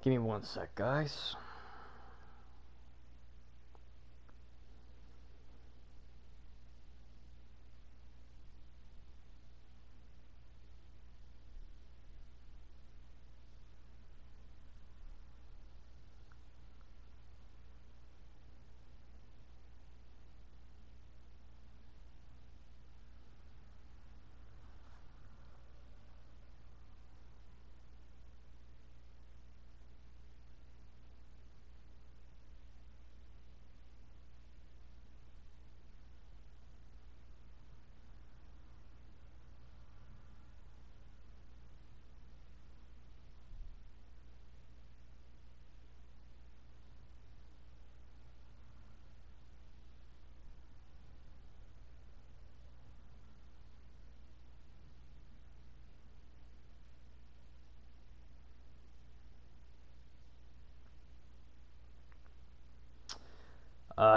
Give me one sec, guys.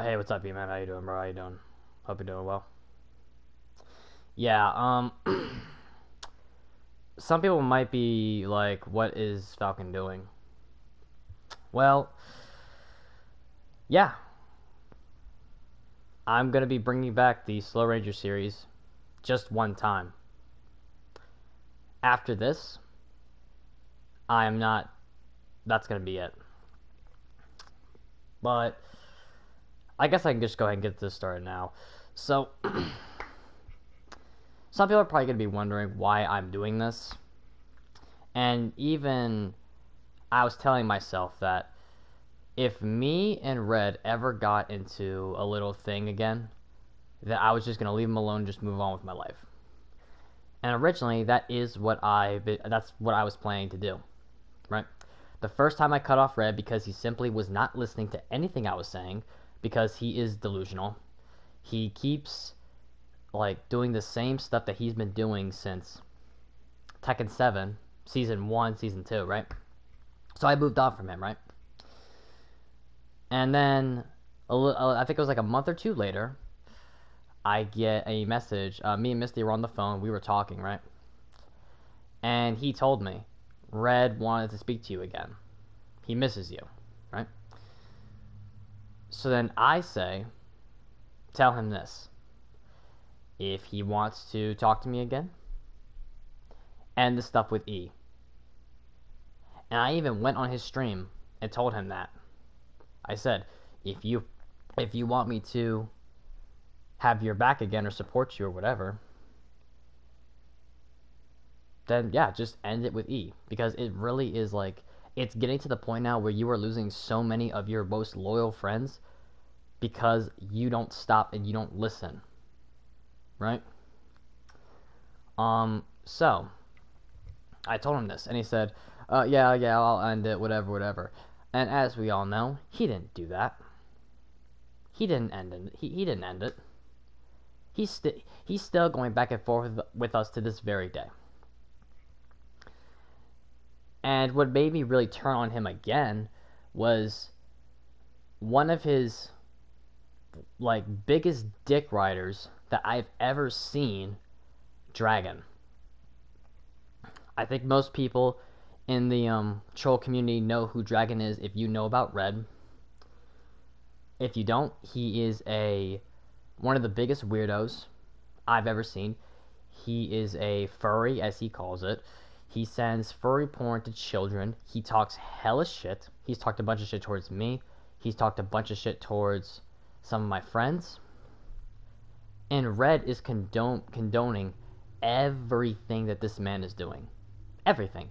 Hey, what's up, man? How you doing, bro? How you doing? Hope you're doing well. Yeah, some people might be like, what is Falcon doing? Well, yeah, I'm gonna be bringing back the SlowRanger series just one time. After this, I am not, that's gonna be it. But I guess I can just go ahead and get this started now. So, some people are probably going to be wondering why I'm doing this. And even I was telling myself that if me and Red ever got into a little thing again, that I was just going to leave him alone and just move on with my life. And originally, that's what I was planning to do, right? The first time I cut off Red because he simply was not listening to anything I was saying, because he is delusional. He keeps like doing the same stuff that he's been doing since Tekken 7, Season 1, Season 2, right? So I moved on from him, right? And then, I think it was like a month or two later, I get a message. Me and Misty were on the phone. We were talking, right? And he told me, Red wanted to speak to you again. He misses you, right? So then I say, tell him this. If he wants to talk to me again, end the stuff with E. And I even went on his stream and told him that. I said, if you want me to have your back again or support you or whatever, then yeah, just end it with E. Because it really is like, it's getting to the point now where you are losing so many of your most loyal friends because you don't stop and you don't listen, right? So I told him this, and he said, yeah, I'll end it, whatever. And as we all know, he didn't do that. He didn't end it. He didn't end it. He's still going back and forth with us to this very day. And what made me really turn on him again was one of his like biggest dick riders that I've ever seen, Dragon. I think most people in the troll community know who Dragon is if you know about Red. If you don't, he is one of the biggest weirdos I've ever seen. He is a furry, as he calls it. He sends furry porn to children. He talks hella shit. He's talked a bunch of shit towards me. He's talked a bunch of shit towards some of my friends. And Red is condoning everything that this man is doing. Everything.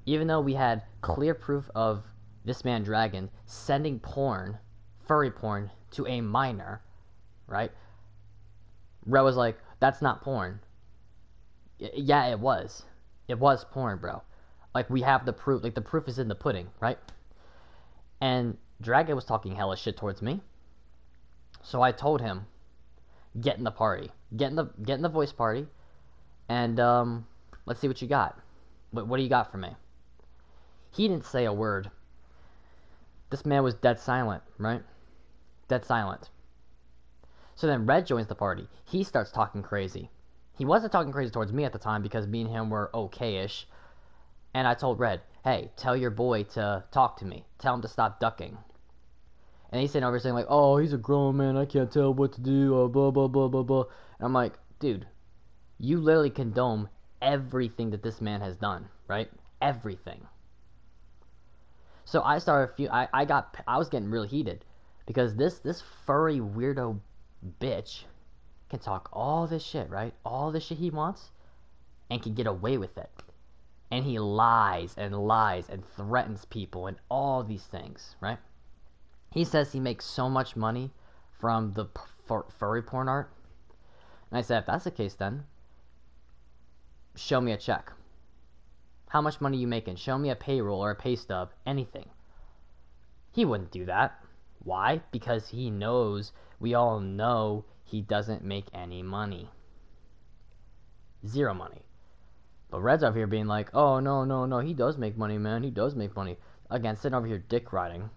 Even though we had clear proof of this man Dragon sending porn, furry porn, to a minor, right? Red was like, that's not porn. Yeah, it was. It was porn, bro. Like, we have the proof. Like, the proof is in the pudding, right? And Dragon was talking hella shit towards me. So I told him, get in the party. Get in the voice party. And, let's see what you got. What do you got for me? He didn't say a word. This man was dead silent, right? Dead silent. So then Red joins the party. He starts talking crazy. He wasn't talking crazy towards me at the time because me and him were okay-ish. And I told Red, hey, tell your boy to talk to me. Tell him to stop ducking. And he's sitting over saying like, oh, he's a grown man. I can't tell what to do. Blah, blah, blah, blah, blah. And I'm like, dude, you literally condone everything that this man has done, right? Everything. So I started, I was getting really heated because this furry weirdo bitch can talk all this shit, right? All this shit he wants and can get away with it. And he lies and threatens people and all these things, right? He says he makes so much money from the furry porn art. And I said, if that's the case, then show me a check. How much money you making? Show me a payroll or a pay stub, anything. He wouldn't do that. Why? Because he knows, we all know, he doesn't make any money. Zero money. But Red's over here being like, oh, no, he does make money, man. He does make money. Again, sitting over here dick riding.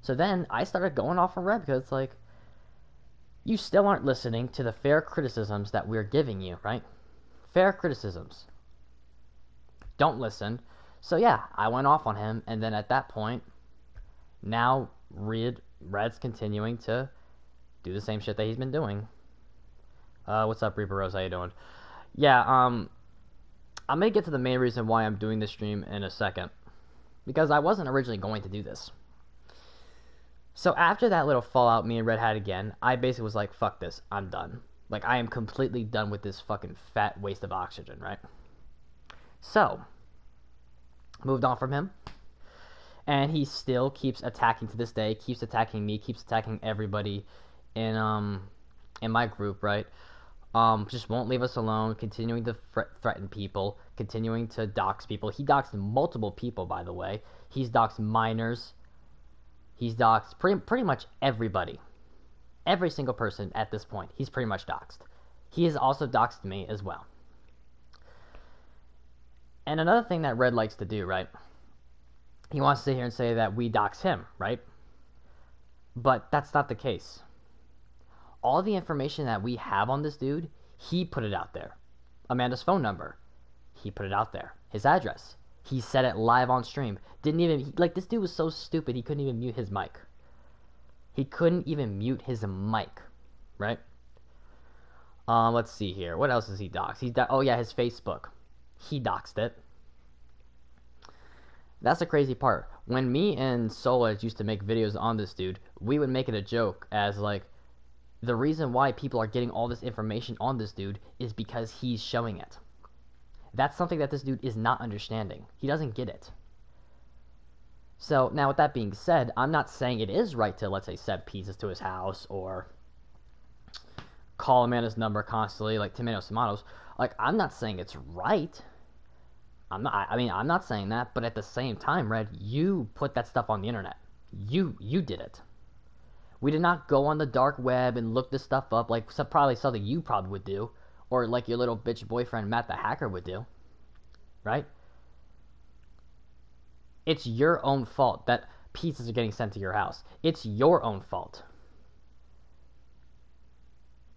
So then I started going off on Red because it's like, you still aren't listening to the fair criticisms that we're giving you, right? Fair criticisms. Don't listen. So yeah, I went off on him, and then at that point, now Red's continuing to do the same shit that he's been doing. What's up, Reaper Rose? How you doing? Yeah, I'm gonna get to the main reason why I'm doing this stream in a second. Because I wasn't originally going to do this. So after that little fallout me and Red had again, I basically was like, fuck this, I'm done. Like, I am completely done with this fucking fat waste of oxygen, right? So, moved on from him. And he still keeps attacking to this day, keeps attacking me, keeps attacking everybody in my group, right? Just won't leave us alone, continuing to threaten people, continuing to dox people. He doxed multiple people, by the way. He's doxed minors. He's doxed pretty much everybody. Every single person at this point, he's pretty much doxed. He has also doxed me as well. And another thing that Red likes to do, right? He wants to sit here and say that we dox him, right? But that's not the case. All the information that we have on this dude, he put it out there. Amanda's phone number, he put it out there. His address, he said it live on stream. Didn't even, like, this dude was so stupid, he couldn't even mute his mic. He couldn't even mute his mic, right? Let's see here. What else is he doxed? Oh yeah, his Facebook. He doxed it. That's the crazy part. When me and Sola used to make videos on this dude, we would make it a joke as like, the reason why people are getting all this information on this dude is because he's showing it. That's something that this dude is not understanding. He doesn't get it. So, now with that being said, I'm not saying it is right to, let's say, send pizzas to his house or call Amanda's number constantly, like tomatoes. Like, I'm not saying it's right. I'm not saying that, but at the same time, Red, you put that stuff on the internet. You did it. We did not go on the dark web and look this stuff up like probably something you probably would do, or like your little bitch boyfriend Matt the Hacker would do, right? It's your own fault that pizzas are getting sent to your house. It's your own fault.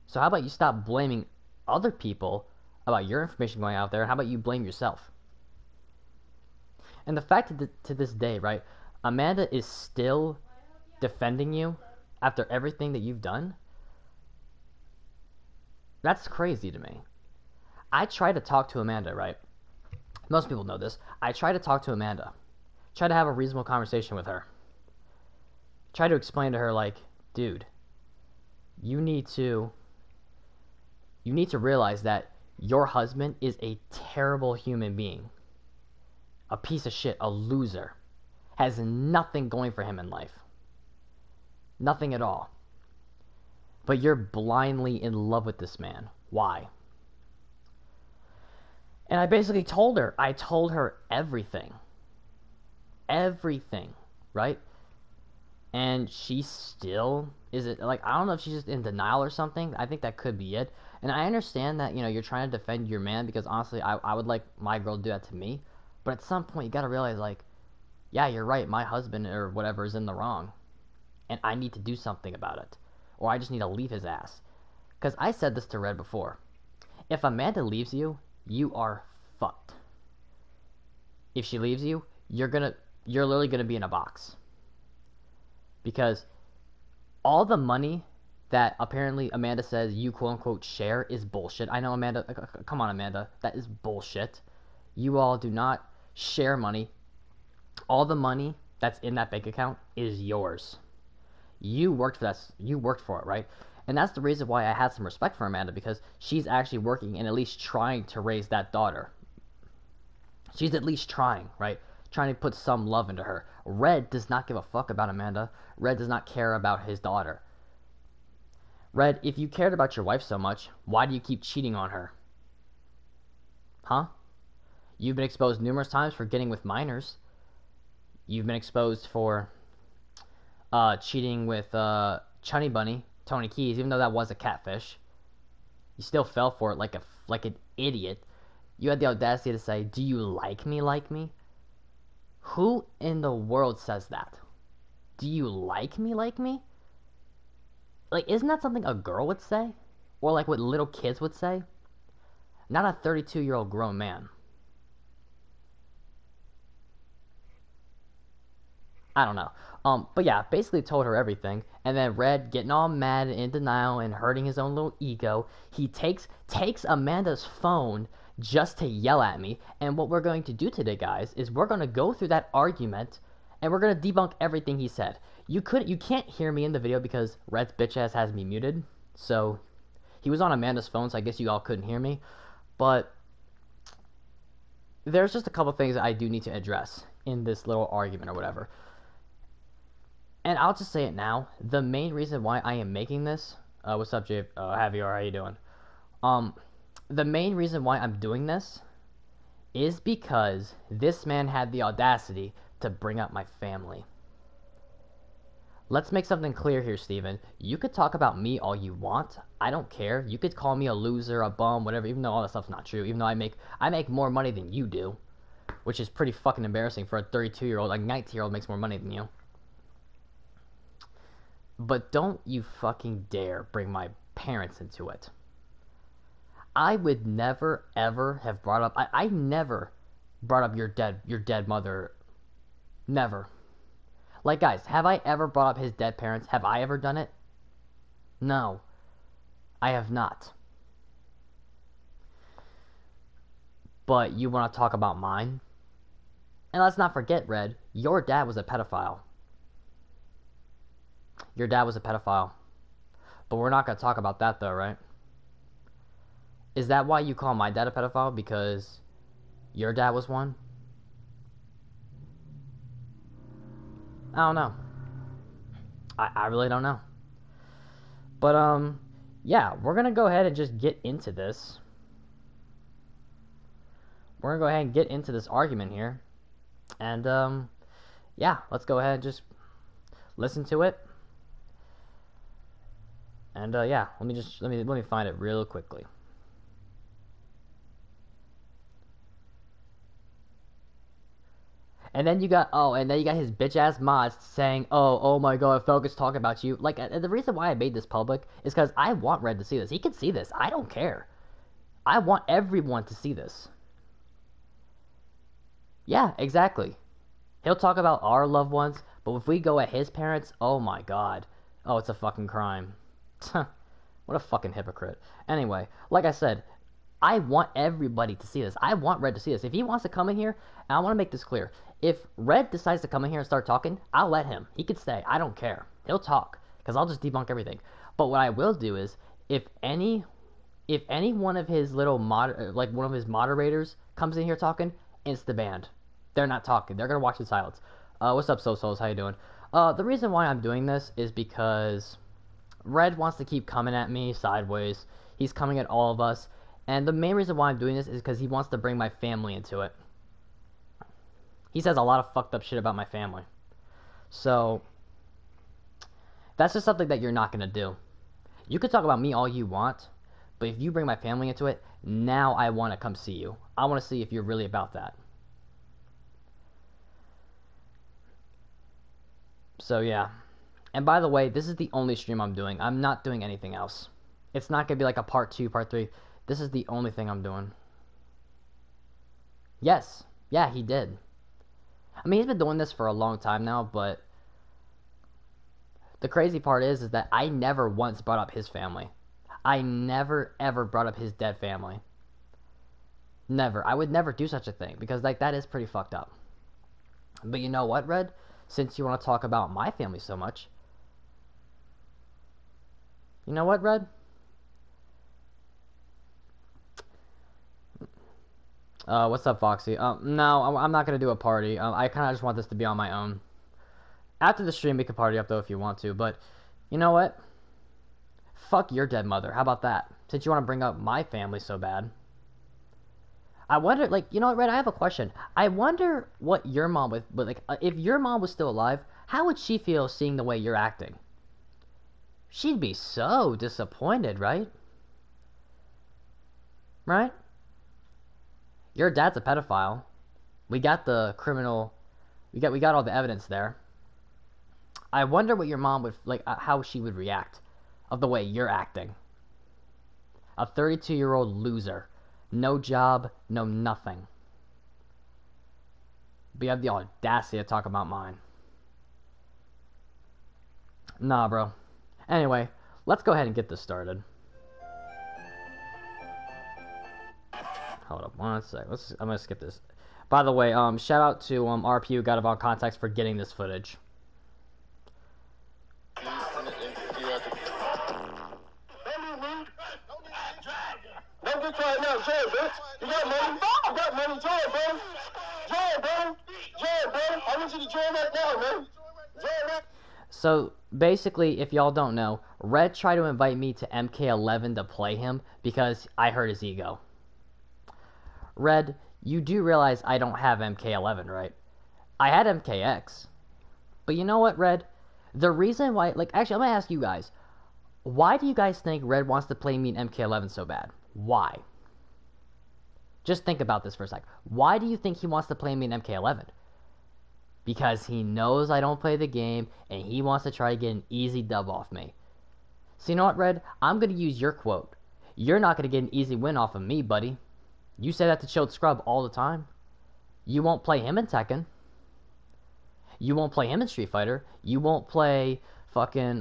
So how about you stop blaming other people about your information going out there, and how about you blame yourself? And the fact that to this day, right, Amanda is still defending you after everything that you've done, that's crazy to me. I try to talk to Amanda, right? Most people know this. I try to talk to Amanda. Try to have a reasonable conversation with her. Try to explain to her, like, dude, you need to realize that your husband is a terrible human being. A piece of shit, a loser. Has nothing going for him in life. Nothing at all. But you're blindly in love with this man. Why? And I basically told her. I told her everything. Everything. Right? And she still like, I don't know if she's just in denial or something. I think that could be it. And I understand that, you're trying to defend your man, because honestly, I would like my girl to do that to me. But at some point, you gotta realize, like, yeah, you're right, my husband or whatever is in the wrong. And I need to do something about it. Or I just need to leave his ass. Because I said this to Red before. If Amanda leaves you, you are fucked. if she leaves you, you're literally gonna be in a box. Because all the money that apparently Amanda says you quote unquote share is bullshit. I know, Amanda, come on, Amanda, that is bullshit. You all do not share money. All the money that's in that bank account is yours. You worked for that. You worked for it, right? And that's the reason why I had some respect for Amanda, because she's actually working and at least trying to raise that daughter. She's at least trying, right? Trying to put some love into her. Red does not give a fuck about Amanda. Red does not care about his daughter. Red, if you cared about your wife so much, why do you keep cheating on her? Huh? You've been exposed numerous times for getting with minors. You've been exposed for cheating with Chunny Bunny, Tony Keys, even though that was a catfish. You still fell for it like an idiot. You had the audacity to say, "Do you like me like me?" Who in the world says that? Do you like me like me? Like, isn't that something a girl would say? Or like what little kids would say? Not a 32-year-old grown man. I don't know. But yeah, basically told her everything. And then Red, getting all mad and in denial and hurting his own little ego, he takes Amanda's phone just to yell at me. And what we're going to do today, guys, is we're going to go through that argument and we're going to debunk everything he said. You can't hear me in the video because Red's bitch ass has me muted. So he was on Amanda's phone, so I guess you all couldn't hear me. But there's just a couple things that I do need to address in this little argument or whatever. And I'll just say it now. The main reason why I am making this, what's up, Jabe? Javier, how you doing? The main reason why I'm doing this is because this man had the audacity to bring up my family. Let's make something clear here, Steven. You could talk about me all you want. I don't care. You could call me a loser, a bum, whatever, even though all that stuff's not true. Even though I make more money than you do, which is pretty fucking embarrassing for a 32-year-old. Like, 19-year-old makes more money than you. But don't you fucking dare bring my parents into it. I would never, ever have brought up... I never brought up your dead mother. Never. Like, guys, have I ever brought up his dead parents? Have I ever done it? No. I have not. But you want to talk about mine? And let's not forget, Red, your dad was a pedophile. Your dad was a pedophile. But we're not going to talk about that, though, right? Is that why you call my dad a pedophile? Because your dad was one? I don't know. I really don't know. But, yeah, we're going to go ahead and just get into this. We're going to go ahead and get into this argument here. And, yeah, let's go ahead and just listen to it. And yeah, let me find it real quickly. And then you got his bitch ass mods saying, oh my god, Falcon's talking about you. Like, the reason why I made this public is because I want Red to see this. He can see this. I don't care. I want everyone to see this. Yeah, exactly. He'll talk about our loved ones, but if we go at his parents, oh my god. Oh, it's a fucking crime. What a fucking hypocrite. Anyway, like I said, I want everybody to see this. I want Red to see this. If he wants to come in here, and I want to make this clear, if Red decides to come in here and start talking, I'll let him. He could stay. I don't care. He'll talk, because I'll just debunk everything. But what I will do is, if any one of his little one of his moderators comes in here talking, insta-banned. They're not talking. They're gonna watch in silence. What's up, So-Souls? How you doing? The reason why I'm doing this is because Red wants to keep coming at me sideways. He's coming at all of us. And the main reason why I'm doing this is because he wants to bring my family into it. He says a lot of fucked up shit about my family. So, that's just something that you're not going to do. You could talk about me all you want, but if you bring my family into it, now I want to come see you. I want to see if you're really about that. So, yeah. And by the way, this is the only stream I'm doing. I'm not doing anything else. It's not going to be like a part 2, part 3. This is the only thing I'm doing. Yes. Yeah, he did. I mean, he's been doing this for a long time now, but the crazy part is that I never once brought up his family. I never ever brought up his dead family. Never. I would never do such a thing because like that is pretty fucked up. But you know what, Red? Since you want to talk about my family so much, you know what, Red? What's up, Foxy? No, I'm not gonna do a party. I kind of just want this to be on my own. After the stream, we can party up though if you want to. But you know what? Fuck your dead mother. How about that? Since you want to bring up my family so bad. I wonder, like, you know what, Red? I have a question. I wonder what your mom would, like, if your mom was still alive, how would she feel seeing the way you're acting? She'd be so disappointed, right? Right? Your dad's a pedophile. We got the criminal. We got all the evidence there. I wonder what your mom would like, how she would react, of the way you're acting. A 32-year-old loser, no job, no nothing. But you have the audacity to talk about mine. Nah, bro. Anyway, let's go ahead and get this started. Hold up one sec. I'm gonna skip this. By the way, shout out to RPU God of All Context for getting this footage. Don't get tried now, Jay, bitch. You got money? You got money, Jay, bro. Jay, bro. Jay, bro. I want you to join right now, man. Jay, man. So basically, if y'all don't know, Red tried to invite me to MK11 to play him because I hurt his ego. Red, you do realize I don't have MK11, right? I had MKX. But you know what, Red? The reason why, like, actually, I'm gonna ask you guys, why do you guys think Red wants to play me in MK11 so bad? Why? Just think about this for a sec. Why do you think he wants to play me in MK11? Because he knows I don't play the game, and he wants to try to get an easy dub off me. So you know what, Red? I'm gonna use your quote. You're not gonna get an easy win off of me, buddy. You say that to Chilled Scrub all the time. You won't play him in Tekken. You won't play him in Street Fighter. You won't play fucking,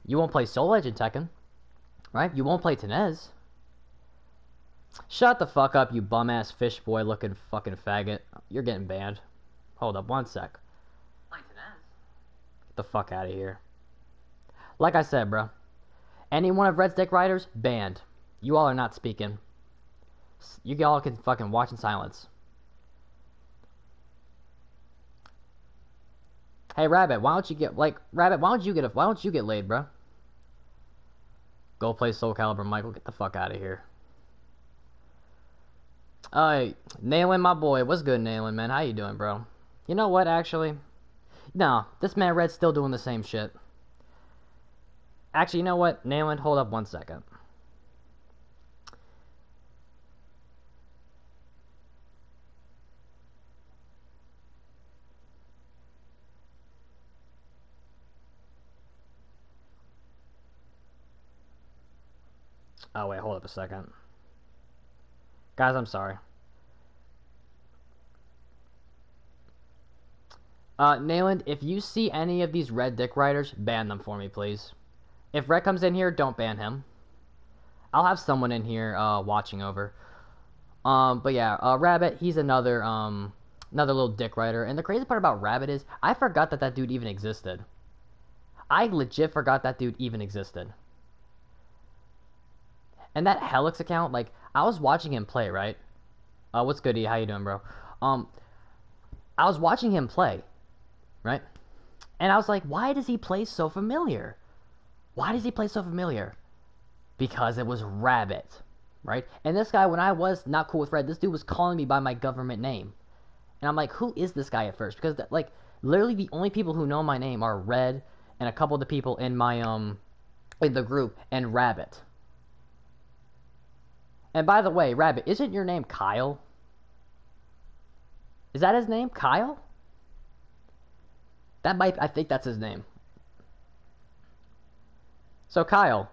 you won't play Soul Edge in Tekken. Right? You won't play Tenez. Shut the fuck up, you bum-ass fish boy looking fucking faggot. You're getting banned. Hold up one sec. Get the fuck out of here. Like I said, bro. Any one of Red's Dick Riders, banned. You all are not speaking. You all can fucking watch in silence. Hey, Rabbit, why don't you get, like, Rabbit, why don't you get laid, bro? Go play Soul Calibur, Michael. Get the fuck out of here. Alright, Nailin, my boy. What's good, Nailin, man? How you doing, bro? You know what, actually? No, this man Red's still doing the same shit. Actually, you know what? Nailin, hold up one second. Oh, wait, hold up a second. Guys, I'm sorry. Nayland, if you see any of these Red Dick Riders, ban them for me, please. If Red comes in here, don't ban him. I'll have someone in here, watching over. But yeah, Rabbit, he's another little Dick Rider. And the crazy part about Rabbit is, I forgot that that dude even existed. I legit forgot that dude even existed. And that Helix account, like, I was watching him play, right? What's good, E? How you doing, bro? I was watching him play, right? And I was like, why does he play so familiar? Why does he play so familiar? Because it was Rabbit, right? And this guy, when I was not cool with Red, this dude was calling me by my government name. And I'm like, who is this guy at first? Because, like, literally the only people who know my name are Red and a couple of the people in my, in the group, and Rabbit. And by the way, Rabbit, isn't your name Kyle? Is that his name? Kyle? I think that's his name. So Kyle,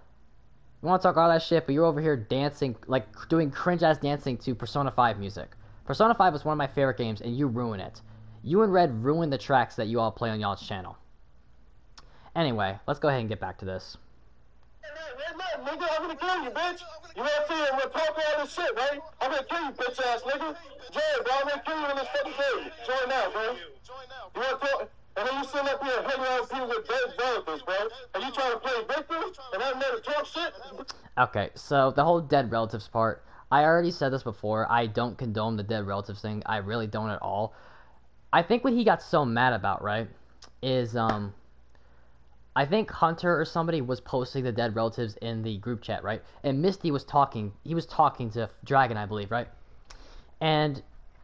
you want to talk all that shit, but you're over here dancing, like doing cringe-ass dancing to Persona 5 music. Persona 5 was one of my favorite games, and you ruin it. You and Red ruined the tracks that you all play on y'all's channel. Anyway, let's go ahead and get back to this. Nigga, I'm gonna kill you, bitch. You wanna see him talk all this shit, right? I'm gonna kill you, bitch ass nigga. Join, bro. I'm gonna kill you in this fucking game. Join now, bro. You wanna talk? And then you sitting up here hanging out with people with dead relatives, bro. And you trying to play victim? And I'm there to talk shit? Okay, so the whole dead relatives part, I already said this before. I don't condone the dead relatives thing. I really don't at all. I think what he got so mad about, right, is, I think Hunter or somebody was posting the dead relatives in the group chat, right? And Misty was talking, he was talking to Dragon, I believe, right? And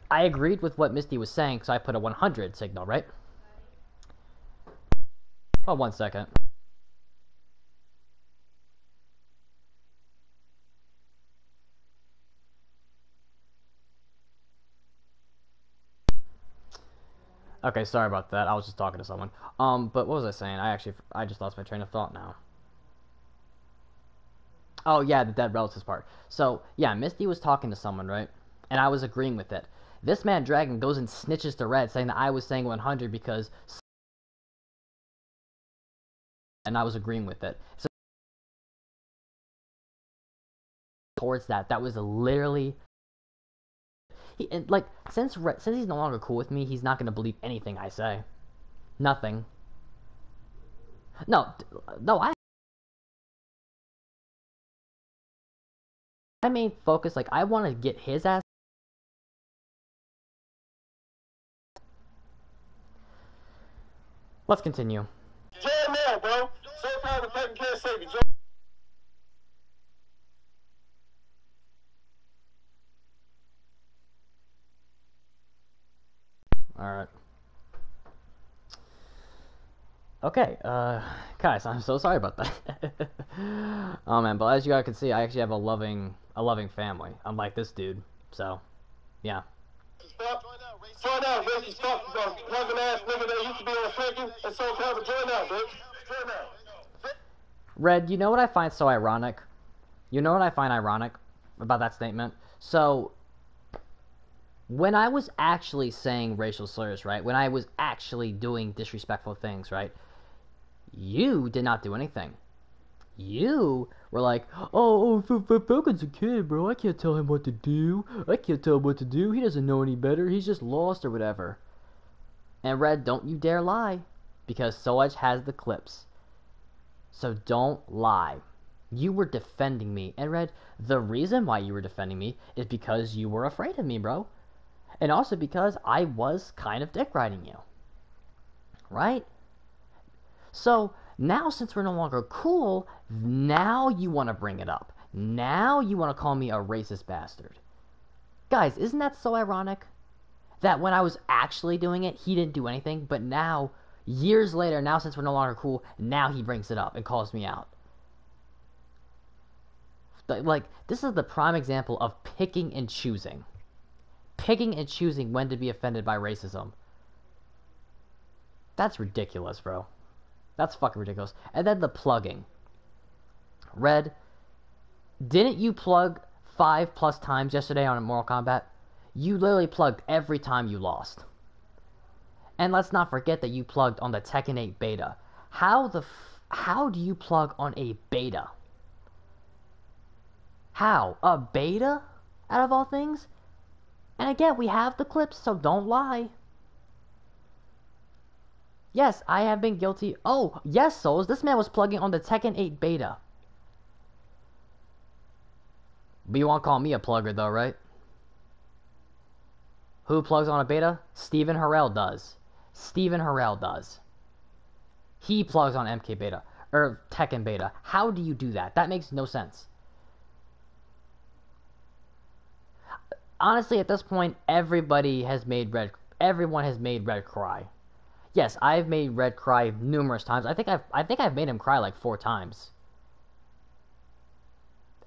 I agreed with what Misty was saying, so I put a 100 signal, right? Oh, 1 second. Okay, sorry about that. I was just talking to someone. But what was I saying? I just lost my train of thought now. Oh, yeah, the dead relatives part. So, yeah, Misty was talking to someone, right? And I was agreeing with it. This man, Dragon, goes and snitches to Red, saying that I was saying 100 because... And I was agreeing with it. So, towards that, that was literally... and, like, since he's no longer cool with me, he's not going to believe anything I say. Nothing. No, my main focus, like, I want to get his ass. Let's continue. Yeah, man, bro. So proud of taking care of safety. Alright. Okay, guys, I'm so sorry about that. Oh man, but as you guys can see, I actually have a loving family, unlike this dude. So, yeah. Join out, racist fuck, drunken ass nigga that used to be on Frankie, and so proud of join out, bitch. Join out. Red, you know what I find so ironic? You know what I find ironic about that statement? So, when I was actually saying racial slurs, right? When I was actually doing disrespectful things, right? You did not do anything. You were like, oh, Falcon's a kid, bro. I can't tell him what to do. I can't tell him what to do. He doesn't know any better. He's just lost or whatever. And Red, don't you dare lie, because Soaj has the clips. So don't lie. You were defending me. And Red, the reason why you were defending me is because you were afraid of me, bro. And also because I was kind of dick riding you. Right? So, now since we're no longer cool, now you want to bring it up. Now you want to call me a racist bastard. Guys, isn't that so ironic? That when I was actually doing it, he didn't do anything, but now, years later, now since we're no longer cool, now he brings it up and calls me out. Like, this is the prime example of picking and choosing. Picking and choosing when to be offended by racism. That's ridiculous, bro. That's fucking ridiculous. And then the plugging. Red, didn't you plug 5+ times yesterday on Mortal Kombat? You literally plugged every time you lost. And let's not forget that you plugged on the Tekken 8 beta. How do you plug on a beta? How? A beta? Out of all things? And again, we have the clips, so don't lie. Yes, I have been guilty. Oh, yes, Souls. This man was plugging on the Tekken 8 beta. But you won't call me a plugger, though, right? Who plugs on a beta? Steven Harrell does. Steven Harrell does. He plugs on MK beta. Or Tekken beta. How do you do that? That makes no sense. Honestly, at this point, everyone has made Red cry. Yes, I've made Red cry numerous times. I think I've made him cry like 4 times.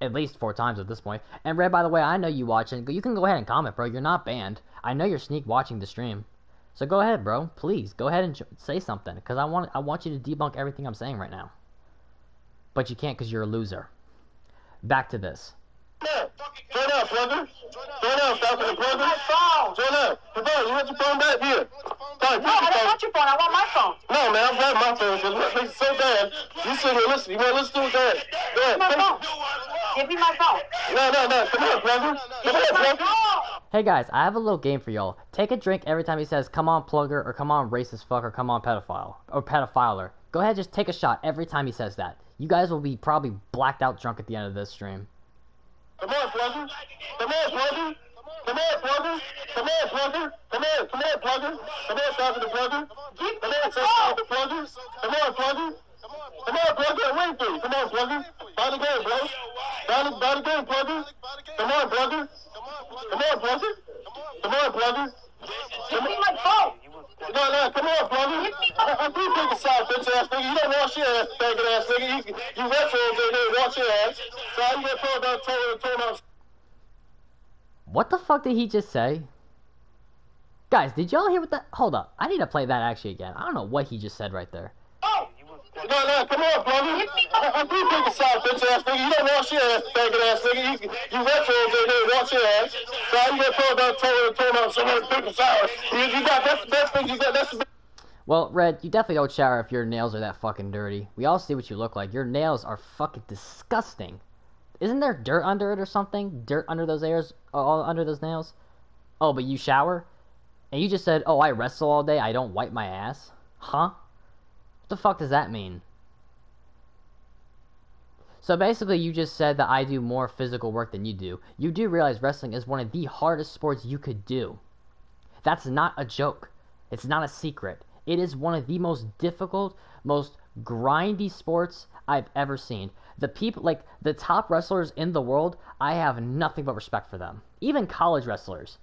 At least 4 times at this point. And Red, by the way, I know you watching. You can go ahead and comment, bro. You're not banned. I know you're sneak watching the stream. So go ahead, bro. Please, go ahead and say something. Because I want you to debunk everything I'm saying right now. But you can't because you're a loser. Back to this. Join up, brother. Join up, Falcon, brother. Join up. Come on, you want your phone back here. Fine, No, I don't want your phone. I want my phone. No, man, I'm grabbing my phone because what makes it so bad. You sit here, listen. You want to listen to it? Go ahead. Go ahead. My phone. Give me my phone. No. Come on, plugger. Come on, plugger. Hey guys, I have a little game for y'all. Take a drink every time he says, come on plugger, or come on racist fuck, or come on pedophile, or pedophiler. Go ahead, just take a shot every time he says that. You guys will be probably blacked out drunk at the end of this stream. Come on, plugger. Come on, plugger. Come on, plugger. Come on, plugger. Come on, plugger. Come on, talk to the plugger. Come on, talk to the plugger. Come on, plugger. Come on, plugger. I'm waiting for you. Come on, plugger. Buy the game, bro. Buy the game, plugger. Come on, plugger. Come on, plugger. Come on, plugger. Give me my phone. No, come on, plugger. I do think it's side bitch ass nigga. You don't wash your ass, faggot ass nigga. You retro over there, wash your ass. So how you gonna throw down, turn out? What the fuck did he just say? Guys, did y'all hear what that? Hold up. I need to play that actually again. I don't know what he just said right there. No, come on, brother. I do think it's side bitch ass nigga. You don't wash your ass, faggot ass nigga. You retro over there, wash your ass. So how you gonna throw down, turn out someone's big sour? You got, that's the best thing you got. That's the best. Well, Red, you definitely don't shower if your nails are that fucking dirty. We all see what you look like. Your nails are fucking disgusting. Isn't there dirt under it or something? Dirt under those hairs? All under those nails? Oh, but you shower? And you just said, oh, I wrestle all day, I don't wipe my ass? Huh? What the fuck does that mean? So basically, you just said that I do more physical work than you do. You do realize wrestling is one of the hardest sports you could do. That's not a joke. It's not a secret. It is one of the most difficult, most grindy sports I've ever seen. The people, like, the top wrestlers in the world, I have nothing but respect for them. Even college wrestlers.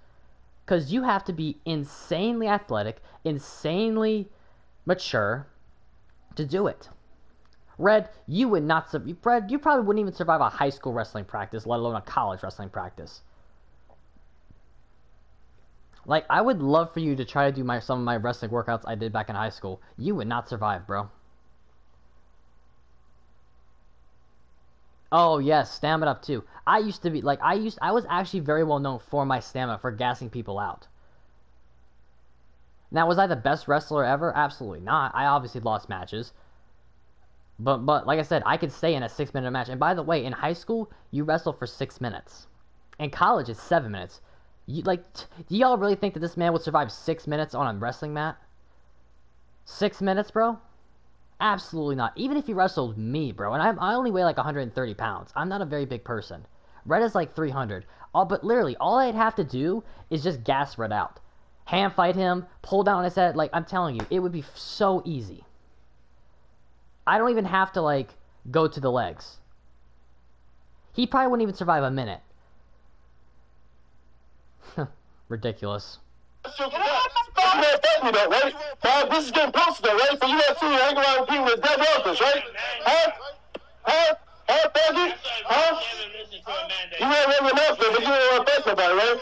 Because you have to be insanely athletic, insanely mature to do it. Red, you would not, Red, you probably wouldn't even survive a high school wrestling practice, let alone a college wrestling practice. Like, I would love for you to try to do some of my wrestling workouts I did back in high school. You would not survive, bro. Oh, yes, stamina up too. I used to be, like, I was actually very well known for my stamina, for gassing people out. Now, was I the best wrestler ever? Absolutely not. I obviously lost matches. But like I said, I could stay in a 6-minute match. And by the way, in high school, you wrestle for 6 minutes. In college, it's 7 minutes. Do y'all really think that this man would survive 6 minutes on a wrestling mat? 6 minutes, bro? Absolutely not. Even if he wrestled me, bro, and I only weigh like 130 pounds. I'm not a very big person. Red is like 300. But literally, all I'd have to do is just gas Red out. Hand fight him, pull down his head. Like, I'm telling you, it would be so easy. I don't even have to, like, go to the legs. He probably wouldn't even survive a minute. Ridiculous. This is getting posted, though, right? So you got to hang around with people with dead workers, right? Huh? Peggy? Huh? You ain't really enough, but you don't want to think about it, right?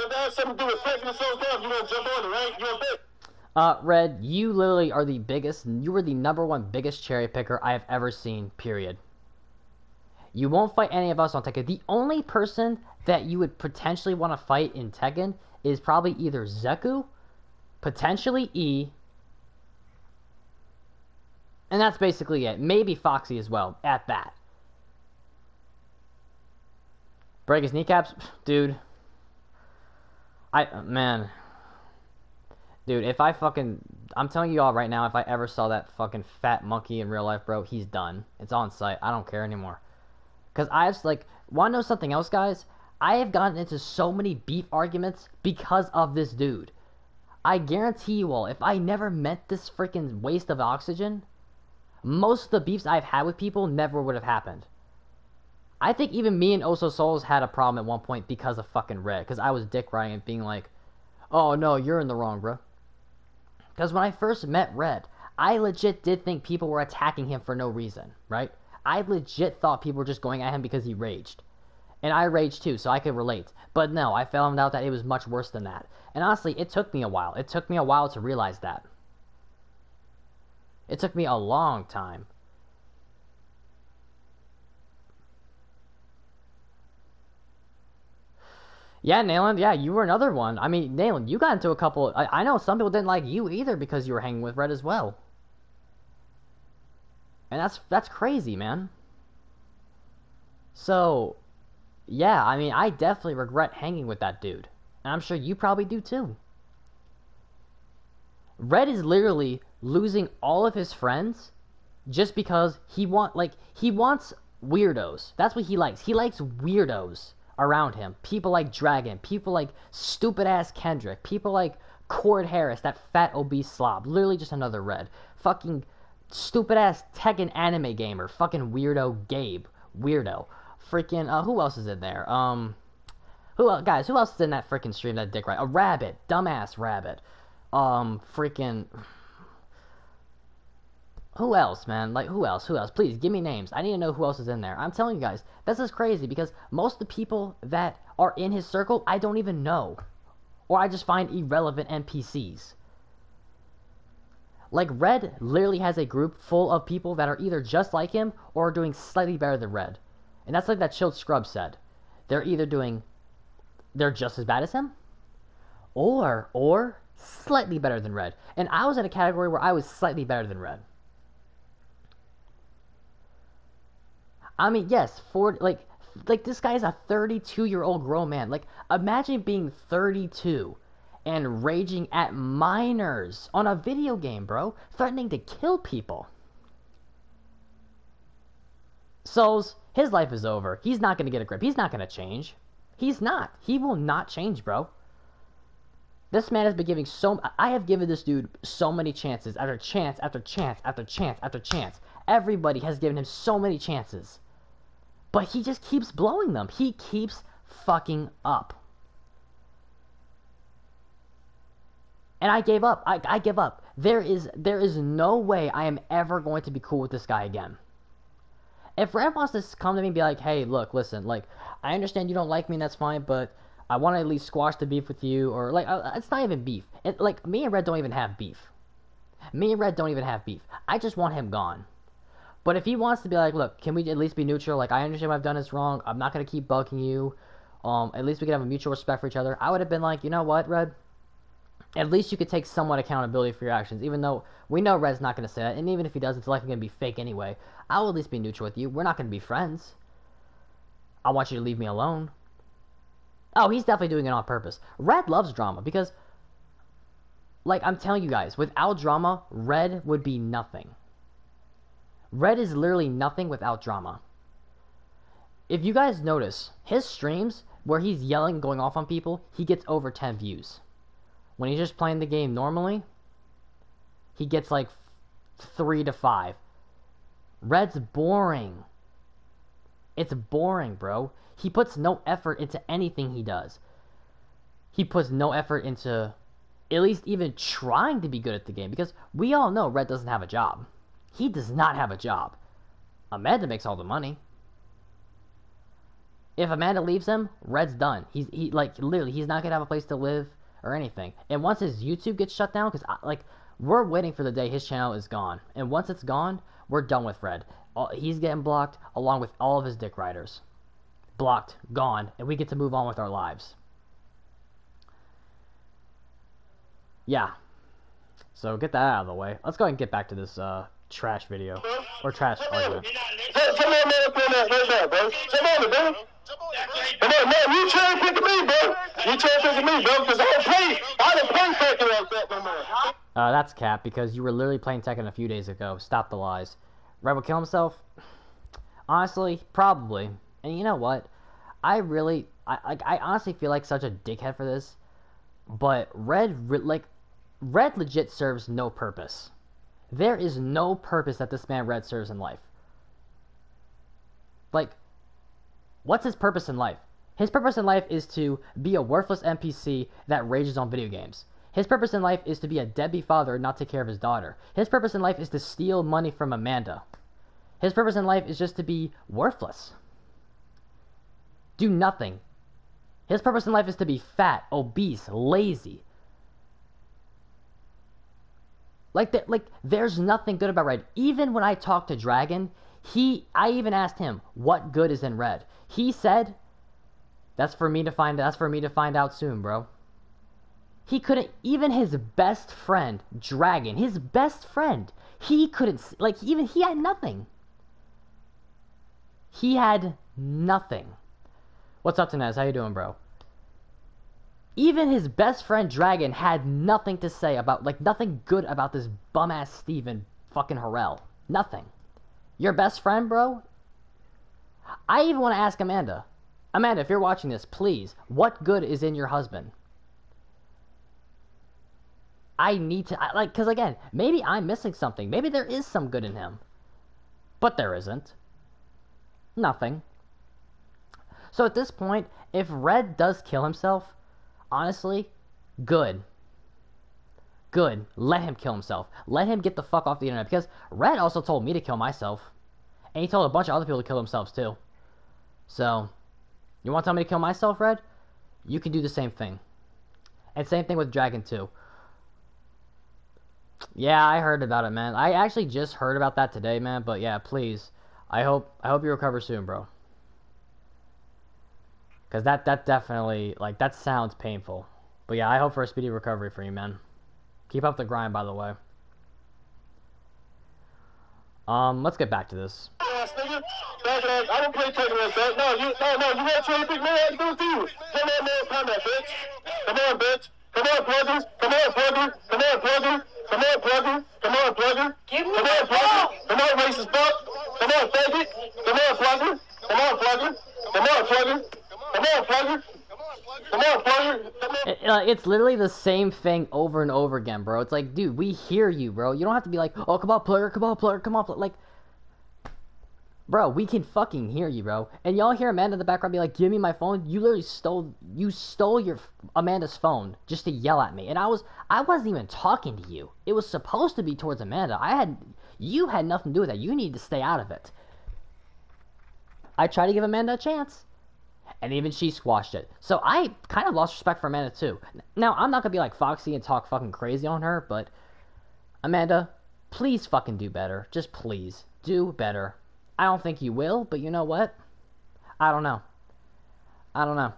If that has something to do with picking the soul down, you want to jump on it, right? You want to pick. Red, you literally are the biggest, you were the #1 biggest cherry picker I have ever seen, period. You won't fight any of us on Tekken. The only person that you would potentially want to fight in Tekken is probably either Zeku, potentially E, and that's basically it. Maybe Foxy as well, at that. Break his kneecaps? Dude. Man. Dude, if I fucking... I'm telling you all right now, if I ever saw that fucking fat monkey in real life, bro, he's done. It's on sight. I don't care anymore. Because I've, like... Want to know something else, guys? I have gotten into so many beef arguments because of this dude. I guarantee you all, if I never met this freaking waste of oxygen, most of the beefs I've had with people never would have happened. I think even me and Oso Souls had a problem at one point because of fucking Red. Because I was dick riding and being like, oh no, you're in the wrong, bro. Because when I first met Red, I legit did think people were attacking him for no reason, right? I legit thought people were just going at him because he raged. And I raged too, so I could relate. But no, I found out that it was much worse than that. And honestly, it took me a while. It took me a while to realize that. It took me a long time. Yeah, Nayland, yeah, you were another one. I mean, Nayland, you got into a couple. I know some people didn't like you either because you were hanging with Red as well. And that's crazy, man. So, yeah, I mean, I definitely regret hanging with that dude. And I'm sure you probably do too. Red is literally losing all of his friends just because he wants weirdos. That's what he likes. He likes weirdos around him. People like Dragon, people like stupid ass Kendrick, people like Cord Harris, that fat obese slob. Literally just another Red. Fucking stupid ass Tekken anime gamer. Fucking weirdo Gabe. Weirdo. Freaking who else is in there? Who else is in that freaking stream, that dick right? A Rabbit. Dumbass Rabbit. Freaking who else, man? Like, who else? Who else? Please, give me names. I need to know who else is in there. I'm telling you guys, this is crazy because most of the people that are in his circle, I don't even know. Or I just find irrelevant NPCs. Like, Red literally has a group full of people that are either just like him or are doing slightly better than Red. And that's like that Chilled Scrub said. They're just as bad as him, or slightly better than Red. And I was in a category where I was slightly better than Red. I mean, yes, like this guy's a 32-year-old grown man. Like, imagine being 32 and raging at minors on a video game, bro, threatening to kill people. Souls, his life is over. He's not gonna get a grip. He's not gonna change. He's not. He will not change, bro. This man has been giving I have given this dude so many chances after chance after chance after chance after chance. Everybody has given him so many chances. But he just keeps blowing them. He keeps fucking up. And I gave up. I give up. There is no way I am ever going to be cool with this guy again. If Red wants to come to me and be like, hey, look, listen, like, I understand you don't like me and that's fine, but I want to at least squash the beef with you, or, like, it's not even beef. Like, me and Red don't even have beef. Me and Red don't even have beef. I just want him gone. But if he wants to be like, look, can we at least be neutral? Like, I understand what I've done is wrong. I'm not going to keep bugging you. At least we can have a mutual respect for each other. I would have been like, you know what, Red? At least you could take somewhat accountability for your actions, even though we know Red's not going to say that. And even if he does, it's likely going to be fake anyway. I will at least be neutral with you. We're not going to be friends. I want you to leave me alone. Oh, he's definitely doing it on purpose. Red loves drama because, like, I'm telling you guys, without drama, Red would be nothing. Red is literally nothing without drama. If you guys notice, his streams, where he's yelling and going off on people, he gets over 10 views. When he's just playing the game normally, he gets like 3 to 5. Red's boring. It's boring, bro. He puts no effort into anything he does. He puts no effort into at least even trying to be good at the game, because we all know Red doesn't have a job. He does not have a job. Amanda makes all the money. If Amanda leaves him, Red's done. He like literally he's not gonna have a place to live or anything. And once his YouTube gets shut down, because like we're waiting for the day his channel is gone. And once it's gone, we're done with Red. He's getting blocked along with all of his dick riders. Blocked, gone, and we get to move on with our lives. Yeah. So get that out of the way. Let's go ahead and get back to this trash video. Or trash argument. Come on, man, up on that right now, bro. Come on, bro. Come on, man, you cherry picking me, bro. You cherry picking me, bro, because I don't play Tekken like that no more. That's cap, because you were literally playing Tekken a few days ago. Stop the lies. Red would kill himself? Honestly, probably. And you know what? I honestly feel like such a dickhead for this. But Red legit serves no purpose. There is no purpose that this man Red serves in life. Like, what's his purpose in life? His purpose in life is to be a worthless NPC that rages on video games. His purpose in life is to be a deadbeat father and not take care of his daughter. His purpose in life is to steal money from Amanda. His purpose in life is just to be worthless. Do nothing. His purpose in life is to be fat, obese, lazy. Like, there's nothing good about Red. Even when I talked to Dragon, I even asked him, what good is in Red? He said, That's for me to find. That's for me to find out soon, bro. He couldn't. Even his best friend, Dragon, his best friend, he couldn't. Like even he had nothing. He had nothing. What's up, Tanez? How you doing, bro? Even his best friend Dragon had nothing to say about, like, nothing good about this bum-ass Steven fucking Harrell. Nothing. Your best friend, bro? I even want to ask Amanda. Amanda, if you're watching this, please, what good is in your husband? I need to, like, because again, maybe I'm missing something. Maybe there is some good in him. But there isn't. Nothing. So at this point, if Red does kill himself, honestly, good. Good. Let him kill himself. Let him get the fuck off the internet. Because Red also told me to kill myself. And he told a bunch of other people to kill themselves too. So, you want to tell me to kill myself, Red? You can do the same thing. And same thing with Dragon too. Yeah, I heard about it, man. I actually just heard about that today, man. But yeah, please. I hope you recover soon, bro. Because that definitely, like, that sounds painful. But yeah, I hope for a speedy recovery for you, man. Keep up the grind, by the way. Let's get back to this. Nigga. I don't play taking like that. No, you want to try to pick me up? Do it to you. Come on, man, come on, bitch. Come on, bitch. Come on, plugger. Come on, plugger. Come on, plugger. Come on, plugger. Come on, plugger. Give me Come my on, plugger. phone. Come on, racist buck. Come on, faggot. Come on, plugger. Come on, plugger. Come on, plugger. Come on, plugger. Come on, plugger. Come on. It's literally the same thing over and over again, bro. It's like, dude, we hear you, bro. You don't have to be like, oh, come on, plugger, come on, plugger, come on, plugger. Like, bro, we can fucking hear you, bro. And y'all hear Amanda in the background be like, give me my phone. You literally stole your Amanda's phone just to yell at me. And I wasn't even talking to you. It was supposed to be towards Amanda. You had nothing to do with that. You need to stay out of it. I tried to give Amanda a chance. And even she squashed it. So I kind of lost respect for Amanda too. Now, I'm not going to be like Foxy and talk fucking crazy on her, but Amanda, please fucking do better. Just please, do better. I don't think you will, but you know what? I don't know. I don't know.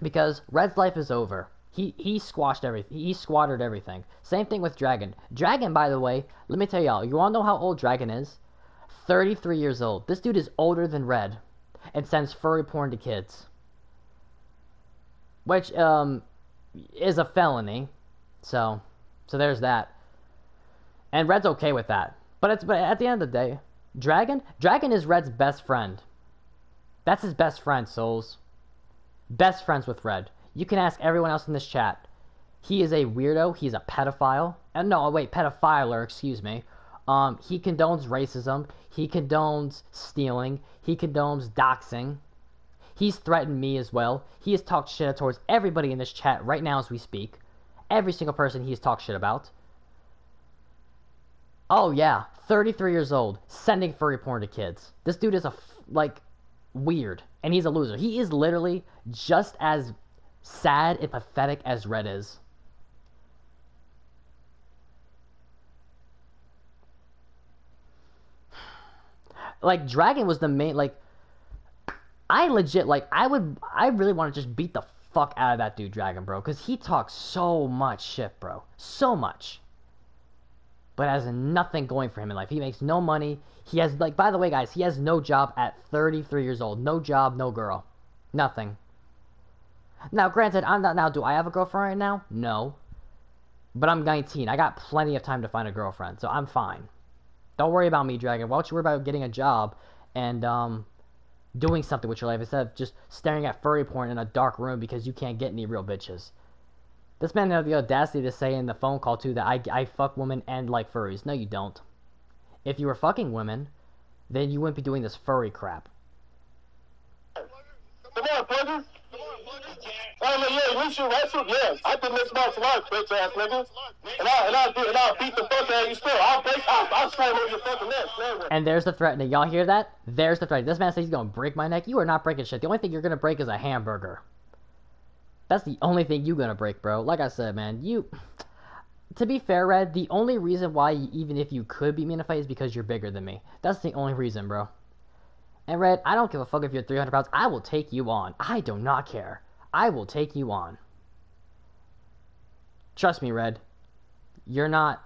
Because Red's life is over. He squashed everything. He squattered everything. Same thing with Dragon. Dragon, by the way, let me tell y'all, you wanna know how old Dragon is? 33 years old. This dude is older than Red. And sends furry porn to kids. Which, is a felony. So there's that. And Red's okay with that. But at the end of the day, Dragon is Red's best friend. That's his best friend, souls. Best friends with Red. You can ask everyone else in this chat. He is a weirdo. He's a pedophile. And no, wait, pedophiler, excuse me. He condones racism. He condones stealing. He condones doxing. He's threatened me as well. He has talked shit towards everybody in this chat right now as we speak. Every single person he has talked shit about. Oh yeah, 33 years old, sending furry porn to kids. This dude is weird, and he's a loser. He is literally just as sad and pathetic as Red is. Like, Dragon was the main, like, I legit, like, I really want to just beat the fuck out of that dude, Dragon, bro, because he talks so much shit, bro. So much. But has nothing going for him in life. He makes no money. He has, like, by the way, guys, he has no job at 33 years old. No job, no girl. Nothing. Now, granted, do I have a girlfriend right now? No. But I'm 19. I got plenty of time to find a girlfriend, so I'm fine. Don't worry about me, Dragon. Why don't you worry about getting a job and, doing something with your life instead of just staring at furry porn in a dark room because you can't get any real bitches. This man had the audacity to say in the phone call, too, that I fuck women and like furries. No, you don't. If you were fucking women, then you wouldn't be doing this furry crap. Come on, plugger. Yeah, yeah. I did mixed martial arts, bitch ass nigga. And I'll beat the fuck out of you still. I'll slam on your fucking neck. And there's the threat. Y'all hear that? There's the threat. This man says he's gonna break my neck. You are not breaking shit. The only thing you're gonna break is a hamburger. That's the only thing you're gonna break, bro. Like I said, man, to be fair, Red, the only reason why, even if you could beat me in a fight, is because you're bigger than me. That's the only reason, bro. And Red, I don't give a fuck if you're 300 pounds. I will take you on. I do not care. I will take you on. Trust me, Red. You're not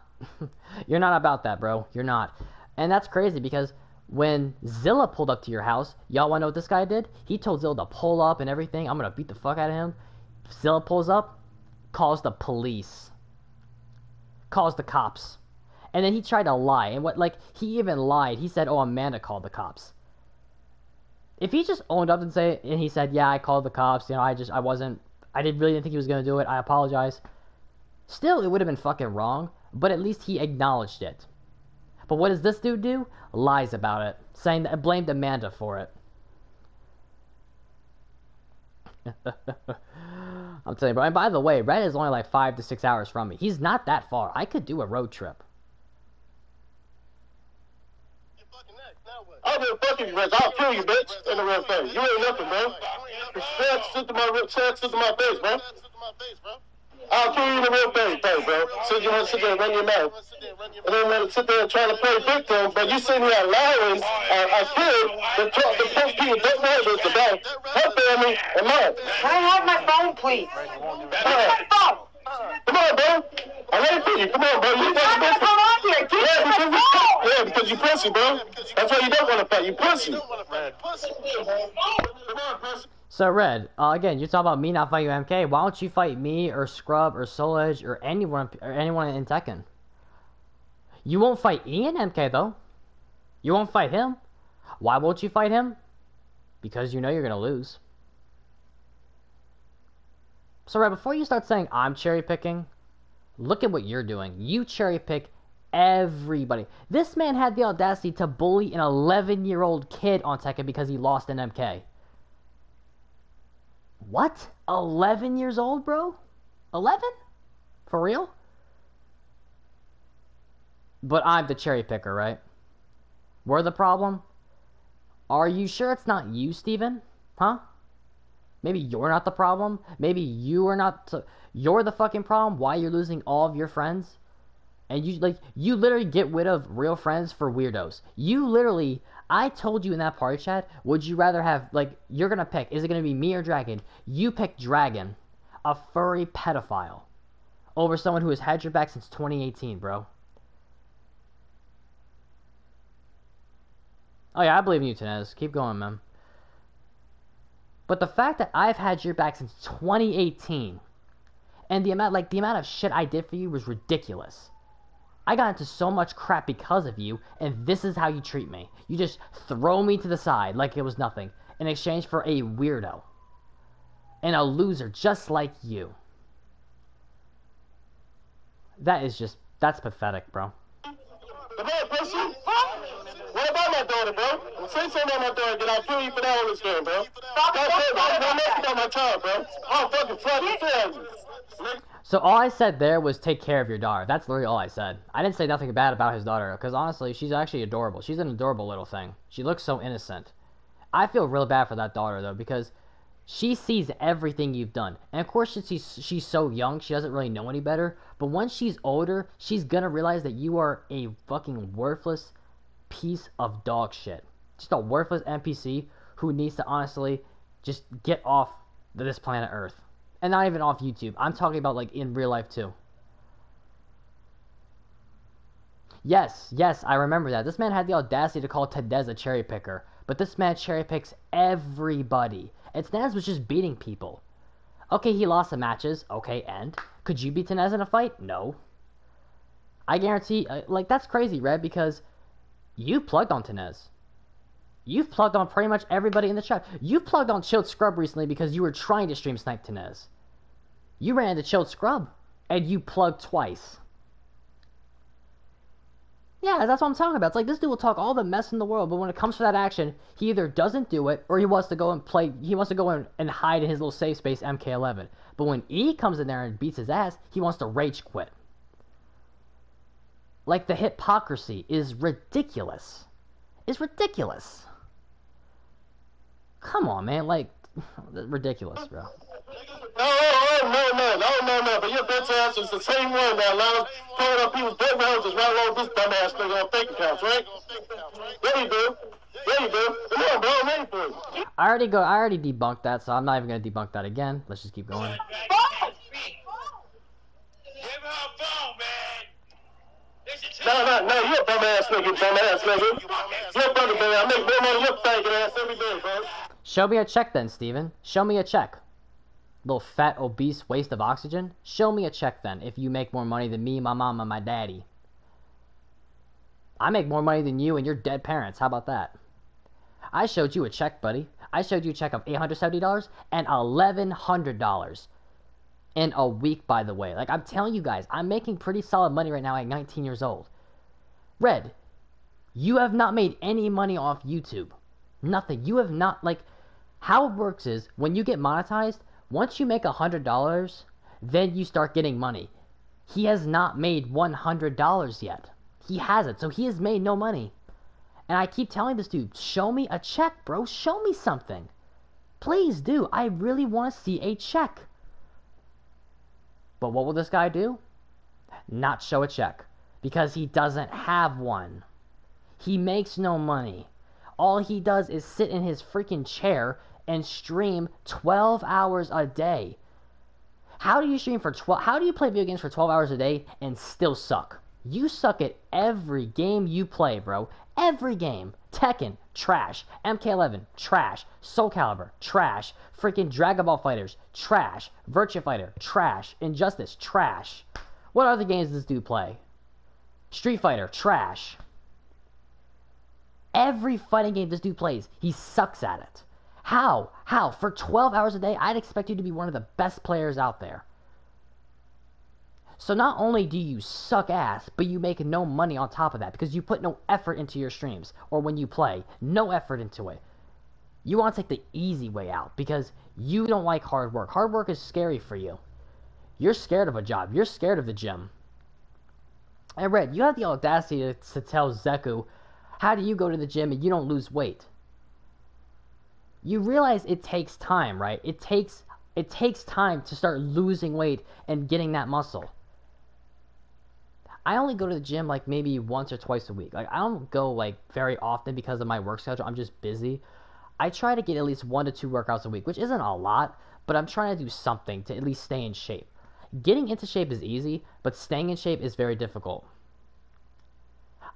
you're not about that, bro. You're not. And that's crazy because when Zilla pulled up to your house, y'all wanna know what this guy did? He told Zilla to pull up and everything. I'm gonna beat the fuck out of him. Zilla pulls up, calls the police. Calls the cops. And then he tried to lie. And he even lied. He said, "Oh, Amanda called the cops." If he just owned up and he said, "Yeah, I called the cops, I didn't really think he was gonna do it, I apologize." Still, it would have been fucking wrong, but at least he acknowledged it. But what does this dude do? Lies about it, saying that blamed Amanda for it. I'm telling you, bro. And by the way, Red is only like 5 to 6 hours from me. He's not that far. I could do a road trip. I don't give a fuck if you, bitch. I'll kill you, bitch, in the real thing. You ain't nothing, bro. Shit to my face, bro. I'll kill you in the real thing, bro. So you want to sit there and run your mouth. And then want to sit there and try to play victim, but you sitting here allowing a kid to post people don't know this about her family and mine. Can I have my phone, please? Give me my phone. Come on, bro. I'm waiting for you. Come on, bro. You I'm not come on here. Give me my phone. Yeah, because you pussy, bro. That's why you don't want to fight. You pussy. Come on, pussy. So, Red, again, you're talking about me not fighting MK. Why don't you fight me or Scrub or SlowRanger or anyone in Tekken? You won't fight Ian MK, though. You won't fight him. Why won't you fight him? Because you know you're going to lose. So, Red, before you start saying I'm cherry-picking, look at what you're doing. You cherry-pick everybody. This man had the audacity to bully an 11-year-old kid on Tekken because he lost an MK. What? 11 years old, bro? 11? For real? But I'm the cherry picker, right? We're the problem? Are you sure it's not you, Steven? Huh? Maybe you're not the problem? Maybe you are not... You're the fucking problem? Why you're losing all of your friends? And you literally get rid of real friends for weirdos. You literally... I told you in that party chat, would you rather have, you're gonna pick, is it gonna be me or Dragon? You pick Dragon, a furry pedophile, over someone who has had your back since 2018, bro. Oh yeah, I believe in you, Tenez. Keep going, man. But the fact that I've had your back since 2018, and the amount of shit I did for you was ridiculous. I got into so much crap because of you, and this is how you treat me. You just throw me to the side like it was nothing, in exchange for a weirdo. And a loser just like you. That's pathetic, bro. Come on, pussy. What about my daughter, bro? Say something about my daughter, then I'll kill you for that on this game, bro. Don't mess about my child, bro. I'll fucking fucking fail you. So all I said there was take care of your daughter. That's literally all I said. I didn't say nothing bad about his daughter, because honestly, she's actually adorable. She's an adorable little thing. She looks so innocent. I feel real bad for that daughter, though, because she sees everything you've done. And of course, she's so young, she doesn't really know any better. But once she's older, she's gonna realize that you are a fucking worthless piece of dog shit. Just a worthless NPC who needs to honestly just get off this planet Earth. And not even off YouTube. I'm talking about, in real life, too. Yes, I remember that. This man had the audacity to call Tedez a cherry picker. But this man cherry picks everybody. And Tedez was just beating people. Okay, he lost some matches. Okay, and? Could you beat Tedez in a fight? No. I guarantee, that's crazy, Red, because you plugged on Tedez. You've plugged on pretty much everybody in the chat. You plugged on Chilled Scrub recently because you were trying to stream snipe Tenez. You ran into Chilled Scrub, and you plugged twice. Yeah, that's what I'm talking about. It's this dude will talk all the mess in the world, but when it comes to that action, he either doesn't do it, or he wants to go and play, he wants to go in and hide in his little safe space MK11. But when E comes in there and beats his ass, he wants to rage quit. The hypocrisy is ridiculous. It's ridiculous. Come on, man, ridiculous, bro. No, but your bitch ass is the same one that allows pulling up people's dead houses right along this dumbass nigga on fake accounts, right? Yeah, you do. Yeah, you do. Come on, bro. I'm waiting for you. I already debunked that, so I'm not even gonna debunk that again. Let's just keep going. Give her a phone, man. No, you a bum ass nigga, bum ass nigga. You're a brother, man. I make more money than your faggot ass every day, bro. Show me a check then, Steven. Show me a check. Little fat, obese waste of oxygen. Show me a check then, if you make more money than me, my mom, and my daddy. I make more money than you and your dead parents. How about that? I showed you a check, buddy. I showed you a check of $870 and $1,100 in a week, by the way. Like, I'm telling you guys, I'm making pretty solid money right now at 19 years old. Red, you have not made any money off YouTube. Nothing. You have not, like, how it works is, when you get monetized, once you make $100, then you start getting money. He has not made $100 yet. He hasn't, so he has made no money. And I keep telling this dude, show me a check, bro. Show me something. Please do. I really want to see a check. But what will this guy do? Not show a check. Because he doesn't have one. He makes no money. All he does is sit in his freaking chair and stream 12 hours a day. How do you stream for 12? How do you play video games for 12 hours a day and still suck? You suck at every game you play, bro. Every game. Tekken, trash. MK11, trash. Soul Calibur, trash. Freaking Dragon Ball Fighters, trash. Virtua Fighter, trash. Injustice, trash. What other games does this dude play? Street Fighter, trash. Every fighting game this dude plays, he sucks at it. How? How? For 12 hours a day, I'd expect you to be one of the best players out there. So not only do you suck ass, but you make no money on top of that because you put no effort into your streams or when you play. No effort into it. You want to take the easy way out because you don't like hard work. Hard work is scary for you. You're scared of a job. You're scared of the gym. And Red, you have the audacity to tell Zeku, how do you go to the gym and you don't lose weight? You realize it takes time, right? It takes time to start losing weight and getting that muscle. I only go to the gym like maybe once or twice a week. Like I don't go like very often because of my work schedule. I'm just busy. I try to get at least 1 to 2 workouts a week, which isn't a lot, but I'm trying to do something to at least stay in shape. Getting into shape is easy, but staying in shape is very difficult.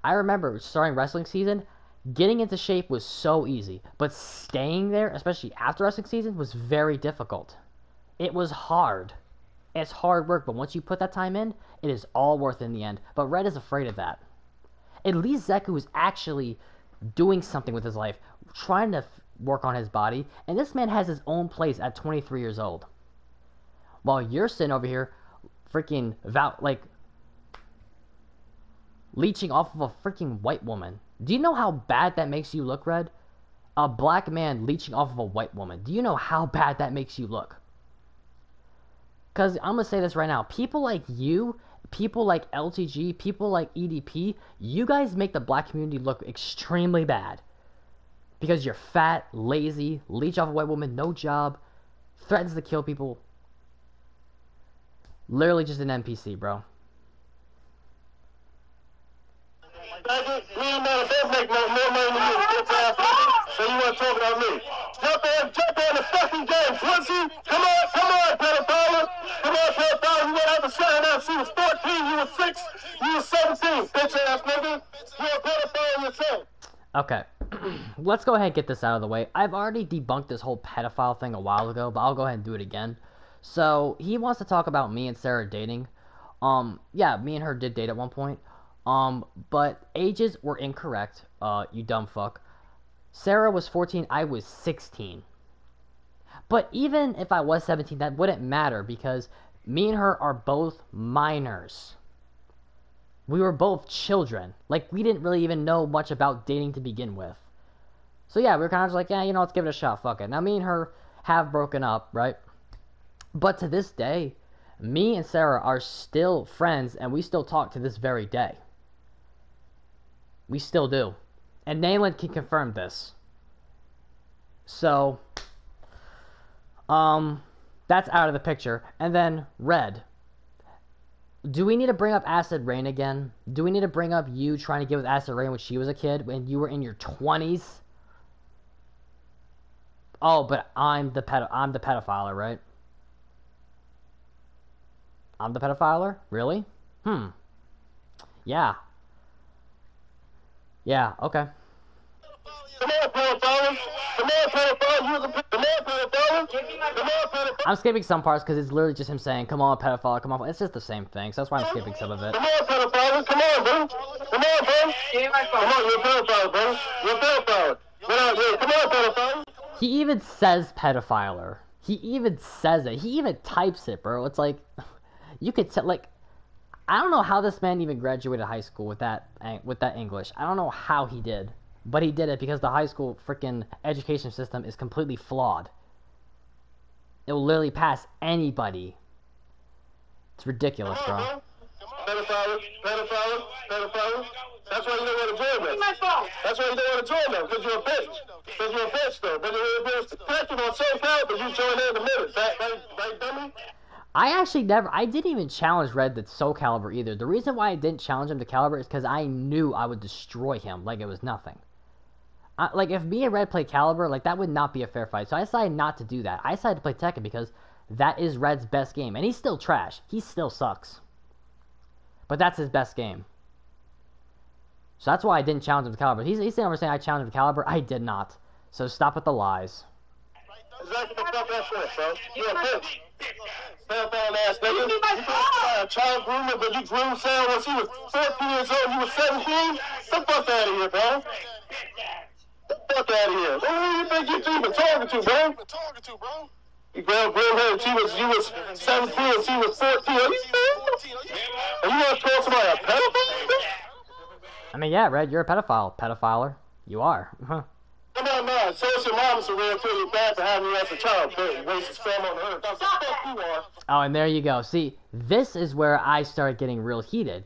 I remember starting wrestling season, getting into shape was so easy, but staying there, especially after wrestling season, was very difficult. It was hard. It's hard work, but once you put that time in, it is all worth it in the end. But Red is afraid of that. At least Zeku is actually doing something with his life, trying to work on his body, and this man has his own place at 23 years old. While you're sitting over here, freaking leeching off of a freaking white woman. Do you know how bad that makes you look, Red? A black man leeching off of a white woman. Do you know how bad that makes you look? Because I'm going to say this right now. People like you, people like LTG, people like EDP, you guys make the black community look extremely bad. Because you're fat, lazy, leech off a white woman, no job, threatens to kill people. Literally just an NPC, bro. Me and man both make more money than you, bitch ass nigga. So you want to talk about me? Jump on the fucking game, pussy. Come on, pedophile. Come on, pedophile. You went out the center now. She was 14, you was 6, you was 17, bitch ass nigga. You're a pedophile yourself. Okay. Let's go ahead and get this out of the way. I've already debunked this whole pedophile thing a while ago, but I'll go ahead and do it again. So, he wants to talk about me and Sarah dating. Yeah, me and her did date at one point. But ages were incorrect, you dumb fuck. Sarah was 14, I was 16. But even if I was 17, that wouldn't matter because me and her are both minors. We were both children. Like, we didn't really even know much about dating to begin with. So yeah, we were kind of just like, yeah, you know, let's give it a shot, fuck it. Now, me and her have broken up, right? But to this day, me and Sarah are still friends, and we still talk to this very day. We still do. And Nayland can confirm this. So, that's out of the picture. And then, Red. Do we need to bring up Acid Rain again? Do we need to bring up you trying to get with Acid Rain when she was a kid, when you were in your 20s? Oh, but I'm the pedophile, right? I'm the pedophile? Really? Hmm. Yeah. Yeah, okay. Come on, pedophile. Come on, pedophile. You the come on, pedophile. Come on, pedophile. I'm skipping some parts because it's literally just him saying, come on, pedophile, come on. It's just the same thing, so that's why I'm skipping some of it. Come on, pedophile. Come on, bro. Come on, bro. Give me my phone. Come on, you're a pedophile, bro. You're a pedophile. Come on, pedophile. He even says pedophiler. He even says it. He even types it, bro. It's like, you could tell, like, I don't know how this man even graduated high school with that English. I don't know how he did. But he did it because the high school freaking education system is completely flawed. It will literally pass anybody. It's ridiculous, bro. Pedophile. That's why you don't want to join them. That's why you don't want to join them, because you're a bitch. Because you're a bitch, though. But you're protected on SoCal, but you join in a minute. Right, dummy? I didn't even challenge Red to Soul Calibur either. The reason why I didn't challenge him to Calibur is because I knew I would destroy him like it was nothing. Like, if me and Red played Calibur, like, that would not be a fair fight. So I decided not to do that. I decided to play Tekken because that is Red's best game. And he's still trash. He still sucks. But that's his best game. So that's why I didn't challenge him to Calibur. He's saying I challenged him to Calibur. I did not. So stop with the lies. Exactly the fuck that shit, bro. You're a bitch. Pedophile ass nigga. You a child groomer, but you groomed Sam when she was 14 years old. You was 17. Get the fuck out of here, bro. Get the fuck out of here. Who do you think you even talking to, bro? You groomed her and she was 17 and she was 14. Are you serious? And you want to call somebody a pedophile? I mean, yeah, Red, you're a pedophile. Pedophiler. You are. Huh. Come on, man. Social mom's around tell you bad for having you as a child. Waste his sperm on earth. That's what the fuck you are. Oh, and there you go. See, this is where I start getting real heated.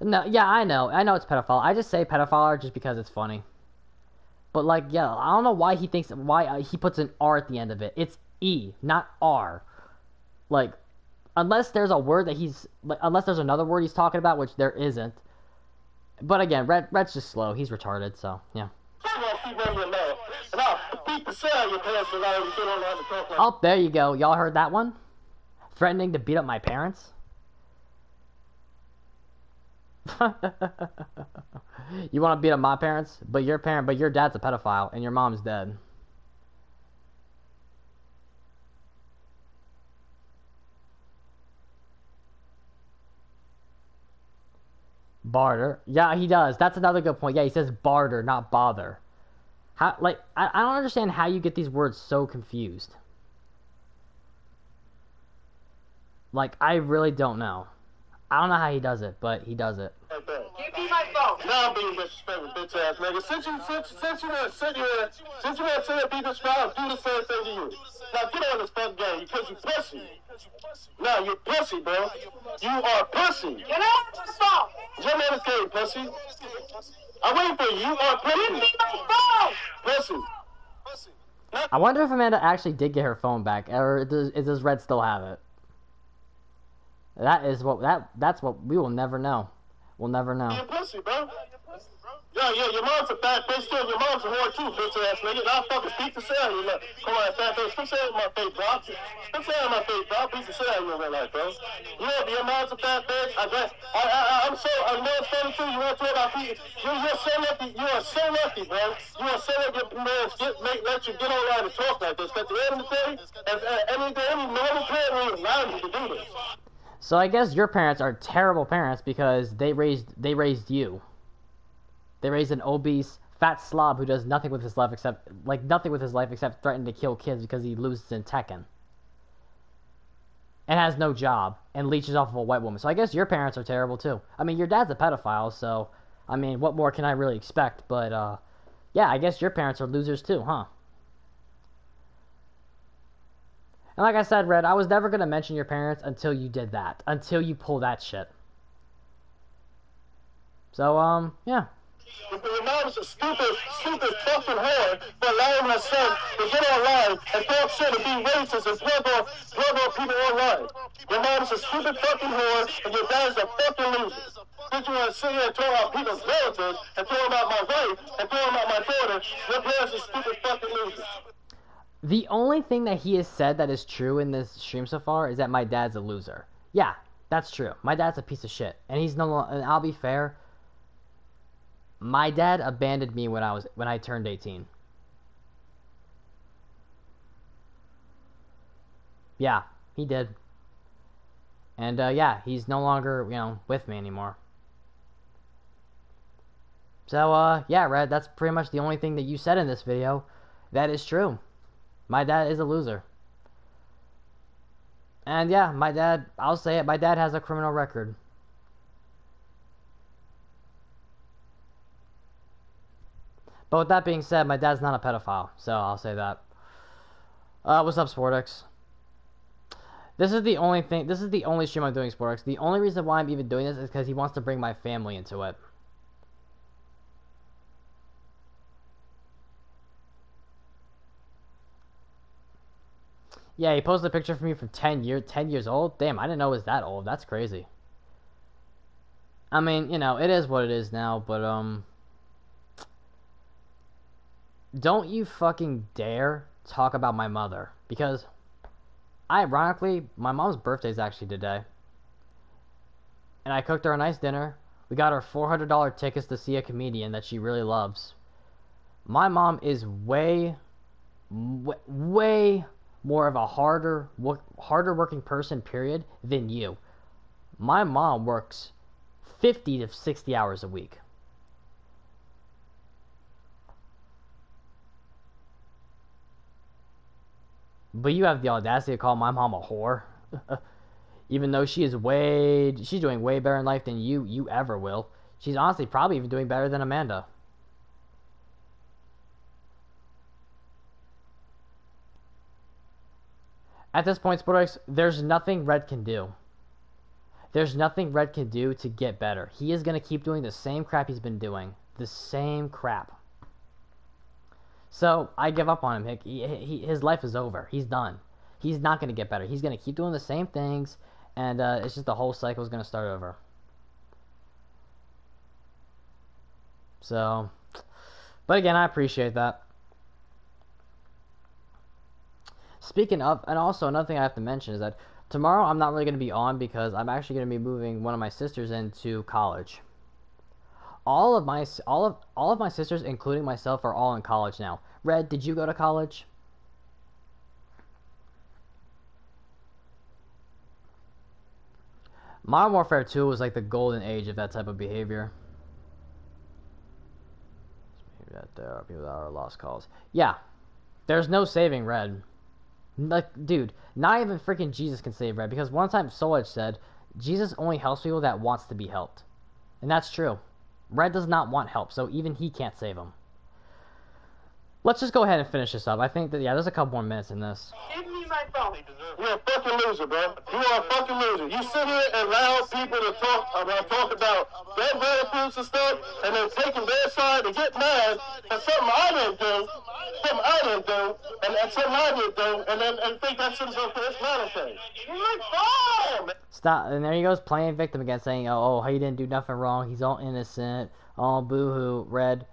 No, yeah, I know it's pedophile. I just say pedophile just because it's funny. But, like, yeah, I don't know why he puts an R at the end of it. It's E, not R. Like, unless there's a word that unless there's another word he's talking about, which there isn't. But again, Red's just slow. He's retarded, so, yeah. Oh, there you go. Y'all heard that one? Threatening to beat up my parents? You want to beat up my parents? But your dad's a pedophile, and your mom's dead. Barter. Yeah, he does. That's another good point. Yeah, he says barter, not bother. How, like, I don't understand how you get these words so confused. Like, I really don't know. I don't know how he does it, but he does it. Give me my phone. Now I'm being disrespectful, bitch ass nigga. Since you want to sit here and be disrespectful, do the same thing to you. Now get on this fucking game because you pussy. No, you're pussy, bro. You are pussy. Get off the phone. Your man is gay, pussy. I'm waiting for you. You are pussy. Give me my phone. Pussy. I wonder if Amanda actually did get her phone back, or does Red still have it? That's what we will never know. We'll never know. You're pussy, bro. Yeah, your mom's a fat bitch too. Your mom's a whore too, bitch ass nigga. I'll fucking beat the shit out of you. Come on, fat bitch. Come say it in my face, bro. Come say it in my face, bro. I'll beat the shit out of you in real life, bro. You know, your mom's a fat bitch. I know it's funny too. You want to talk about people. You're so lucky. You are so lucky, bro. You are so lucky your parents let you get online and talk like this. At the end of the day, any normal parent will allow you to do this. So I guess your parents are terrible parents because they raised you. They raised an obese, fat slob who does nothing with his life except threaten to kill kids because he loses in Tekken. And has no job and leeches off of a white woman. So I guess your parents are terrible too. I mean, your dad's a pedophile, so I mean, what more can I really expect? But yeah, I guess your parents are losers too, huh? And like I said, Red, I was never going to mention your parents until you did that. Until you pull that shit. So, yeah. Your mom is a stupid fucking whore for allowing her son to get online and talk shit and be racist and plug on people online. Your mom is a stupid fucking whore and your dad's a fucking loser. Since you want to sit here and talk about people's relatives and talk about my wife and talk about my daughter, your parents are stupid fucking losers. The only thing that he has said that is true in this stream so far is that my dad's a loser. Yeah, that's true. My dad's a piece of shit, and he's no longer. And I'll be fair. My dad abandoned me when I turned 18. Yeah, he did. And yeah, he's no longer, with me anymore. So yeah, Red, that's pretty much the only thing that you said in this video that is true. My dad is a loser. And yeah, my dad, I'll say it, my dad has a criminal record. But with that being said, my dad's not a pedophile, so I'll say that. What's up, Sportix? This is the only stream I'm doing, Sportix. The only reason why I'm even doing this is because he wants to bring my family into it. Yeah, he posted a picture for me from 10 years old. Damn, I didn't know it was that old. That's crazy. I mean, it is what it is now, but, don't you fucking dare talk about my mother. Because, ironically, my mom's birthday is actually today. And I cooked her a nice dinner. We got her $400 tickets to see a comedian that she really loves. My mom is way more of a harder working person, period, than you. My mom works 50 to 60 hours a week. But you have the audacity to call my mom a whore. Even though she's doing way better in life than you ever will. She's honestly probably even doing better than Amanda. At this point, Sportix, there's nothing Red can do. There's nothing Red can do to get better. He is going to keep doing the same crap he's been doing. The same crap. So, I give up on him. His life is over. He's done. He's not going to get better. He's going to keep doing the same things, and it's just the whole cycle is going to start over. So, but again, I appreciate that. Speaking of, and also another thing I have to mention is that tomorrow I'm not really going to be on because I'm actually going to be moving one of my sisters into college. All of my sisters, including myself, are all in college now. Red, did you go to college? Modern Warfare 2 was like the golden age of that type of behavior. That there are people that are lost calls. Yeah, there's no saving Red. Like, dude, not even freaking Jesus can save Red, because one time Solage said, Jesus only helps people that wants to be helped. And that's true. Red does not want help, so even he can't save him. Let's just go ahead and finish this up. I think that, yeah, there's a couple more minutes in this. Give me my phone. You're a fucking loser, bro. You are a fucking loser. You sit here and allow people to talk about their relatives and stuff, and then taking their side and get mad for something I didn't do, and something I didn't do, and think that shit is okay. It's not okay. You're my phone. Stop. And there he goes playing victim again, saying, oh, he didn't do nothing wrong. He's all innocent. Oh, boo-hoo. Red,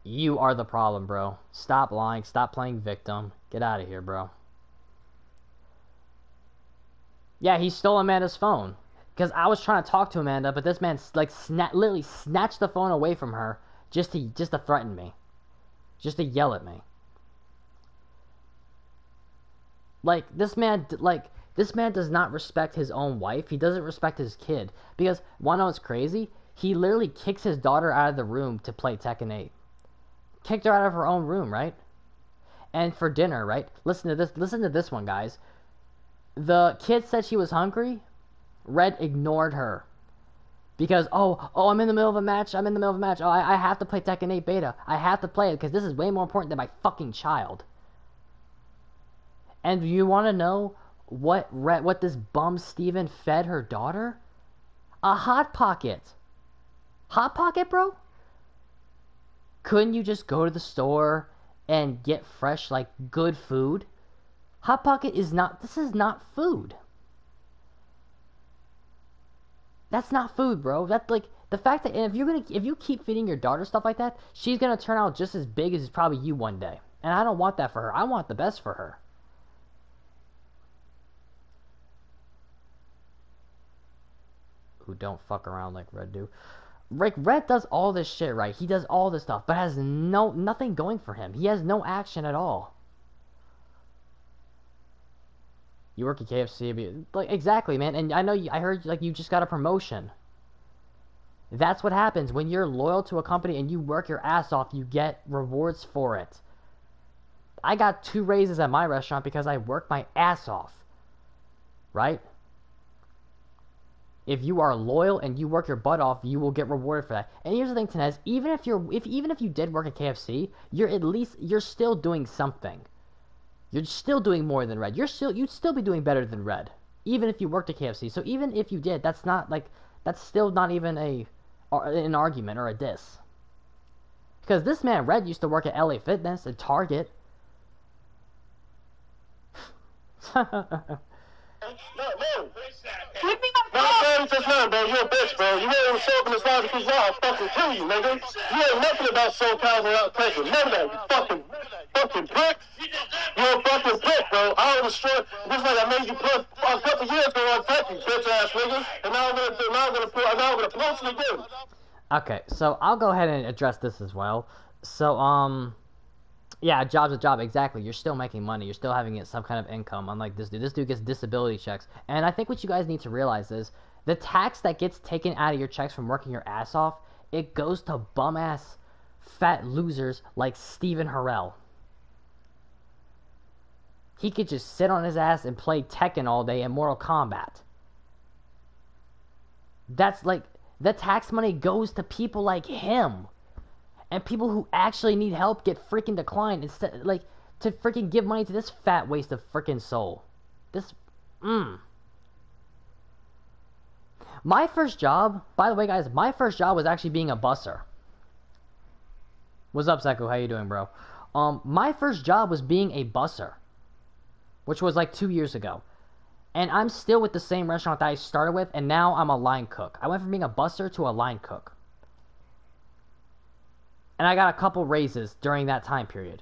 you are the problem, bro. Stop lying. Stop playing victim. Get out of here, bro. Yeah, he stole Amanda's phone. Because I was trying to talk to Amanda, but this man like literally snatched the phone away from her just to threaten me. Just to yell at me. Like, this man does not respect his own wife. He doesn't respect his kid. Because, wanna know what's crazy? He literally kicks his daughter out of the room to play Tekken 8. Kicked her out of her own room, right? And for dinner, right? Listen to this one, guys. The kid said she was hungry. Red ignored her. Because, oh, I'm in the middle of a match. Oh, I have to play Tekken 8 beta. I have to play it because this is way more important than my fucking child. And you want to know what this bum Steven fed her daughter? A Hot Pocket. Hot Pocket, bro? Couldn't you just go to the store and get fresh, like, good food? Hot Pocket is not... This is not food. That's not food, bro. That's like... The fact that if you keep feeding your daughter stuff like that, she's gonna turn out just as big as probably you one day. And I don't want that for her. I want the best for her. Who don't fuck around like Red do. Red does all this shit, right? He does all this stuff, but has nothing going for him. He has no action at all. You work at KFC, like exactly, man. And I know I heard like you just got a promotion. That's what happens when you're loyal to a company and you work your ass off. You get rewards for it. I got 2 raises at my restaurant because I worked my ass off. Right? If you are loyal and you work your butt off, you will get rewarded for that. And here's the thing, Tenez, even if you did work at KFC, you're still doing something. You're still doing more than Red. You'd still be doing better than Red, even if you worked at KFC. So even if you did, that's still not even an argument or a diss. Because this man Red used to work at LA Fitness and Target. No. Keep me up, man, just now, bro. You're a bitch, bro. You ain't even soaking this line because y'all fucking kill you, nigga. You ain't nothing about SoCal without taking. None of that, you fucking prick. You're a fucking prick, bro. I would destroy. Just like I made you put a couple years ago on Texas, bitch ass nigga. And now I'm gonna post it again. Okay, so I'll go ahead and address this as well. So, yeah, a job's a job, exactly. You're still making money. You're still having some kind of income, unlike this dude. This dude gets disability checks. And I think what you guys need to realize is the tax that gets taken out of your checks from working your ass off, it goes to bum-ass fat losers like Steven Harrell. He could just sit on his ass and play Tekken all day and Mortal Kombat. That's like, the tax money goes to people like him. And people who actually need help get freaking declined instead, like, to freaking give money to this fat waste of freaking soul. My first job, by the way, guys, my first job was actually being a busser. What's up, Seku? How you doing, bro? My first job was being a busser, which was like 2 years ago. And I'm still with the same restaurant that I started with, and now I'm a line cook. I went from being a busser to a line cook. And I got a couple raises during that time period.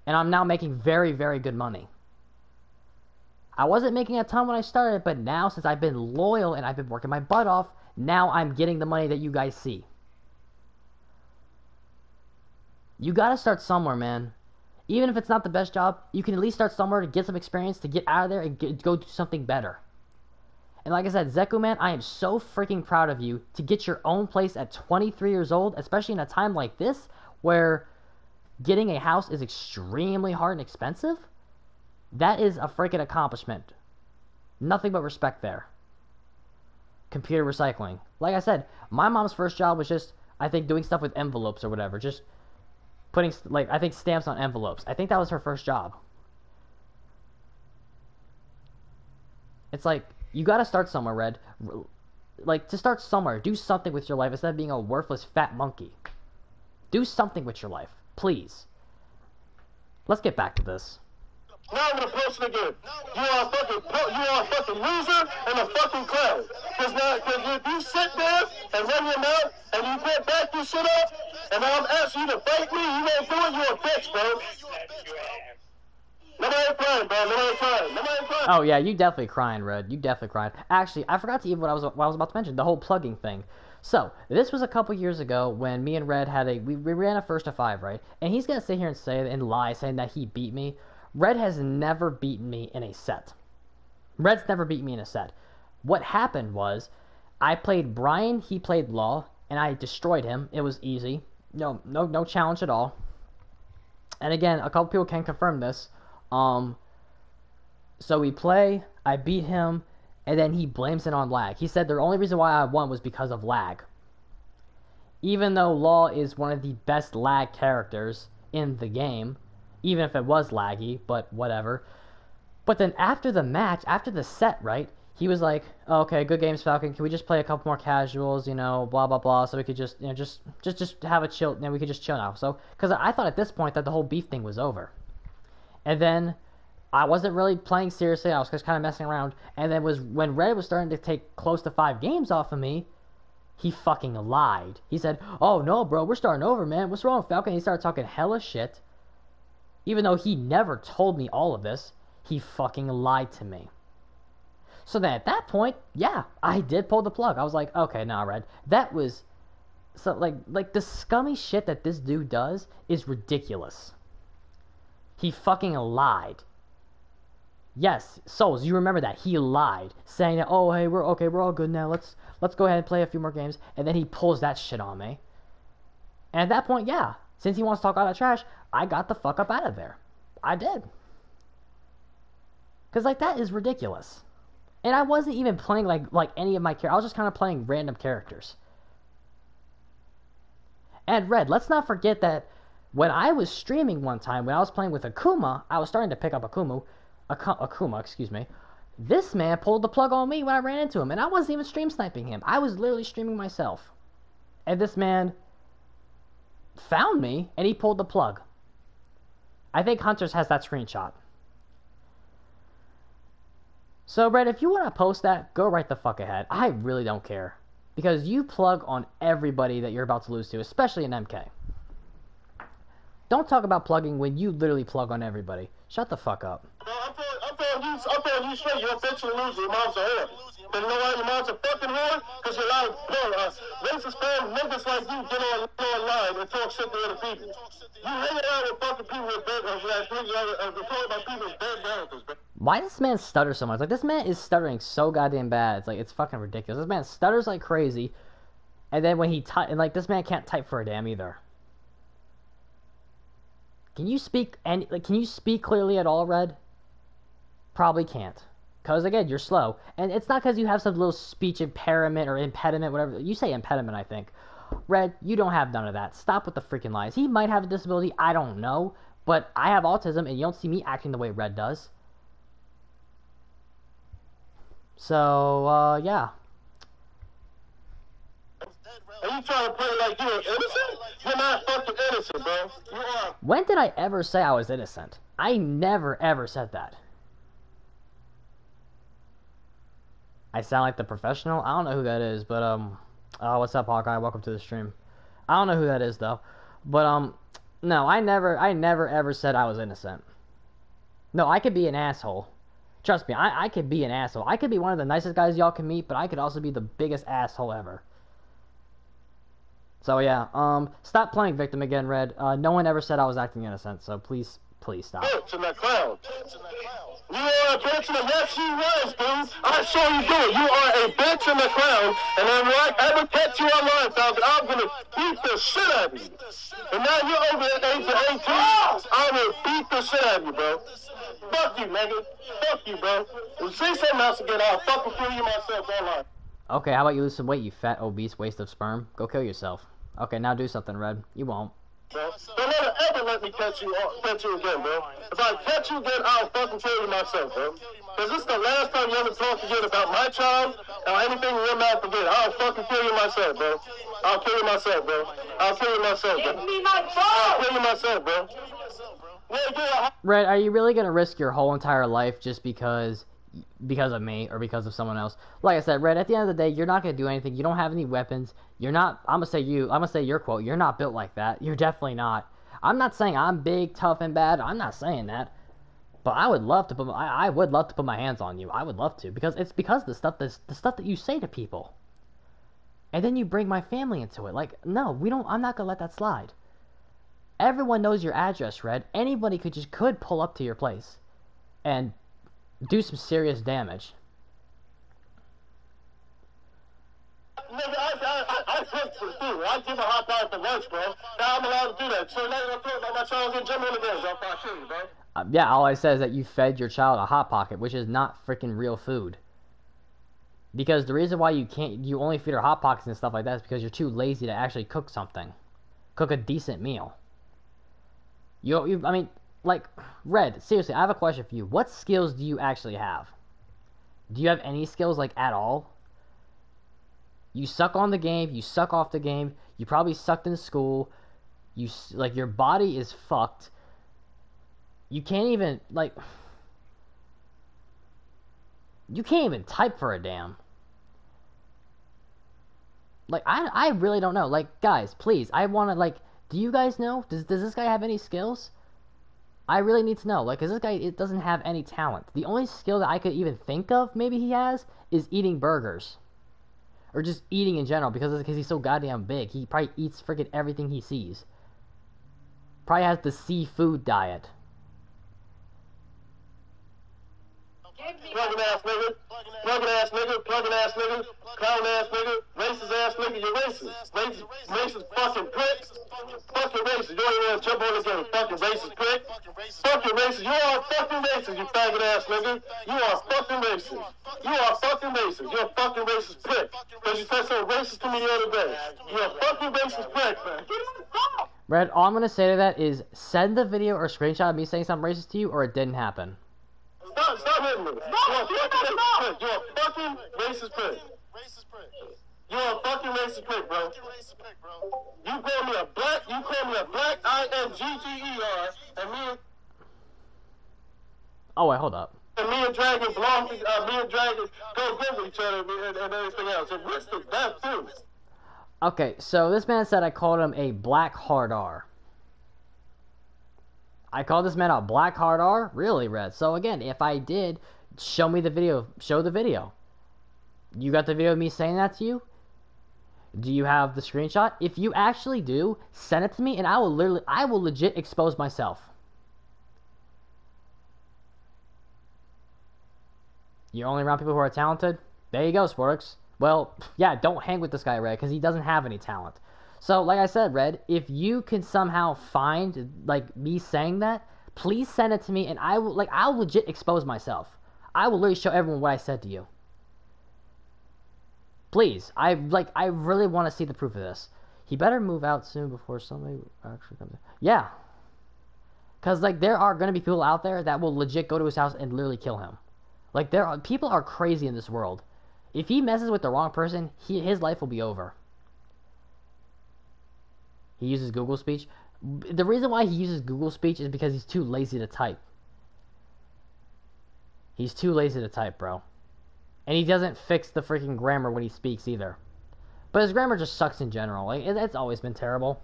And I'm now making very, very good money. I wasn't making a ton when I started, but now since I've been loyal and I've been working my butt off, now I'm getting the money that you guys see. You gotta start somewhere, man. Even if it's not the best job, you can at least start somewhere to get some experience, to get out of there and go do something better. And like I said, Zeku, man, I am so freaking proud of you to get your own place at 23 years old, especially in a time like this where getting a house is extremely hard and expensive. That is a freaking accomplishment. Nothing but respect there. Computer recycling. Like I said, my mom's first job was just, I think, doing stuff with envelopes or whatever. Just putting, like, I think stamps on envelopes. I think that was her first job. It's like, you gotta start somewhere, Red. Like, to start somewhere, do something with your life instead of being a worthless fat monkey. Do something with your life, please. Let's get back to this. Now I'm gonna post it again. You are a fucking loser and a fucking clown. Because if you sit there and run your mouth and you can't back your shit up, and I'm asking you to fight me, you ain't doing, you're a bitch, bro. Nobody crying, bro. Nobody crying. Oh yeah, you definitely crying, Red. You definitely crying. Actually, I forgot to even what I was about to mention, the whole plugging thing. So, this was a couple years ago when me and Red had we ran a 1st to 5, right? And he's gonna sit here and say and lie, saying that he beat me. Red has never beaten me in a set. Red's never beat me in a set. What happened was, I played Brian, he played Law, and I destroyed him. It was easy. No challenge at all. And again, a couple people can confirm this. So we play, I beat him, and then he blames it on lag. He said the only reason why I won was because of lag. Even though Law is one of the best lag characters in the game, even if it was laggy, but whatever. But then after the match, after the set, right, he was like, oh, okay, good games, Falcon, can we just play a couple more casuals, blah, blah, blah, so we could just, just have a chill, we could just chill now. So, because I thought at this point that the whole beef thing was over. And then I wasn't really playing seriously. I was just kind of messing around. And then when Red was starting to take close to 5 games off of me, He fucking lied. He said, "Oh no, bro, we're starting over, man. What's wrong, Falcon?" He started talking hella shit. Even though he never told me all of this, he fucking lied to me. So then at that point, yeah, I did pull the plug. I was like, okay, nah, Red. That was so like the scummy shit that this dude does is ridiculous. He fucking lied. Yes, Souls, you remember that. He lied, saying that, oh hey, we're okay, we're all good now. Let's go ahead and play a few more games. And then he pulls that shit on me. And at that point, yeah, since he wants to talk all that trash, I got the fuck up out of there. I did. Cause like that is ridiculous. And I wasn't even playing like any of my characters. I was just kind of playing random characters. And Red, let's not forget that when I was streaming one time, when I was playing with Akuma, I was starting to pick up Akuma, excuse me. This man pulled the plug on me when I ran into him, and I wasn't even stream sniping him. I was literally streaming myself. And this man found me, and he pulled the plug. I think Hunters has that screenshot. So, Red, if you want to post that, go right the fuck ahead. I really don't care. Because you plug on everybody that you're about to lose to, especially in MK. Don't talk about plugging when you literally plug on everybody. Shut the fuck up. I'm telling you straight, you're a bitch and a loser. Your mom's a whore. But you know why your mom's a fucking whore? Because you're allowed racist fans, niggas like you get online and talk shit to other people. You hang around with fucking people with bad talk about people's bad characters, bro. Why does this man stutter so much? Like, this man is stuttering so goddamn bad. It's like, it's fucking ridiculous. This man stutters like crazy. And then when he and like, this man can't type for a damn either. Can you speak can you speak clearly at all, Red? Probably can't. Because, again, you're slow. And it's not because you have some little speech impairment or impediment, whatever. You say impediment, I think. Red, you don't have none of that. Stop with the freaking lies. He might have a disability. I don't know. But I have autism, and you don't see me acting the way Red does. So, yeah. Are you trying to play like you're innocent? You're not fucking innocent, bro. You are. When did I ever say I was innocent? I never, ever said that. I sound like the professional? I don't know who that is, but, oh, what's up, Hawkeye? Welcome to the stream. I don't know who that is, though. But, no, I never ever said I was innocent. No, I could be an asshole. Trust me, I could be an asshole. I could be one of the nicest guys y'all can meet, but I could also be the biggest asshole ever. So, yeah, stop playing victim again, Red. No one ever said I was acting innocent, so please stop. Bitch in the clown. You are a bitch in the yes, you was, dude. I saw you do it. You are a bitch in the clown, and if I ever catch you online, Falcon, I'm gonna beat the shit out of you. And now you're over the age of 18, I will beat the shit out of you, bro. Fuck you, nigga. Fuck you, bro. If you say something else again, I'll fucking kill you myself online. Okay, how about you lose some weight, you fat, obese waste of sperm? Go kill yourself. Okay, now do something, Red. You won't. Bro. Don't ever let me catch you again, bro. If I catch you again, I'll fucking kill you myself, bro. Because this is the last time you ever talk again about my child or anything in your mouth again. I'll fucking kill you myself, bro. I'll kill you myself, bro. I'll kill you myself, bro. Give me my phone! I'll kill you myself, bro. Red, are you really gonna risk your whole entire life just because of me or because of someone else? Like I said, Red, at the end of the day, you're not gonna do anything. You don't have any weapons. You're not. I'm gonna say your quote. You're not built like that. You're definitely not. I'm not saying I'm big, tough, and bad. I'm not saying that. But I would love to put. I would love to put my hands on you. I would love to because it's because of the stuff that you say to people, and then you bring my family into it. Like, no, we don't. I'm not gonna let that slide. Everyone knows your address, Red. Anybody could pull up to your place and do some serious damage. Nigga, I cook for food. I give a hot dog for lunch, bro. Now I'm allowed to do that. So now you're gonna talk about my child's in gym in the games. I'll probably show you, bro. Yeah, all I said is that you fed your child a Hot Pocket, which is not freaking real food. Because the reason why you only feed her Hot Pockets and stuff like that is because you're too lazy to actually cook something. Cook a decent meal. I mean, like, Red, seriously, I have a question for you. What skills do you actually have? Do you have any skills, like, at all? You suck on the game, you suck off the game, you probably sucked in school, your body is fucked. You can't even, you can't even type for a damn. Like, I really don't know. Like, guys, please, I want to, like, do you guys know? Does this guy have any skills? I really need to know. Like, because this guy, it doesn't have any talent. The only skill that I could even think of maybe he has is eating burgers. Or just eating in general, because he's so goddamn big. He probably eats freaking everything he sees. Probably has the seafood diet. Plugging ass nigga, plugging ass nigga, plugging ass nigga, clown ass nigga, racist ass nigga, you're racist. Racist fucking prick. Fucking racist. You don't even want to jump on this game. Fucking racist prick. Fucking racist. You are fucking racist, you faggot ass nigga. You are fucking racist. You are fucking racist. You're a fucking racist prick. Because you said something racist to me the other day. You're a fucking racist prick, man. Red, all I'm going to say to that is send the video or screenshot of me saying something racist to you, or it didn't happen. Stop hitting me. You're a fucking racist prick. You're a fucking racist prick, bro. You call me a black I-N-G-G-E-R, and me and... Oh, wait, hold up. And me and Dragon belong to, me and Dragon go good with each other and everything else. And what's the death, too? Okay, so this man said I called him a black hard R. I called this man a black hard R? Really, Red? So again, if I did, show me the video. Show the video. You got the video of me saying that to you? Do you have the screenshot? If you actually do, send it to me and I will legit expose myself. You're only around people who are talented? There you go, Sporks. Well, yeah, don't hang with this guy, Red, because he doesn't have any talent. So, like I said, Red, if you can somehow find, like, me saying that, please send it to me, and I'll legit expose myself. I will literally show everyone what I said to you. Please, I really want to see the proof of this. He better move out soon before somebody actually comes in. Yeah. Because, like, there are going to be people out there that will legit go to his house and literally kill him. Like, people are crazy in this world. If he messes with the wrong person, his life will be over. He uses Google Speech. The reason why he uses Google Speech is because he's too lazy to type. He's too lazy to type, bro. And he doesn't fix the freaking grammar when he speaks either. But his grammar just sucks in general. Like, it's always been terrible.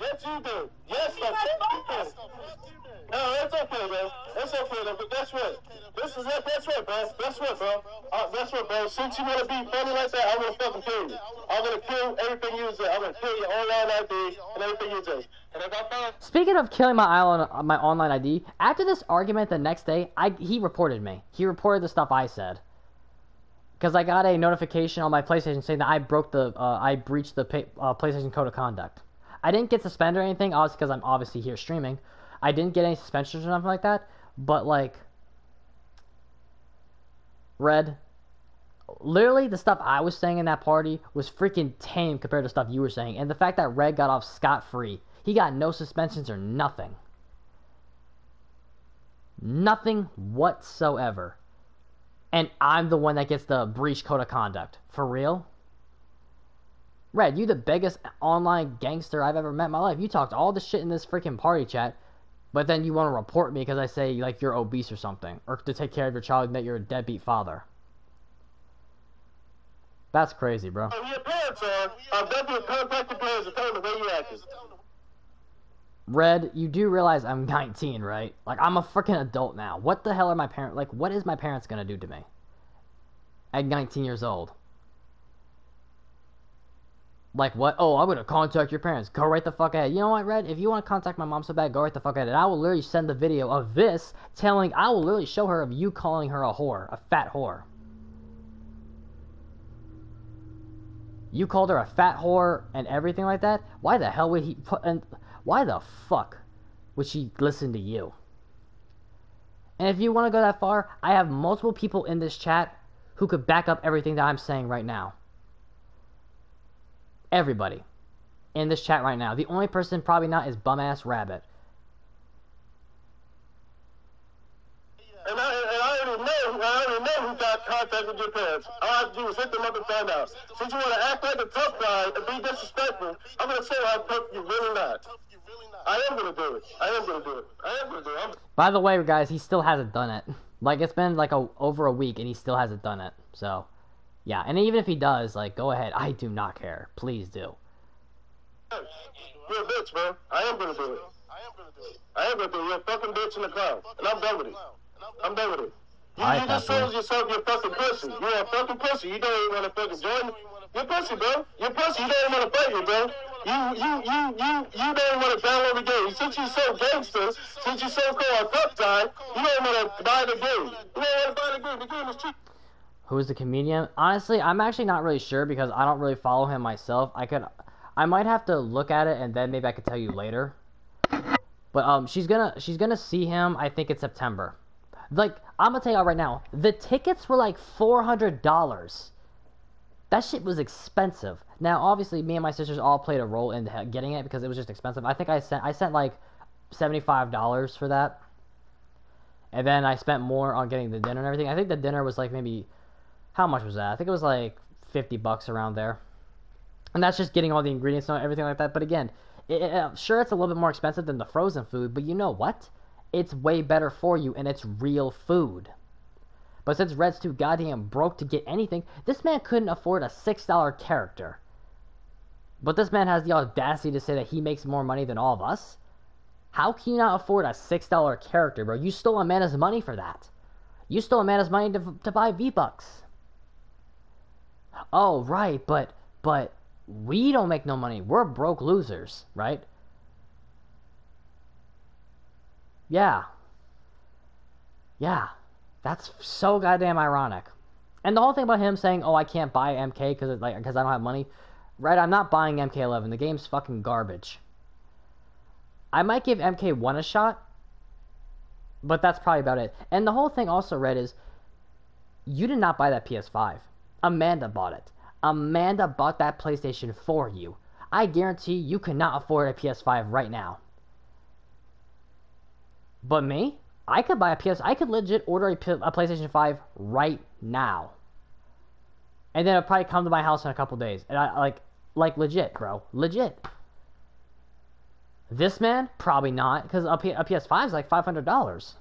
Yes, you do. Yes, you do. No, it's okay, bro. It's okay, though. But guess what? Guess what, bro? Guess what, bro? Guess what, bro? Since you want to be funny like that, I'm going to fucking kill you. I'm going to kill everything you say. I'm going to kill your online ID and everything you say. And if I find... Speaking of killing my online ID, after this argument the next day, he reported me. He reported the stuff I said. Because I got a notification on my PlayStation saying that I breached the PlayStation Code of Conduct. I didn't get suspended or anything, obviously, because I'm obviously here streaming. I didn't get any suspensions or nothing like that, but, like, Red, literally the stuff I was saying in that party was freaking tame compared to stuff you were saying, and the fact that Red got off scot-free, he got no suspensions or nothing. Nothing whatsoever. And I'm the one that gets the breach code of conduct. For real? Red, you the biggest online gangster I've ever met in my life. You talked all the shit in this freaking party chat, but then you want to report me because I say, like, you're obese or something. Or to take care of your child and that you're a deadbeat father. That's crazy, bro. Your parents are. I'm definitely contact your parents and tell them the way you acted. Red, you do realize I'm 19, right? Like, I'm a freaking adult now. What the hell are my parents... Like, what is my parents gonna do to me? At 19 years old. Like, what? Oh, I'm gonna contact your parents. Go right the fuck ahead. You know what, Red? If you want to contact my mom so bad, go right the fuck ahead. And I will literally send the video of this telling... I will literally show her of you calling her a whore. A fat whore. You called her a fat whore and everything like that? Why the hell would he put... And why the fuck would she listen to you? And if you want to go that far, I have multiple people in this chat who could back up everything that I'm saying right now. Everybody in this chat right now. The only person probably not is bum-ass Rabbit. And I already know who got contact with your parents. All I have to do is hit them up and find out. Since you want to act like a tough guy and be disrespectful, I'm going to say how tough you really not. I am going to do it. By the way, guys, he still hasn't done it. Like, it's been like over a week and he still hasn't done it. So, Yeah, and even if he does, like, go ahead. I do not care. Please do. You're a bitch, man. I am gonna do it. I am gonna do it. You're a fucking bitch in the clown. And I'm done with it. I'm done with it. You just sold yourself your fucking pussy. You're a fucking pussy. You don't even want to fucking join me. You're pussy, bro. You're pussy. You don't even want to fight me, bro. You don't even want to download the game. Since you're so gangster, since you're so called tough time, you don't want to buy the game. You don't want to buy the game. The game is cheap. Who's the comedian? Honestly, I'm actually not really sure because I don't really follow him myself. I might have to look at it and then maybe I could tell you later. But she's gonna see him. I think in September. Like, I'm gonna tell you right now, the tickets were like $400. That shit was expensive. Now, obviously, me and my sisters all played a role in getting it because it was just expensive. I think I sent like $75 for that, and then I spent more on getting the dinner and everything. I think the dinner was like maybe, how much was that? I think it was like $50 around there, and that's just getting all the ingredients and everything like that. But again, sure, it's a little bit more expensive than the frozen food, but you know what? It's way better for you, and it's real food. But since Red's too goddamn broke to get anything, this man couldn't afford a $6 character. But this man has the audacity to say that he makes more money than all of us? How can you not afford a $6 character, bro? You stole Amanda's money for that. You stole Amanda's money to buy V-Bucks. Oh, right, but we don't make no money. We're broke losers, right? Yeah. Yeah. That's so goddamn ironic. And the whole thing about him saying, "Oh, I can't buy MK because I don't have money." Right? I'm not buying MK11. The game's fucking garbage. I might give MK1 a shot, but that's probably about it. And the whole thing also, Red, is you did not buy that PS5. Amanda bought it. Amanda bought that PlayStation for you. I guarantee you cannot afford a PS5 right now. But me? I could buy a PS. I could legit order a PlayStation 5 right now, and then it'll probably come to my house in a couple days. And I like legit, bro, legit. This man probably not, because a PS5 is like $500.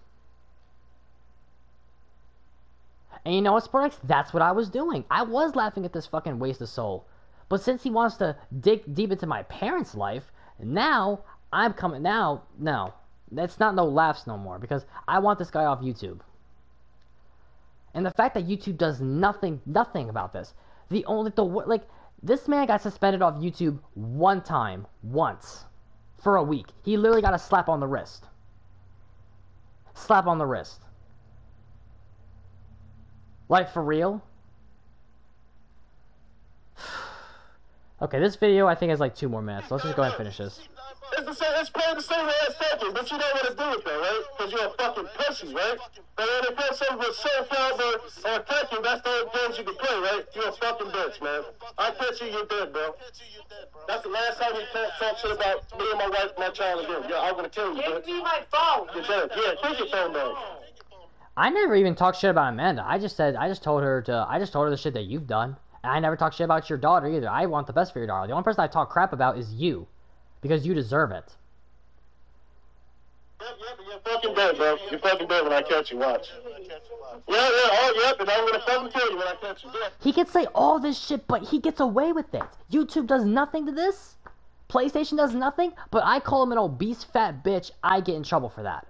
And you know what, Sportex? That's what I was doing. I was laughing at this fucking waste of soul. But since he wants to dig deep into my parents' life, now I'm coming. Now, no. It's not no laughs no more, because I want this guy off YouTube. And the fact that YouTube does nothing about this. This man got suspended off YouTube once, for a week. He literally got a slap on the wrist. Slap on the wrist. Like, for real? Okay, this video I think has like 2 more minutes. So let's just go ahead and finish this. It's playing the same way as Tekken, but you don't want to do it though, right? Because you're a fucking pussy, right? But when it comes to with Soul Calibur or Tekken, that's the only games you can play, right? You're a fucking bitch, man. I catch you, you're dead, bro. That's the last time you talk shit about me and my wife and my child again. Yeah, I'm gonna kill you, bitch. Give me my phone. You're dead. Yeah, take your phone down. I never even talked shit about Amanda. I just told her the shit that you've done. And I never talked shit about your daughter either. I want the best for your daughter. The only person I talk crap about is you. Because you deserve it. Yep, you're fucking dead, bro. You're fucking dead when I catch you, watch. Yep, and I'm gonna fucking kill you when I catch you. Yeah. He can say all this shit, but he gets away with it. YouTube does nothing to this. PlayStation does nothing, but I call him an obese fat bitch. I get in trouble for that.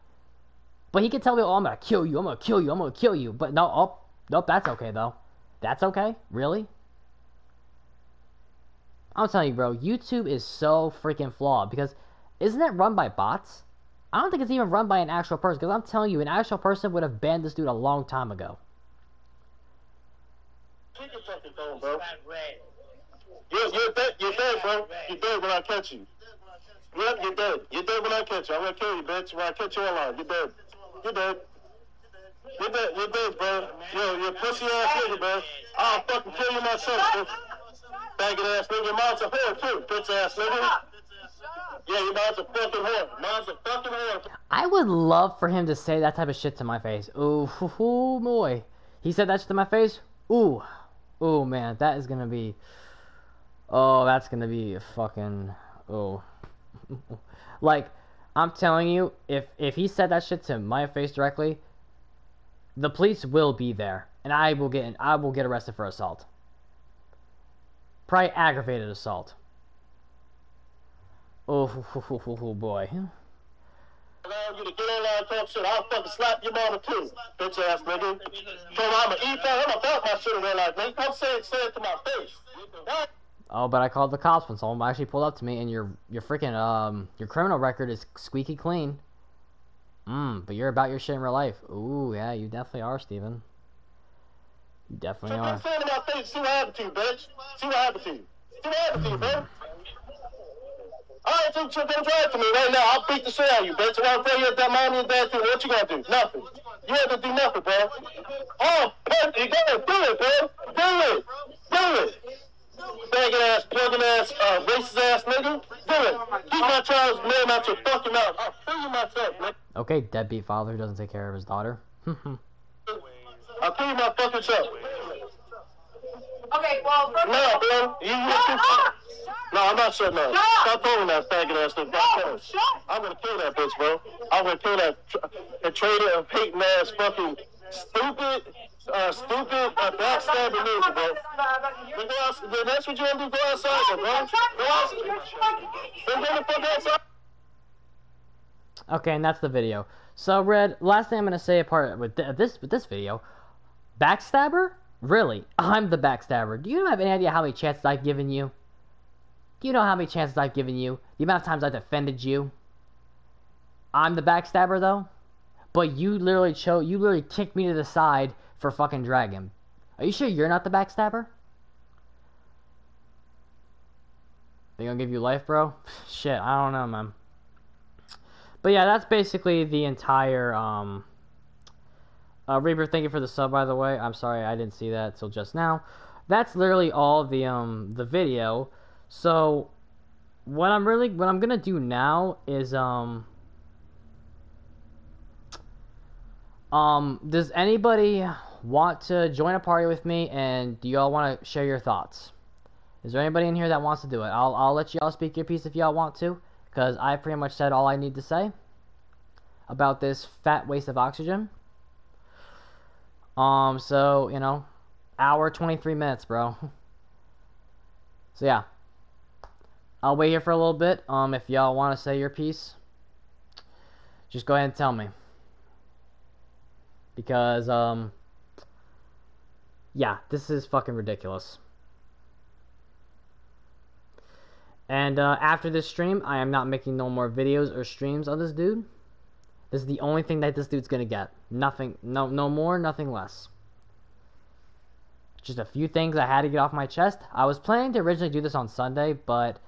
But he can tell me, "Oh, I'm gonna kill you, I'm gonna kill you, I'm gonna kill you." But no, nope, that's okay though. That's okay? Really? I'm telling you, bro, YouTube is so freaking flawed because isn't it run by bots? I don't think it's even run by an actual person because I'm telling you, an actual person would have banned this dude a long time ago. Take your fucking phone, bro. You're dead, bro. You're dead when I catch you. Yep, you're dead. You're dead when I catch you. I'm gonna kill you, bitch. When I catch you online, you're dead. You're dead. You're dead. You're dead, bro. You're a pussy ass nigga, bro. I'll fucking kill you myself, bitch. Faggot ass nigga. Your mom's a whore too, bitch ass nigga. Yeah, your mom's a fucking whore. Mom's a fucking whore. I would love for him to say that type of shit to my face. Ooh, boy. He said that shit to my face? Ooh. Ooh, man. That is gonna be... Oh, that's gonna be a fucking... Oh. Like, I'm telling you, if he said that shit to my face directly, the police will be there. And I will get arrested for assault. Probably aggravated assault. Oh, boy. Allow you to get in line and talk shit. I'll fucking slap your mama too, bitch ass nigga. So I'm an E-fan. I'm about my shit in real life, man. Don't say it to my face. Oh, but I called the cops when someone actually pulled up to me, and your freaking your criminal record is squeaky clean. But you're about your shit in real life. Ooh, yeah, you definitely are, Steven. You definitely are. So say it to my face. See what happened to you, bitch. See what happened to you. See what happened to you, man. Alright, so come drive to me right now. I'll beat the shit out of you, bitch. If I tell you at that mommy and dad too, what you gonna do? Nothing. You have to do nothing, bro. Oh, you gotta do it, bro. Do it. Do it. Faggot ass, plugging ass, racist ass nigga. Do it. Keep my child's name out your fucking mouth. I'll kill you myself, nigga. Okay, deadbeat father who doesn't take care of his daughter. I'll kill you my fucking self. Okay, well, first No, bro. No, I'm not shutting up. Stop throwing that faggot ass thing. I'm gonna kill that bitch, bro. I'm gonna kill that traitor of hating ass fucking stupid, backstabbing nigga, bro. Then that's what you gonna do. Go outside, bro. Go outside. Then go the fuck outside. Okay, and that's the video. So, Red, last thing I'm gonna say apart with this video, backstabber? Really? I'm the backstabber. Do you have any idea how many chances I've given you? Do you know how many chances I've given you? The amount of times I defended you? I'm the backstabber, though? But you literally kicked me to the side for fucking Dragon. Are you sure you're not the backstabber? They gonna give you life, bro? Shit, I don't know, man. But yeah, that's basically the entire, Reaper, thank you for the sub, by the way. I'm sorry I didn't see that till just now. That's literally all the video. So, what I'm gonna do now is, does anybody want to join a party with me, and do y'all want to share your thoughts? Is there anybody in here that wants to do it? I'll let y'all speak your piece if y'all want to, because I pretty much said all I need to say about this fat waste of oxygen. So, you know, hour 23 minutes, bro. So yeah, I'll wait here for a little bit. If y'all want to say your piece, just go ahead and tell me. Because, yeah, this is fucking ridiculous. And, after this stream, I am not making no more videos or streams of this dude. This is the only thing that this dude's gonna get. Nothing, no more, nothing less. Just a few things I had to get off my chest. I was planning to originally do this on Sunday, but,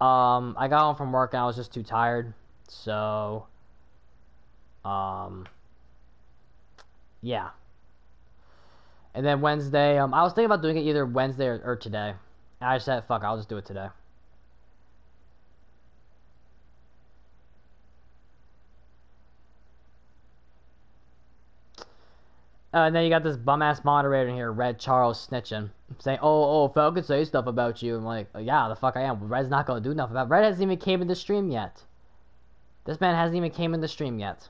I got home from work and I was just too tired. So, yeah. And then Wednesday, I was thinking about doing it either Wednesday or today. And I just said, fuck, I'll just do it today. And then you got this bum-ass moderator in here, Red Charles, snitching. Saying, oh, Falcon say stuff about you. I'm like, yeah, the fuck I am. Red's not gonna do nothing about it. Red hasn't even came in the stream yet. This man hasn't even came in the stream yet.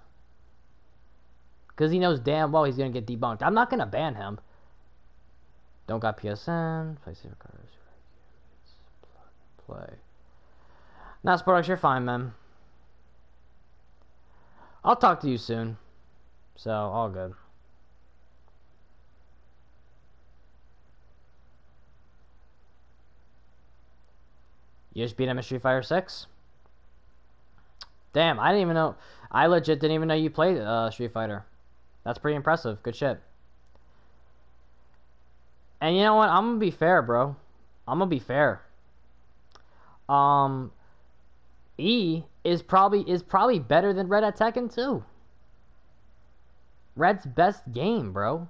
Because he knows damn well he's gonna get debunked. I'm not gonna ban him. Don't got PSN. Play safe cars. Play. Nah, Sportx, you're fine, man. I'll talk to you soon. So, all good. You just beat him at Street Fighter 6? Damn, I didn't even know. I legit didn't even know you played Street Fighter. That's pretty impressive. Good shit. And you know what? I'm gonna be fair, bro. I'm gonna be fair. E is probably better than Red at Tekken 2. Red's best game, bro.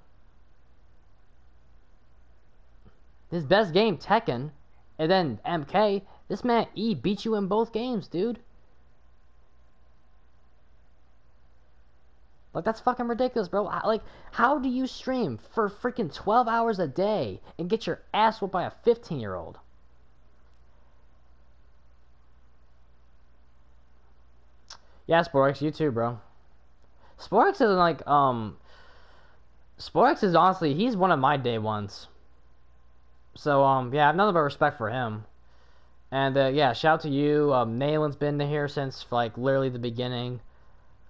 His best game, Tekken, and then MK. This man E beat you in both games, dude. Like, that's fucking ridiculous, bro. Like, how do you stream for freaking 12 hours a day and get your ass whooped by a 15-year-old? Yeah, Sportx, you too, bro. Sportx is like, Sportx is honestly, he's one of my day ones. So yeah, I have nothing but respect for him. And yeah, shout out to you. Nalen's been here since like literally the beginning.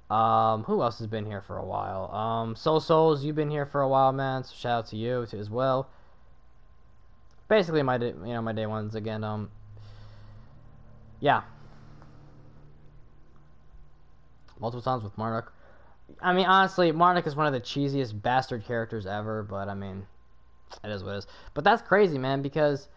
Who else has been here for a while? Soul Souls, you've been here for a while, man. So shout out to you too, as well. Basically, my day, my day ones again. Yeah, multiple times with Marduk. I mean, honestly, Marduk is one of the cheesiest bastard characters ever. But I mean, it is what it is. But that's crazy, man, because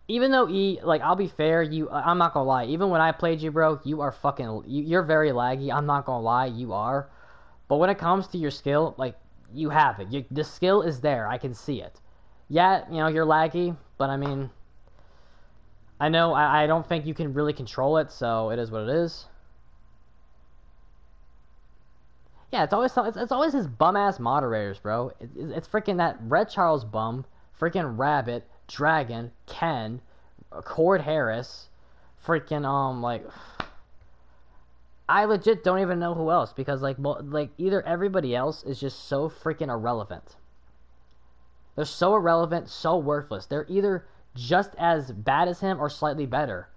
even though like, I'll be fair, I'm not gonna lie. Even when I played you, bro, you are fucking, you're very laggy. I'm not gonna lie, you are. But when it comes to your skill, like, you have it. The skill is there. I can see it. Yeah, you're laggy, but I mean, I know I don't think you can really control it, so it is what it is. Yeah, it's always his bum ass moderators, bro. It's freaking that Red Charles bum, freaking Rabbit, Dragon, Ken, Cord Harris, freaking like, I legit don't even know who else because like either everybody else is just so freaking irrelevant. They're so irrelevant, so worthless. They're either just as bad as him or slightly better.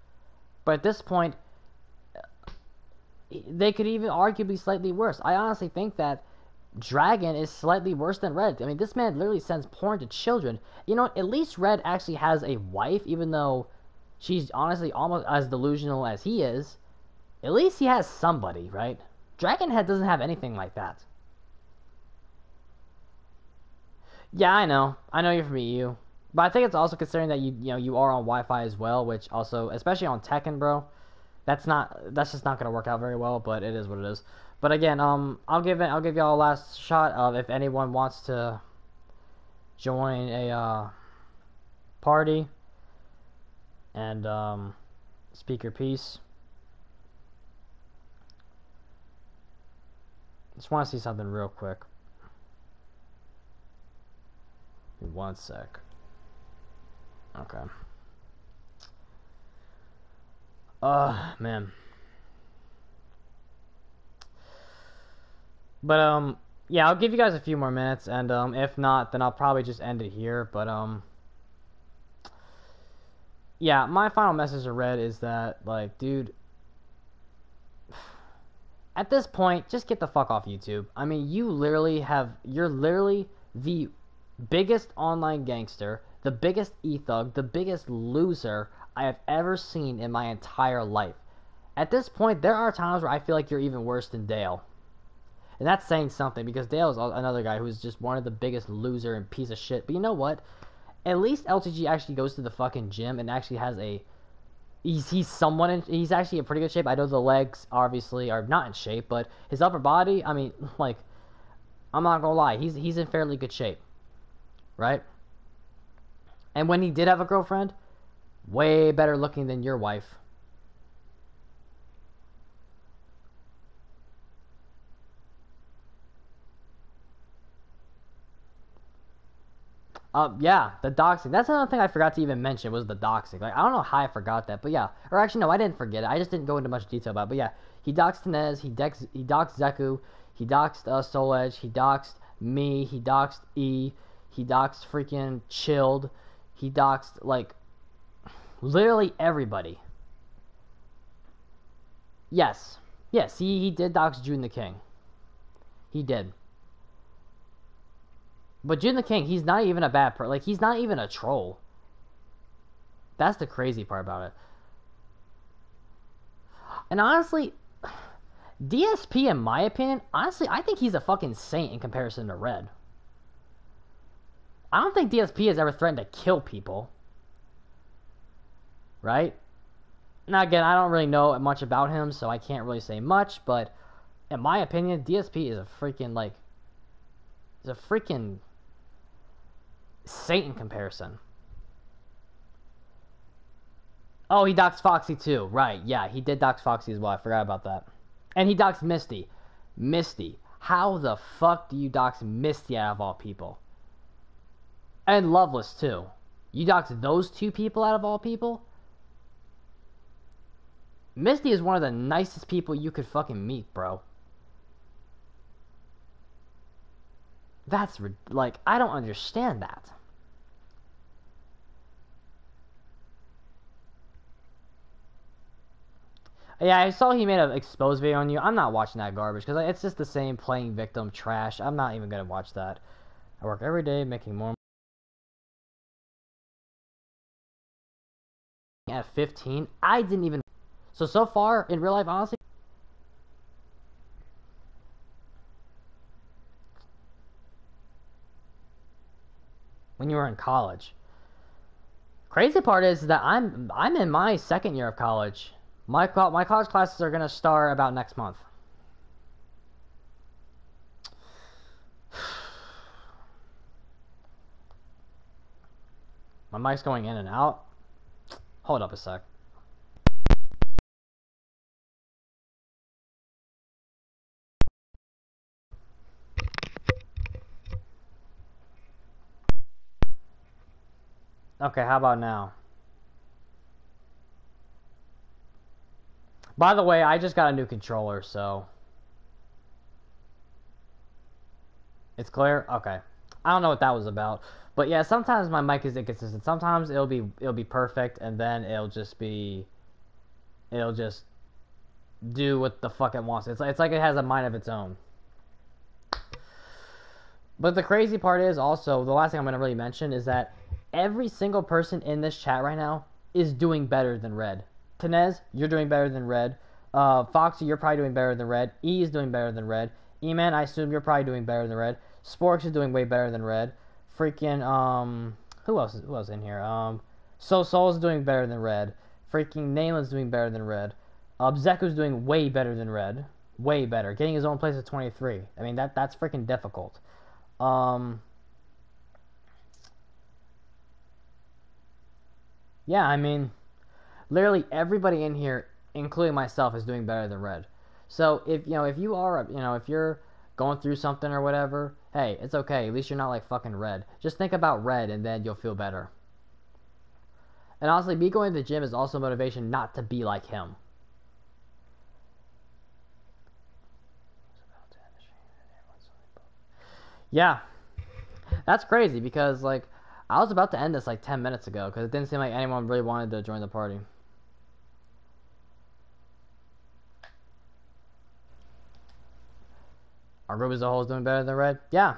But at this point, they could even arguably slightly worse. I honestly think that Dragon is slightly worse than Red. I mean, this man literally sends porn to children. You know, at least Red actually has a wife, even though she's honestly almost as delusional as he is. At least he has somebody, right? Dragonhead doesn't have anything like that. Yeah, I know. I know you're from EU. But I think it's also considering that you are on Wi-Fi as well, which also, especially on Tekken, bro, that's just not gonna work out very well, but it is what it is. But again, I'll give y'all a last shot of if anyone wants to join a party and speak your piece. Just want to see something real quick. Give me 1 sec. Okay. Man. But yeah, I'll give you guys a few more minutes, and if not, then I'll probably just end it here. But yeah, my final message to Red is that, like, dude, at this point, just get the fuck off YouTube. I mean, you're literally the biggest online gangster, the biggest e-thug, the biggest loser I have ever seen in my entire life. At this point, there are times where I feel like you're even worse than Dale. And that's saying something, because Dale is another guy who's just one of the biggest loser and piece of shit. But you know what? At least LTG actually goes to the fucking gym and actually has a... He's actually in pretty good shape. I know the legs, obviously, are not in shape, but his upper body, I mean, like, I'm not gonna lie, he's in fairly good shape. Right? And when he did have a girlfriend, way better looking than your wife. Yeah, the doxing. That's another thing I forgot to even mention was the doxing. Like, I don't know how I forgot that, but yeah. Or actually, no, I didn't forget it. I just didn't go into much detail about it. But yeah, he doxed Tenez, he doxed Zeku, he doxed Soul Edge, he doxed me, he doxed E, he doxed freaking Chilled, he doxed, like, literally everybody. Yes. Yes, he did dox June the King. He did. But Jin the King, he's not even a bad person. Like, he's not even a troll. That's the crazy part about it. And honestly, DSP, in my opinion, honestly, I think he's a fucking saint in comparison to Red. I don't think DSP has ever threatened to kill people. Right? Now, again, I don't really know much about him, so I can't really say much, but in my opinion, DSP is a freaking, like, is a freaking saint in comparison. Oh, he doxed Foxy too. Right, yeah, he did dox Foxy as well. I forgot about that. And he doxed Misty. Misty. How the fuck do you dox Misty out of all people? And Loveless too. You doxed those two people out of all people? Misty is one of the nicest people you could fucking meet, bro. That's, like, I don't understand that. Yeah, I saw he made an exposed video on you. I'm not watching that garbage because it's just the same playing victim trash. I'm not even gonna watch that. I work every day making more at 15. I didn't even. So far in real life, honestly, when you were in college. Crazy part is that I'm in my second year of college. My college classes are gonna start about next month. My mic's going in and out. Hold up a sec. Okay, how about now? By the way, I just got a new controller, so it's clear. Okay, I don't know what that was about, but yeah, sometimes my mic is inconsistent. Sometimes it'll be perfect, and then it'll just do what the fuck it wants. It's like it has a mind of its own. But the crazy part is also the last thing I'm gonna really mention is that every single person in this chat right now is doing better than Red. Tenez, you're doing better than Red. Foxy, you're probably doing better than Red. E is doing better than Red. E-Man, I assume you're probably doing better than Red. Sporks is doing way better than Red. Freaking who else in here? Soul's doing better than Red. Freaking Nayland's doing better than Red. Zeku's doing way better than Red. Way better. Getting his own place at 23. I mean that's freaking difficult. Yeah, I mean literally everybody in here, including myself, is doing better than Red. So if you are if you're going through something or whatever, hey, it's okay. At least you're not like fucking Red. Just think about Red and then you'll feel better. And honestly, me going to the gym is also motivation not to be like him. Yeah, that's crazy because like I was about to end this like 10 minutes ago because it didn't seem like anyone really wanted to join the party. Our group as a whole is doing better than Red. Yeah,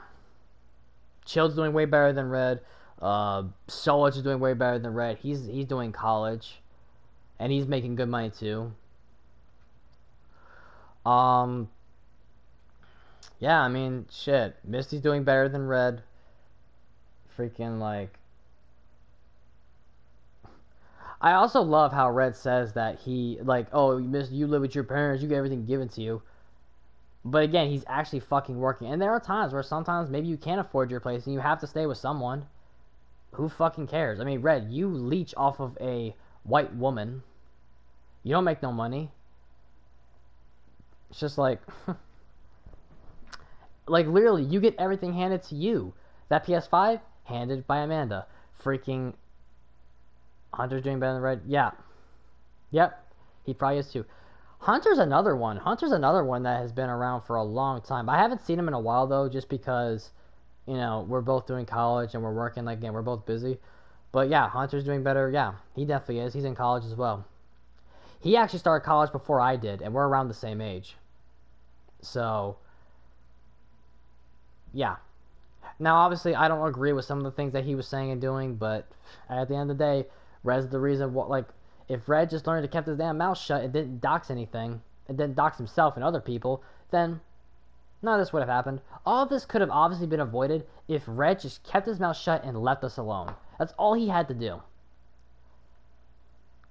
Chill's doing way better than Red. Solich is doing way better than Red. He's doing college, and he's making good money too. Um, yeah, I mean, shit. Misty's doing better than Red. Freaking like. I also love how Red says that he like, oh, you live with your parents, you get everything given to you. But again, he's actually fucking working. And there are times where sometimes maybe you can't afford your place and you have to stay with someone. Who fucking cares? I mean, Red, you leech off of a white woman. You don't make no money. It's just like... like, literally, you get everything handed to you. That PS5, handed by Amanda. Freaking... Hunter's doing better than Red? Yeah. Yep. He probably is too. Hunter's another one. Hunter's another one that has been around for a long time. I haven't seen him in a while, though, just because... we're both doing college and we're working, like, again, we're both busy. But yeah, Hunter's doing better. Yeah, he definitely is. He's in college as well. He actually started college before I did, and we're around the same age. So, yeah. Now, obviously, I don't agree with some of the things that he was saying and doing, but at the end of the day, Red's the reason. If Red just learned to keep his damn mouth shut and didn't dox anything, and didn't dox himself and other people, then none of this would have happened. All of this could have obviously been avoided if Red just kept his mouth shut and left us alone. That's all he had to do.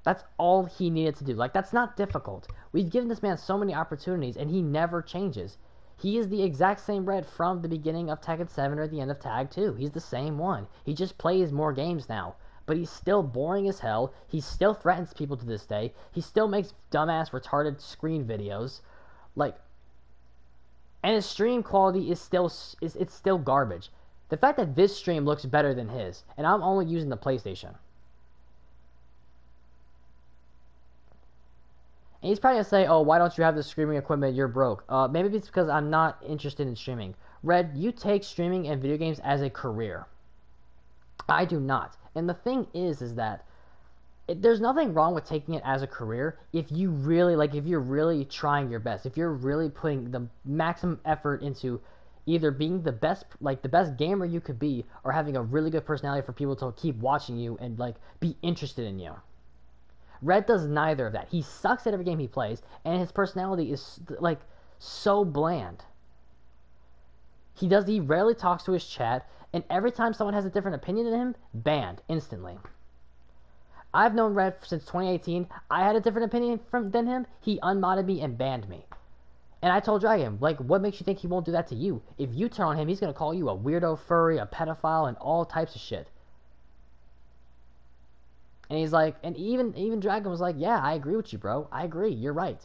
That's all he needed to do. Like, that's not difficult. We've given this man so many opportunities, and he never changes. He is the exact same Red from the beginning of Tekken 7 or the end of Tag 2. He's the same one. He just plays more games now. But he's still boring as hell. He still threatens people to this day. He still makes dumbass, retarded screen videos. Like... And his stream quality is still garbage. The fact that this stream looks better than his, and I'm only using the PlayStation. And he's probably going to say, oh, why don't you have the streaming equipment? You're broke. Maybe it's because I'm not interested in streaming. Red, you take streaming and video games as a career. I do not. And the thing is that there's nothing wrong with taking it as a career if you really if you're really trying your best, if you're really putting the maximum effort into either being the best gamer you could be, or having a really good personality for people to keep watching you and be interested in you. Red does neither of that. He sucks at every game he plays, and his personality is so bland. He rarely talks to his chat, and every time someone has a different opinion than him, banned instantly. I've known Red since 2018. I had a different opinion than him. He unmodded me and banned me. And I told Dragon, what makes you think he won't do that to you? If you turn on him, he's going to call you a weirdo furry, a pedophile, and all types of shit. And he's like, and even Dragon was like, yeah, I agree with you, bro. I agree. You're right.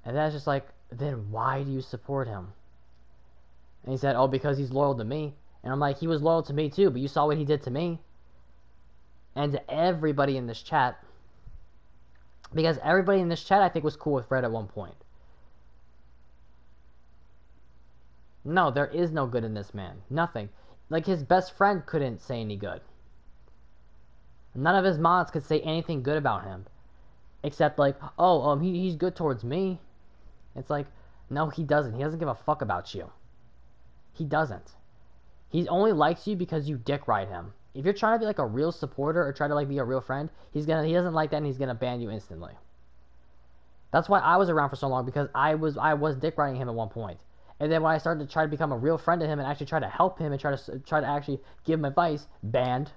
And then it's just like, then why do you support him? And he said, oh, because he's loyal to me. And I'm like, he was loyal to me too, but you saw what he did to me. And to everybody in this chat. Because everybody in this chat, I think, was cool with Red at one point. No, there is no good in this man. Nothing. His best friend couldn't say any good. None of his mods could say anything good about him. Except, he's good towards me. It's like, no, he doesn't. He doesn't give a fuck about you. He doesn't. He only likes you because you dick ride him. If you're trying to be a real supporter or try to be a real friend, he doesn't like that, and he's gonna ban you instantly. That's why I was around for so long, because I was dick riding him at one point. And then when I started to try to become a real friend to him and actually try to help him and try to actually give him advice, banned.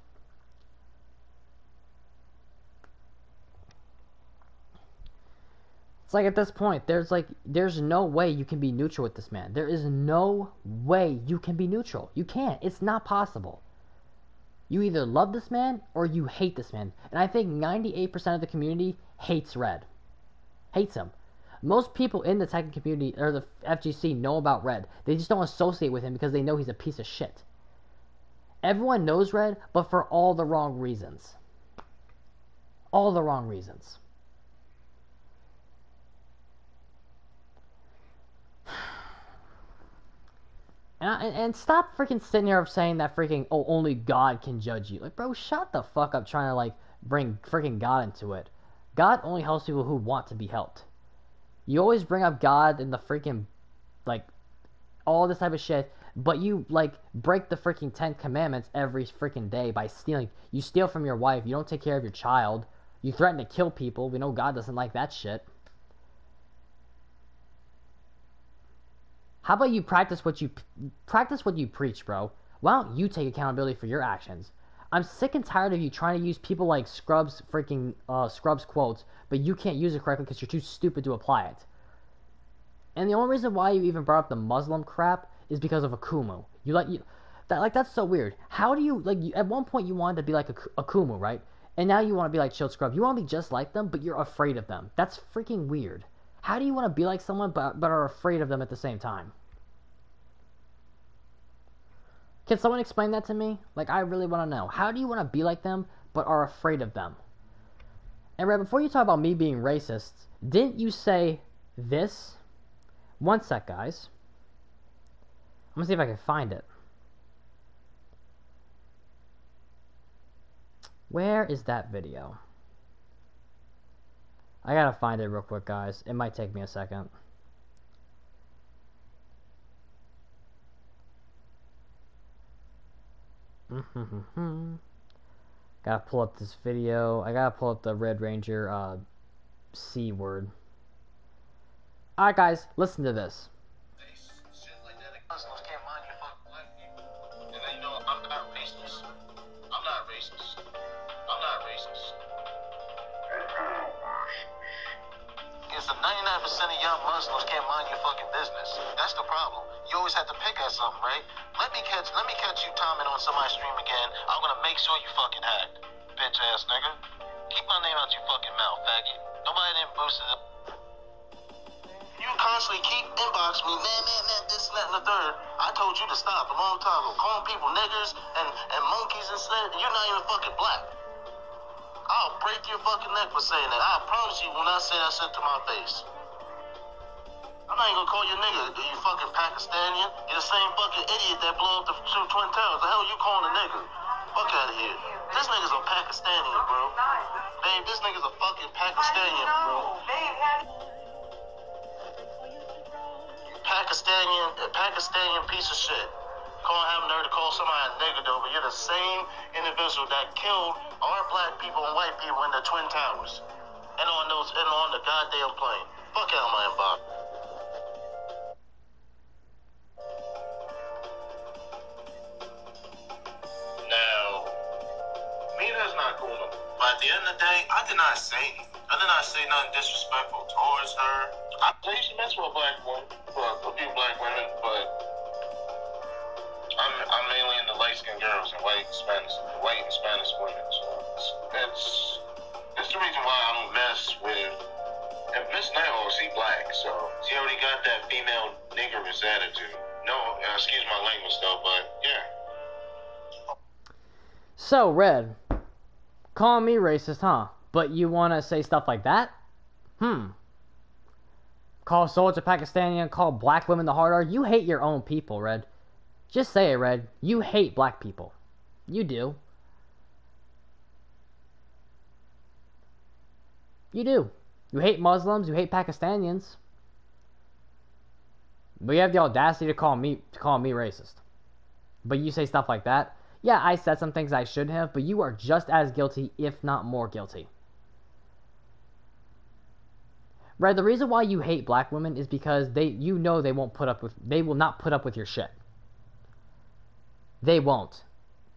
It's at this point, there's no way you can be neutral with this man. There is no way you can be neutral. You can't. It's not possible. You either love this man or you hate this man. And I think 98% of the community hates Red. Hates him. Most people in the Tekken community, or the FGC, know about Red. They just don't associate with him because they know he's a piece of shit. Everyone knows Red, but for all the wrong reasons. All the wrong reasons. And stop freaking sitting here saying that only God can judge you. Bro, shut the fuck up trying to, bring freaking God into it. God only helps people who want to be helped. You always bring up God and the freaking, all this type of shit, but you, break the freaking 10 commandments every freaking day by stealing. You steal from your wife. You don't take care of your child. You threaten to kill people. We know God doesn't like that shit. How about you practice what you preach, bro? Why don't you take accountability for your actions? I'm sick and tired of you trying to use people like Scrubs quotes, but you can't use it correctly because you're too stupid to apply it. And the only reason why you even brought up the Muslim crap is because of Akumu. That's so weird. How do you at one point you wanted to be like Akumu, right? And now you want to be like Chilled Scrub. You want to be just like them, but you're afraid of them. That's freaking weird. How do you want to be like someone but are afraid of them at the same time? Can someone explain that to me? I really want to know. How do you want to be like them but are afraid of them? And Red, before you talk about me being racist, didn't you say this? One sec, guys. I'm going to see if I can find it. Where is that video? I gotta find it real quick, guys. It might take me a second. Gotta pull up this video. I gotta pull up the Red Ranger C word. Alright, guys, listen to this. Muslims can't mind your fucking black people. And then, I'm not racist. I'm not racist. I'm not racist. It's the 99% of young Muslims can't mind your fucking business. That's the problem. You always have to pick at something, right? Let me catch you timing on somebody's stream again. I'm gonna make sure you fucking hack. Bitch ass nigga. Keep my name out your fucking mouth, faggot. Nobody didn't boost it up. You constantly keep inboxing me, man, this, that, and the third. I told you to stop a long time ago. Calling people niggers and monkeys and stuff. You're not even fucking black. I'll break your fucking neck for saying that. I promise you when I say that shit to my face. I'm not even gonna call you nigga. You fucking Pakistani. You're the same fucking idiot that blew up the Twin Towers. The hell you calling a nigga? Fuck out of here. This nigga's a Pakistani, bro. Babe, this nigga's a fucking Pakistani, bro. Pakistani piece of shit. Have nerve to call somebody a nigga though, but you're the same individual that killed our black people and white people in the Twin Towers. And on the goddamn plane. Fuck out of my inbox. Now, Mina's not cool. But at the end of the day, I did not say anything. I did not say nothing disrespectful towards her. I used to mess with a black woman, a few black women, but I'm mainly into light-skinned girls and white and Spanish women. So it's the reason why I don't mess with. And Miss Nighthawk, she black, so she already got that female niggerist attitude. No, excuse my language though, but yeah. So, Red, call me racist, huh? But you want to say stuff like that? Call Soldier Pakistani and call black women the hard R? You hate your own people, Red. Just say it, Red. You hate black people. You do. You do. You hate Muslims. You hate Pakistanians. But you have the audacity to call me racist. But you say stuff like that. Yeah, I said some things I shouldn't have, but you are just as guilty, if not more guilty. Red, the reason why you hate black women is because they will not put up with your shit. They won't.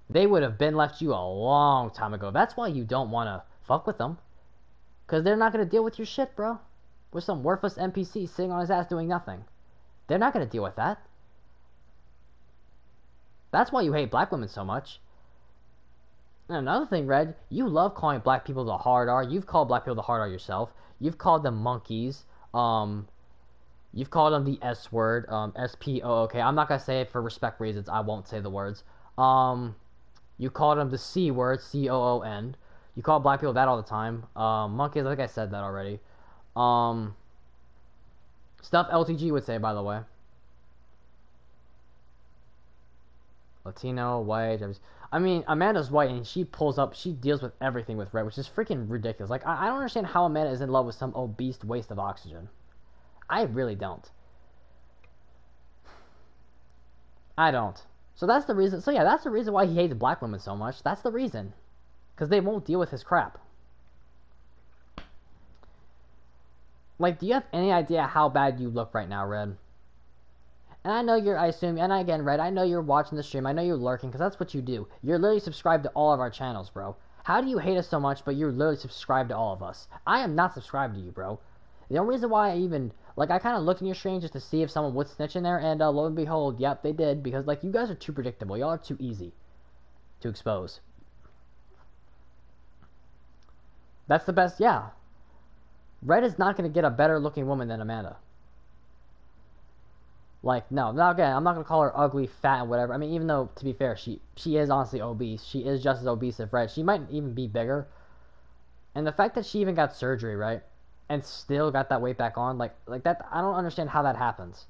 They would have been left you a long time ago. That's why you don't want to fuck with them. Because they're not going to deal with your shit, bro. With some worthless NPC sitting on his ass doing nothing. They're not going to deal with that. That's why you hate black women so much. And another thing, Red, you love calling black people the hard R. You've called black people the hard R yourself. You've called them monkeys. You've called them the S word. S-P-O-O-K. I'm not going to say it for respect reasons. I won't say the words. You called them the C word. C-O-O-N. You call black people that all the time. Monkeys, I think I said that already. Stuff LTG would say, by the way. Latino, white. I mean, Amanda's white, and she deals with everything with red, which is freaking ridiculous. Like, I don't understand how Amanda is in love with some obese waste of oxygen. I really don't. I don't. So that's the reason. So yeah, that's the reason why he hates black women so much. That's the reason. Because they won't deal with his crap. Like, do you have any idea how bad you look right now, Red? And I know I assume, and again, Red, I know you're watching the stream. I know you're lurking, because that's what you do. You're literally subscribed to all of our channels, bro. How do you hate us so much, but you're literally subscribed to all of us? I am not subscribed to you, bro. The only reason why I even, like, I kind of looked in your stream just to see if someone would snitch in there, and lo and behold, yep, they did, because, like, you guys are too predictable. Y'all are too easy to expose. That's the best, yeah. Red is not going to get a better looking woman than Amanda. Like, no, now again, I'm not going to call her ugly, fat, and whatever. I mean, even though, to be fair, she is honestly obese. She is just as obese as Red. She might even be bigger. And the fact that she even got surgery, right? And still got that weight back on, like that, I don't understand how that happens.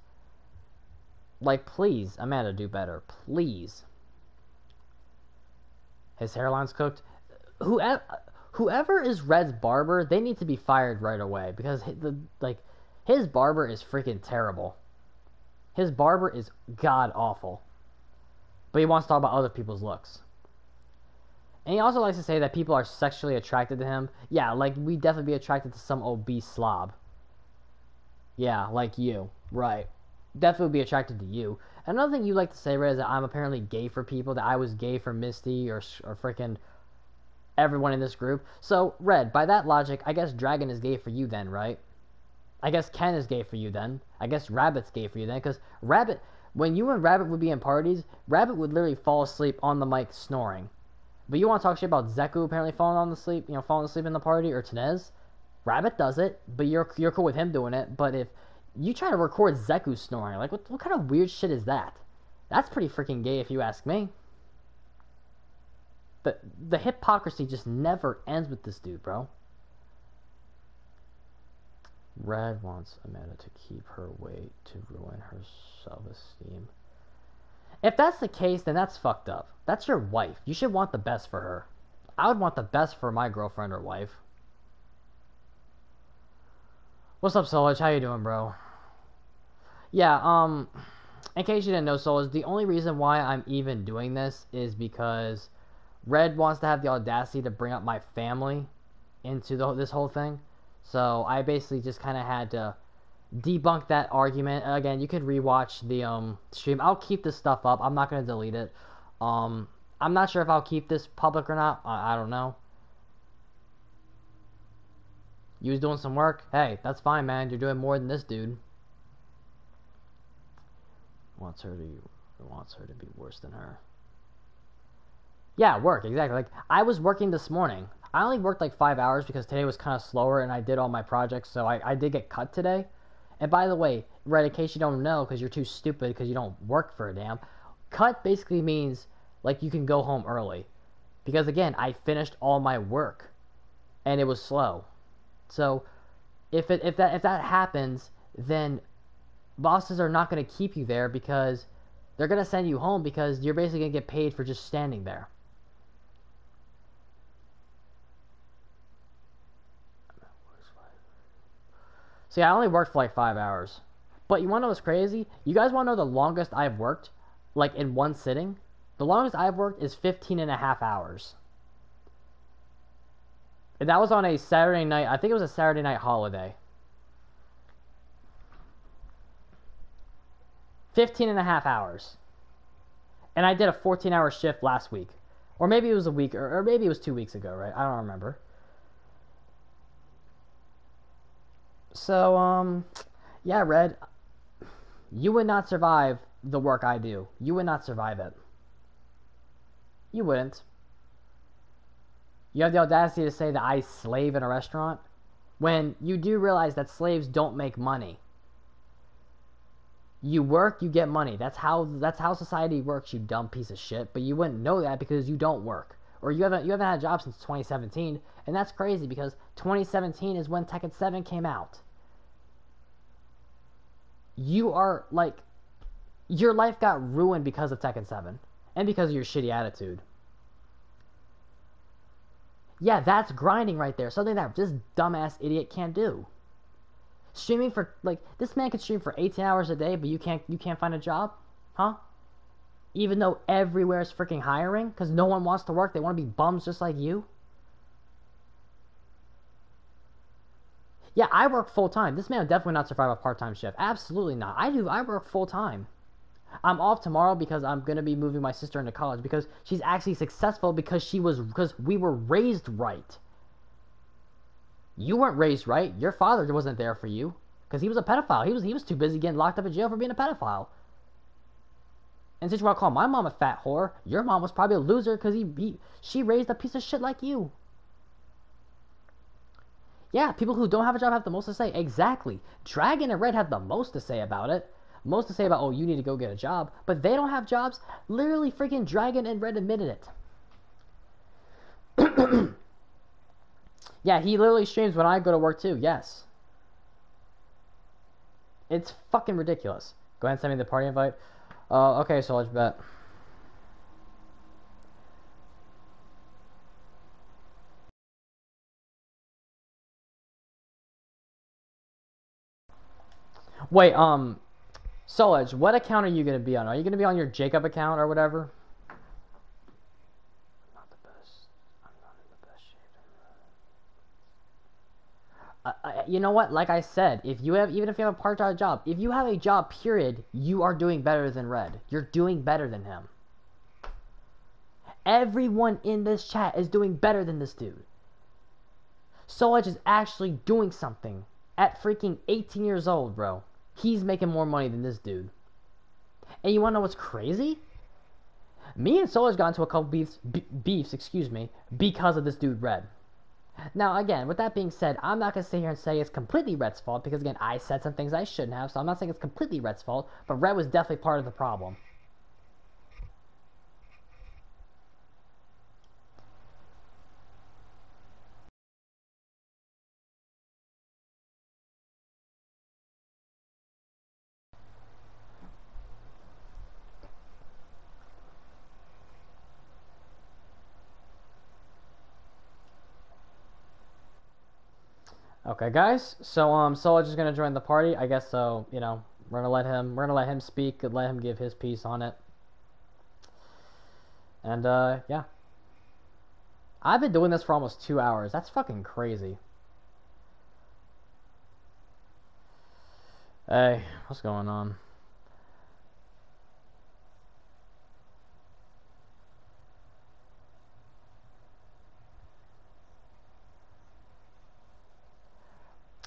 Like, please, Amanda, do better. Please. His hairline's cooked. Whoever is Red's barber, they need to be fired right away. Because, his barber is freaking terrible. His barber is god-awful. But he wants to talk about other people's looks. And he also likes to say that people are sexually attracted to him. Yeah, like, we'd definitely be attracted to some obese slob. Yeah, like you. Right. Definitely be attracted to you. Another thing you like to say, Red, is that I'm apparently gay for people. That I was gay for Misty or freaking everyone in this group. So, Red, by that logic, I guess Dragon is gay for you then, right? I guess Ken is gay for you then. I guess Rabbit's gay for you then. Because Rabbit, when you and Rabbit would be in parties, Rabbit would literally fall asleep on the mic snoring. But you want to talk shit about Zeku apparently falling asleep in the party, or Tenez? Rabbit does it, but you're cool with him doing it. But if you try to record Zeku snoring, like, what kind of weird shit is that? That's pretty freaking gay if you ask me. But the hypocrisy just never ends with this dude, bro. Red wants Amanda to keep her weight to ruin her self-esteem. If that's the case, then that's fucked up. That's your wife. You should want the best for her. I would want the best for my girlfriend or wife. What's up, Solage? How you doing, bro? Yeah, in case you didn't know, Solage, the only reason why I'm even doing this is because Red wants to have the audacity to bring up my family into this whole thing. So I basically just kind of had to debunk that argument. Again, you could rewatch the stream. I'll keep this stuff up. I'm not gonna delete it. I'm not sure if I'll keep this public or not. I don't know. You was doing some work. Hey, that's fine, man. You're doing more than this dude. Wants her to be worse than her. Yeah, work, exactly. Like, I was working this morning. I only worked like 5 hours because today was kind of slower and I did all my projects, so I did get cut today. And by the way, right, in case you don't know, because you're too stupid because you don't work for a damn, cut basically means, like, you can go home early. Because, again, I finished all my work, and it was slow. So, if that happens, then bosses are not going to keep you there because they're going to send you home because you're basically going to get paid for just standing there. See, I only worked for like 5 hours. But you want to know what's crazy? You guys want to know the longest I've worked, like in one sitting? The longest I've worked is 15 and a half hours. And that was on a Saturday night. I think it was a Saturday night holiday. 15 and a half hours. And I did a 14-hour shift last week. Or maybe it was a week, or maybe it was 2 weeks ago, right? I don't remember. So, yeah, Red, you would not survive the work I do. You would not survive it. You wouldn't. You have the audacity to say that I slave in a restaurant when you do realize that slaves don't make money. You work, you get money. That's how society works, you dumb piece of shit. But you wouldn't know that because you don't work. Or you haven't had a job since 2017, and that's crazy because 2017 is when Tekken 7 came out. You are like, your life got ruined because of Tekken 7 and because of your shitty attitude. Yeah, that's grinding right there. Something that this dumbass idiot can't do. Streaming for, like, this man can stream for 18 hours a day, but you can't find a job? Huh? Even though everywhere is freaking hiring because no one wants to work. They want to be bums just like you. Yeah, I work full-time. This man would definitely not survive a part-time shift. Absolutely not. I work full-time. I'm off tomorrow because I'm going to be moving my sister into college because she's actually successful because we were raised right. You weren't raised right. Your father wasn't there for you because he was a pedophile. He was too busy getting locked up in jail for being a pedophile. And since you want to call my mom a fat whore, your mom was probably a loser because she raised a piece of shit like you. Yeah, people who don't have a job have the most to say. Exactly. Dragon and Red have the most to say about it. Most to say about, oh, you need to go get a job. But they don't have jobs. Literally freaking Dragon and Red admitted it. Yeah, he literally streams when I go to work too. Yes. It's fucking ridiculous. Go ahead and send me the party invite. Okay, so let's bet. Wait, Solage, what account are you gonna be on? Are you gonna be on your Jacob account or whatever? I'm not the best. I'm not in the best shape. You know what? Like I said, even if you have a part-time job, if you have a job, period, you are doing better than Red. You're doing better than him. Everyone in this chat is doing better than this dude. Solage is actually doing something at freaking 18 years old, bro. He's making more money than this dude. And you wanna know what's crazy? Me and Solage got into a couple beefs, because of this dude Red. Now, again, with that being said, I'm not gonna sit here and say it's completely Red's fault because, again, I said some things I shouldn't have, so I'm not saying it's completely Red's fault, but Red was definitely part of the problem. Okay, guys. So Solo's just gonna join the party. I guess so. You know, we're gonna let him speak and let him give his piece on it. And yeah, I've been doing this for almost 2 hours. That's fucking crazy. Hey, what's going on?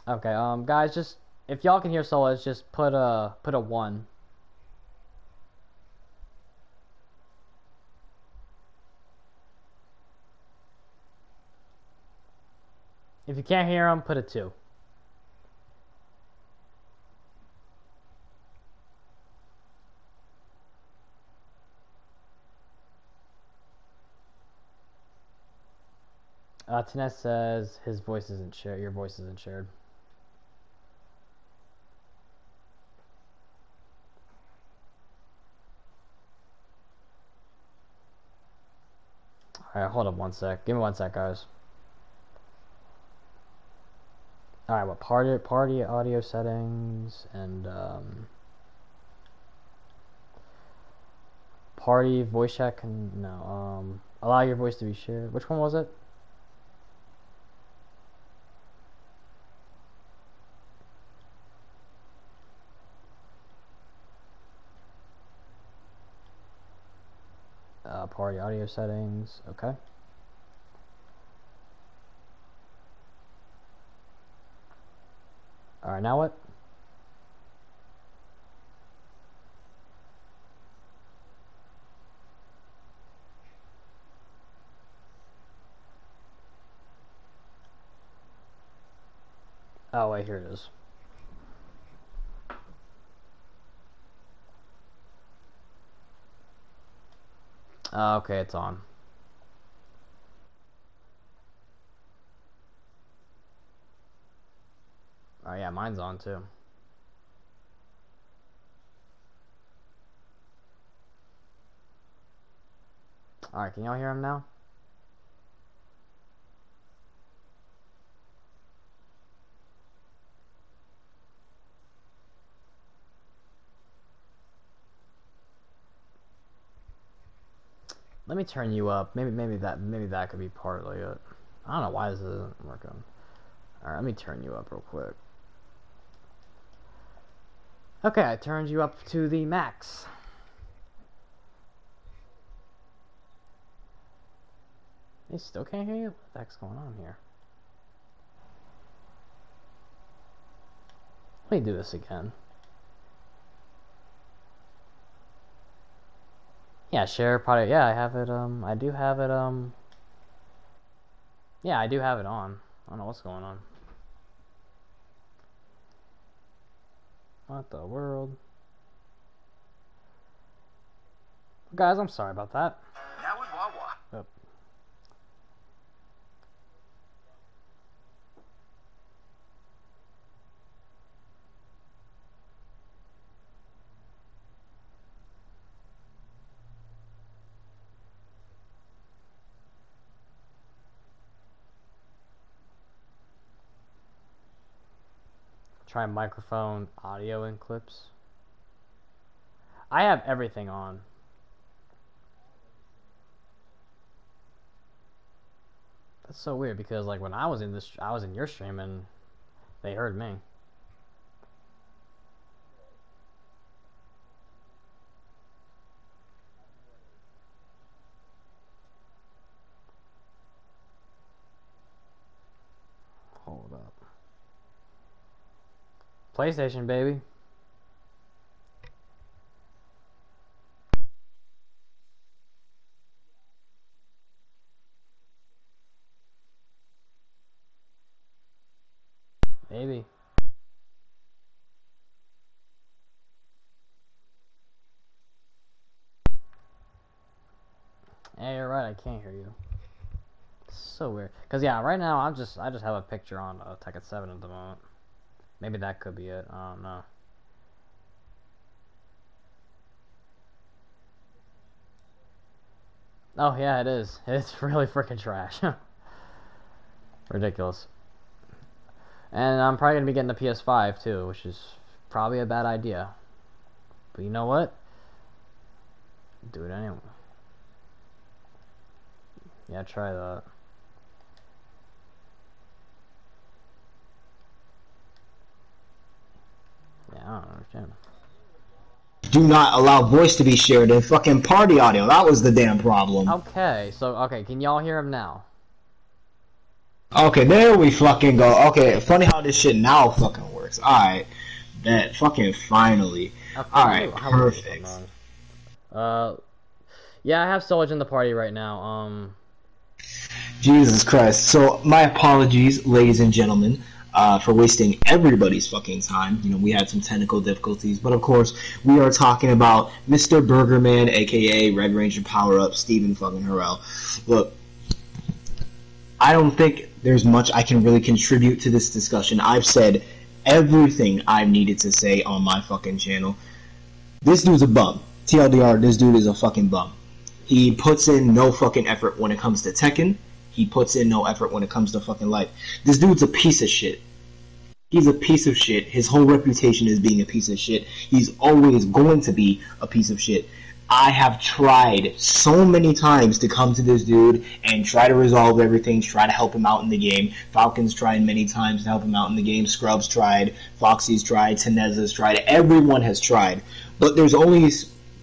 Okay, guys, just if y'all can hear Solo, just put a one. If you can't hear him, put a two. Tines says his voice isn't shared. Your voice isn't shared. All right, hold up one sec. Give me one sec, guys. All right, what party audio settings and party voice chat can no allow your voice to be shared. Which one was it? Party audio settings. Okay. All right, now what? Oh wait, here it is. Okay, it's on. Oh yeah, mine's on too. All right, can y'all hear him now? Let me turn you up. Maybe that could be partly it. I don't know why this isn't working. All right, let me turn you up real quick. Okay, I turned you up to the max. They still can't hear you? What the heck's going on here? Let me do this again. Yeah, share product. Yeah, I have it. I do have it. Yeah, I do have it on. I don't know what's going on. What the world? Guys, I'm sorry about that. Now at Wawa. Oh. Try microphone, audio, and clips. I have everything on. That's so weird because like when I was in this, I was in your stream and they heard me. Hold up. PlayStation, baby. Maybe. Yeah, you're right. I can't hear you. It's so weird. Cause yeah, right now I just have a picture on Tekken 7 at the moment. Maybe that could be it. I don't know. Oh yeah, it is. It's really freaking trash. Ridiculous. And I'm probably gonna be getting the PS5 too, which is probably a bad idea. But you know what? Do it anyway. Yeah, try that. Yeah, I don't understand. Do not allow voice to be shared in fucking party audio. That was the damn problem. Okay, can y'all hear him now? Okay, there we fucking go. Okay, funny how this shit now fucking works. Alright. That fucking finally. Okay, Alright, perfect. Yeah, I have Solage in the party right now. Jesus Christ. So, my apologies, ladies and gentlemen, for wasting everybody's fucking time. You know, we had some technical difficulties, but of course, we are talking about Mr. Burgerman, aka Red Ranger Power Up, Steven fucking Harrell. Look, I don't think there's much I can really contribute to this discussion. I've said everything I've needed to say on my fucking channel. This dude's a bum. TLDR, this dude is a fucking bum. He puts in no fucking effort when it comes to Tekken. He puts in no effort when it comes to fucking life. This dude's a piece of shit. He's a piece of shit. His whole reputation is being a piece of shit. He's always going to be a piece of shit. I have tried so many times to come to this dude and try to resolve everything, try to help him out in the game. Falcon's tried many times to help him out in the game. Scrub's tried. Foxy's tried. Teneza's tried. Everyone has tried. But there's only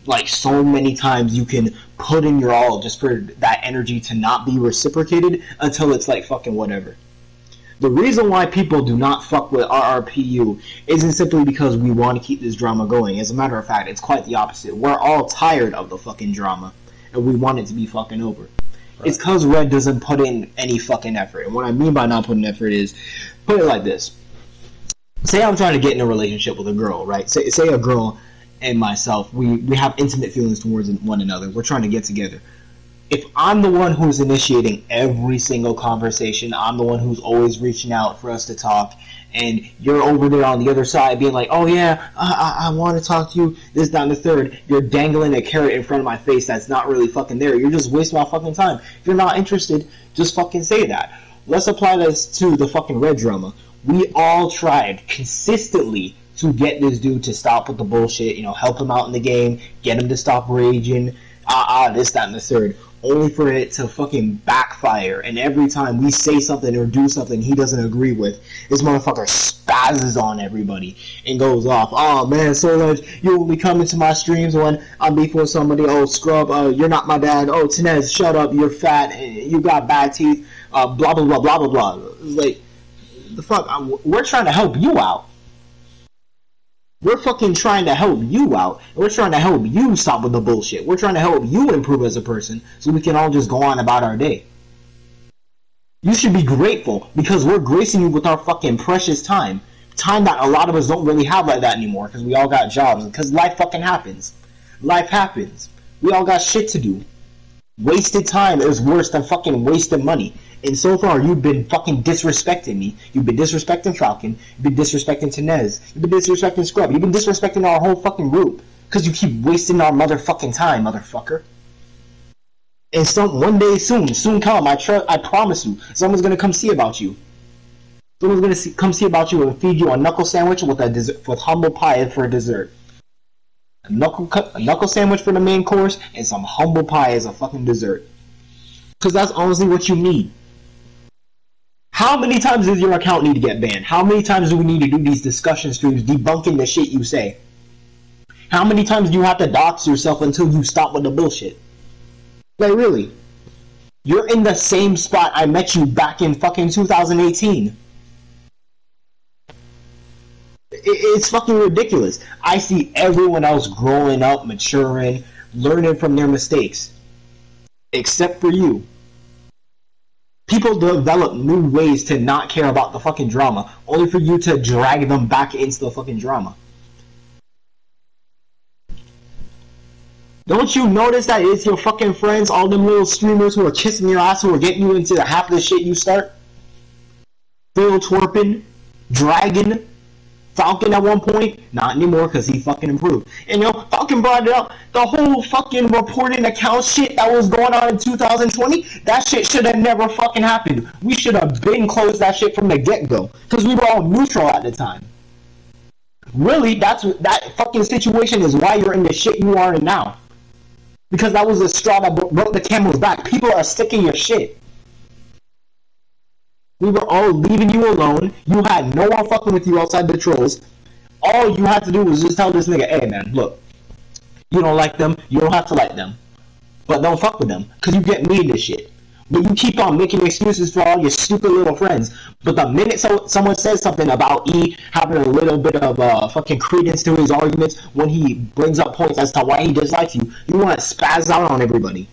like so many times you can put in your all just for that energy to not be reciprocated until it's like fucking whatever. The reason why people do not fuck with RRPU isn't simply because we want to keep this drama going. As a matter of fact, it's quite the opposite. We're all tired of the fucking drama, and we want it to be fucking over. Right. It's because Red doesn't put in any fucking effort. And what I mean by not putting effort is, put it like this. Say I'm trying to get in a relationship with a girl, right? Say a girl and myself, we have intimate feelings towards one another. We're trying to get together. If I'm the one who's initiating every single conversation, I'm the one who's always reaching out for us to talk, and you're over there on the other side being like, oh yeah, I want to talk to you, this, that, and the third, you're dangling a carrot in front of my face that's not really fucking there. You're just wasting my fucking time. If you're not interested, just fucking say that. Let's apply this to the fucking Red drama. We all tried consistently to get this dude to stop with the bullshit, you know, help him out in the game, get him to stop raging, this, that, and the third, only for it to fucking backfire. And every time we say something or do something he doesn't agree with, this motherfucker spazzes on everybody and goes off. Oh man, SlowRanger, you will be coming to my streams when I'm beefing with somebody. Oh, Scrub, you're not my dad. Oh, Tenez, shut up, you're fat, you got bad teeth, blah, blah, blah, blah, blah, blah. Like, the fuck, we're trying to help you out. We're fucking trying to help you out. We're trying to help you stop with the bullshit. We're trying to help you improve as a person so we can all just go on about our day. You should be grateful because we're gracing you with our fucking precious time. Time that a lot of us don't really have like that anymore because we all got jobs. Because life fucking happens. Life happens. We all got shit to do. Wasted time is worse than fucking wasted money. And so far, you've been fucking disrespecting me. You've been disrespecting Falcon. You've been disrespecting Tenez. You've been disrespecting Scrub. You've been disrespecting our whole fucking group. Because you keep wasting our motherfucking time, motherfucker. And one day soon come, I promise you, someone's gonna come see about you. Someone's gonna come see about you and feed you a knuckle sandwich with humble pie for dessert. A knuckle sandwich for the main course and some humble pie as a fucking dessert. Because that's honestly what you need. How many times does your account need to get banned? How many times do we need to do these discussion streams debunking the shit you say? How many times do you have to dox yourself until you stop with the bullshit? Like, really? You're in the same spot I met you back in fucking 2018. It's fucking ridiculous. I see everyone else growing up, maturing, learning from their mistakes. Except for you. People develop new ways to not care about the fucking drama, only for you to drag them back into the fucking drama. Don't you notice that it's your fucking friends, all them little streamers who are kissing your ass, who are getting you into half of the shit you start? Still twerping, dragging, Falcon at one point, not anymore because he fucking improved. And Falcon brought it up. The whole fucking reporting account shit that was going on in 2020, that shit should have never fucking happened. We should have been closed that shit from the get-go because we were all neutral at the time. Really, that fucking situation is why you're in the shit you are in now. Because that was the straw that broke the camel's back. People are sick of your shit. We were all leaving you alone. You had no one fucking with you outside the trolls. All you had to do was just tell this nigga, hey man, look, you don't like them, you don't have to like them. But don't fuck with them, because you get me in this shit. But you keep on making excuses for all your stupid little friends. But the minute someone says something about E having a little bit of fucking credence to his arguments, when he brings up points as to why he dislikes you, you want to spaz out on everybody.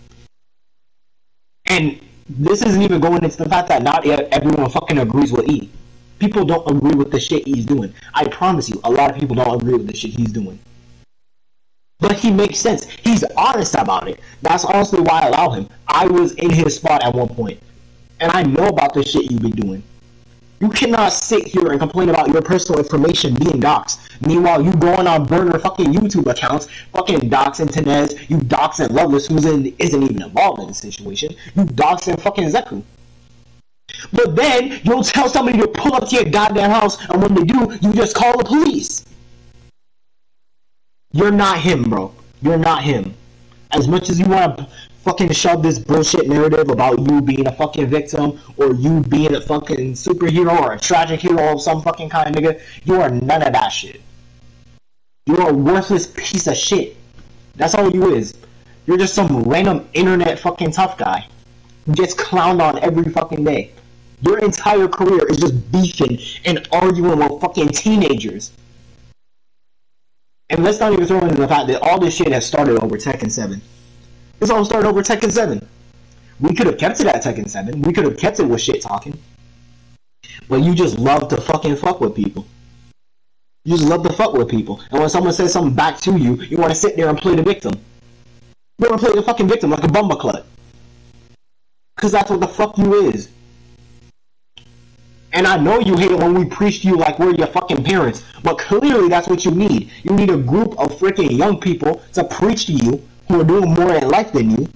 And this isn't even going into the fact that not everyone fucking agrees with E. People don't agree with the shit he's doing. I promise you, a lot of people don't agree with the shit he's doing. But he makes sense. He's honest about it. That's honestly why I allow him. I was in his spot at one point. And I know about the shit you've been doing. You cannot sit here and complain about your personal information being doxed. Meanwhile, you going on burner fucking YouTube accounts, fucking doxing Tenez, you doxing Loveless, who isn't even involved in the situation. You doxing fucking Zeku. But then, you'll tell somebody to pull up to your goddamn house, and when they do, you just call the police. You're not him, bro. You're not him. As much as you want to fucking shove this bullshit narrative about you being a fucking victim, or you being a fucking superhero, or a tragic hero of some fucking kind, nigga, you are none of that shit. You're a worthless piece of shit. That's all you is. You're just some random internet fucking tough guy who gets clowned on every fucking day. Your entire career is just beefing and arguing with fucking teenagers. And let's not even throw into the fact that all this shit has started over Tekken 7. This all started over Tekken 7. We could have kept it at Tekken 7. We could have kept it with shit talking. But you just love to fucking fuck with people. You just love to fuck with people. And when someone says something back to you, you want to sit there and play the victim. You want to play the fucking victim like a bumbleclut. Because that's what the fuck you is. And I know you hate it when we preach to you like we're your fucking parents, but clearly that's what you need. You need a group of freaking young people to preach to you who are doing more in life than you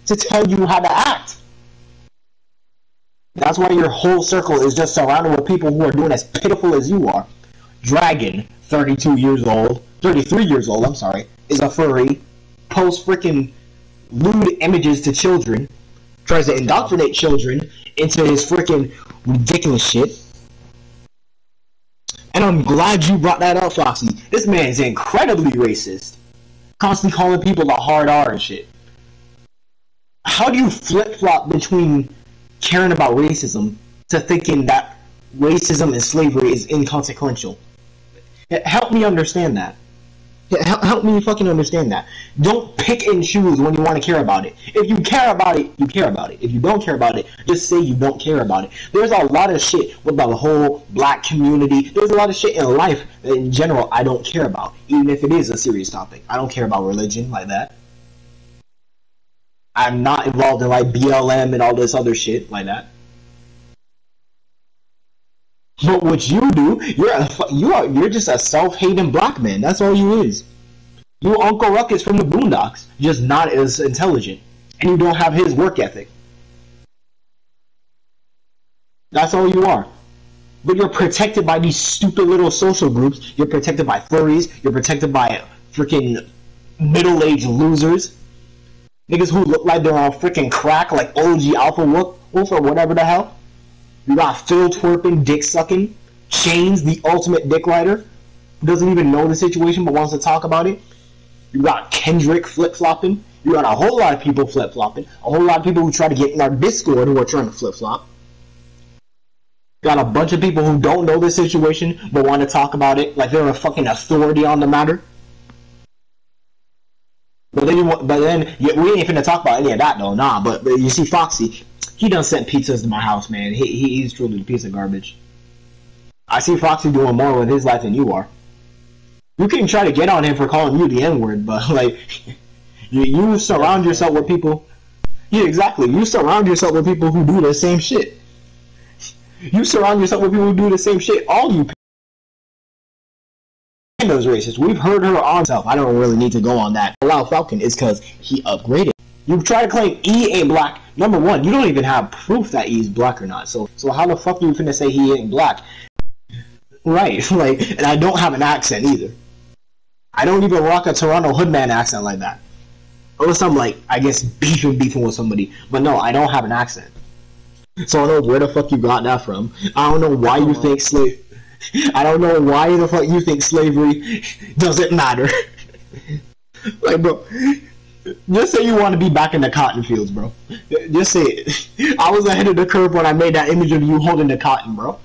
to tell you how to act. That's why your whole circle is just surrounded with people who are doing as pitiful as you are. Dragon, 33 years old, I'm sorry, is a furry, posts freaking lewd images to children, tries to indoctrinate children into his freaking ridiculous shit. And I'm glad you brought that up, Foxy. This man's incredibly racist. Constantly calling people the hard R and shit. How do you flip-flop between caring about racism to thinking that racism and slavery is inconsequential? Help me understand that. Help me fucking understand that. Don't pick and choose when you want to care about it. If you care about it, you care about it. If you don't care about it, just say you don't care about it. There's a lot of shit with the whole black community. There's a lot of shit in life that in general I don't care about, even if it is a serious topic. I don't care about religion like that. I'm not involved in like BLM and all this other shit like that. But what you do, you're just a self-hating black man. That's all you is. You Uncle Ruckus from the Boondocks, just not as intelligent, and you don't have his work ethic. That's all you are. But you're protected by these stupid little social groups. You're protected by furries. You're protected by freaking middle-aged losers. Niggas who look like they're on freaking crack, like OG Alpha Wolf or whatever the hell. You got Phil twerping, dick sucking, Shane's the ultimate dick rider, who doesn't even know the situation but wants to talk about it. You got Kendrick flip flopping. You got a whole lot of people flip flopping. A whole lot of people who try to get in our Discord who are trying to flip flop. You got a bunch of people who don't know the situation but want to talk about it like they're a fucking authority on the matter. But then we ain't finna talk about any of that though, nah. But you see, Foxy. He done sent pizzas to my house, man. He's truly a piece of garbage. I see Foxy doing more with his life than you are. You can try to get on him for calling you the N-word, but like, you surround yourself with people. Yeah, exactly. You surround yourself with people who do the same shit. You surround yourself with people who do the same shit. All you Panda's racist. We've heard her on herself. I don't really need to go on that. Allow Falcon is because he upgraded. You try to claim E ain't black. Number one, you don't even have proof that E is black or not. So how the fuck are you finna say he ain't black? Right, like, and I don't have an accent either. I don't even rock a Toronto hoodman accent like that. Unless I'm like, I guess beefing with somebody. But no, I don't have an accent. So I don't know where the fuck you got that from. I don't know why you think I don't know why the fuck you think slavery doesn't matter. Like, bro, just say you want to be back in the cotton fields, bro. Just say it. I was ahead of the curve when I made that image of you holding the cotton, bro.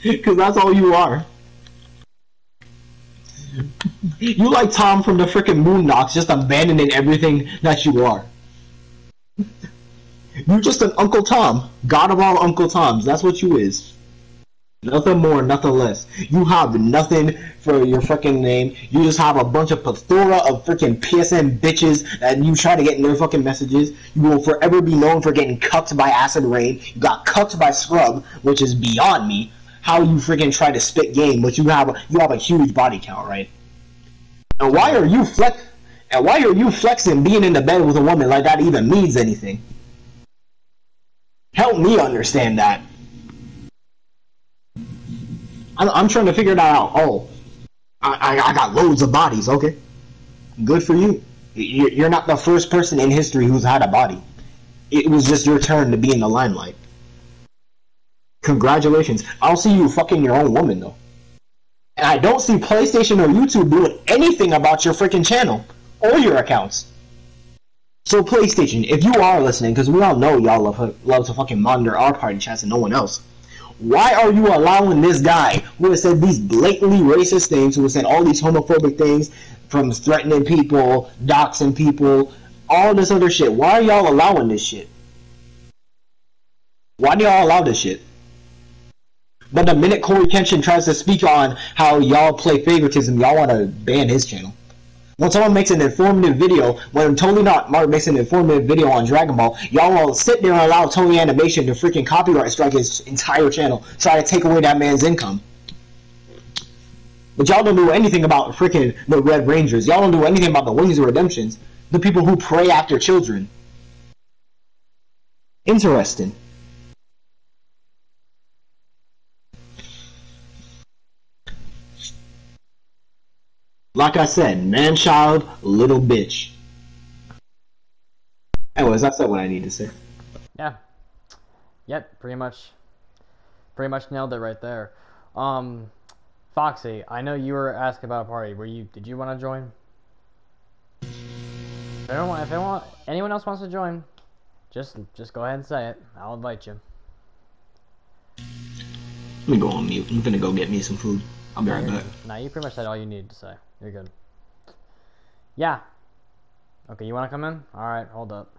Because that's all you are. You like Tom from the frickin' Moondocks, just abandoning everything that you are. You're just an Uncle Tom. God of all Uncle Toms. That's what you is. Nothing more, nothing less. You have nothing for your freaking name. You just have a bunch of plethora of freaking PSN bitches that you try to get in their fucking messages. You will forever be known for getting cucked by Acid Rain. You got cucked by Scrub, which is beyond me. How you freaking try to spit game, but you have a huge body count, right? And why are you flexing being in the bed with a woman like that even means anything? Help me understand that. I'm trying to figure that out. Oh, I got loads of bodies. Okay, good for you. You're not the first person in history who's had a body. It was just your turn to be in the limelight. Congratulations. I'll see you fucking your own woman though. And I don't see PlayStation or YouTube doing anything about your freaking channel or your accounts. So PlayStation, if you are listening, because we all know y'all love to fucking monitor our party chats and no one else. Why are you allowing this guy who has said these blatantly racist things, who has said all these homophobic things, from threatening people, doxing people, all this other shit? Why are y'all allowing this shit? Why do y'all allow this shit? But the minute Corey Kenshin tries to speak on how y'all play favoritism, y'all want to ban his channel. When someone makes an informative video, when Totally Not Mark makes an informative video on Dragon Ball, y'all will sit there and allow Totally Animation to freaking copyright strike his entire channel, try to take away that man's income. But y'all don't do anything about freaking the Red Rangers. Y'all don't do anything about the Wings of Redemptions. The people who pray after children. Interesting. Like I said, man-child, little bitch. Anyways, that's not what I need to say. Yeah. Yep, pretty much nailed it right there. Foxy, I know you were asking about a party. Did you want to join? If anyone else wants to join, just go ahead and say it. I'll invite you. Let me go on mute. I'm gonna go get me some food. I'll be right back. Nah, you pretty much said all you needed to say. You're good. Yeah. Okay, you want to come in? Alright, hold up.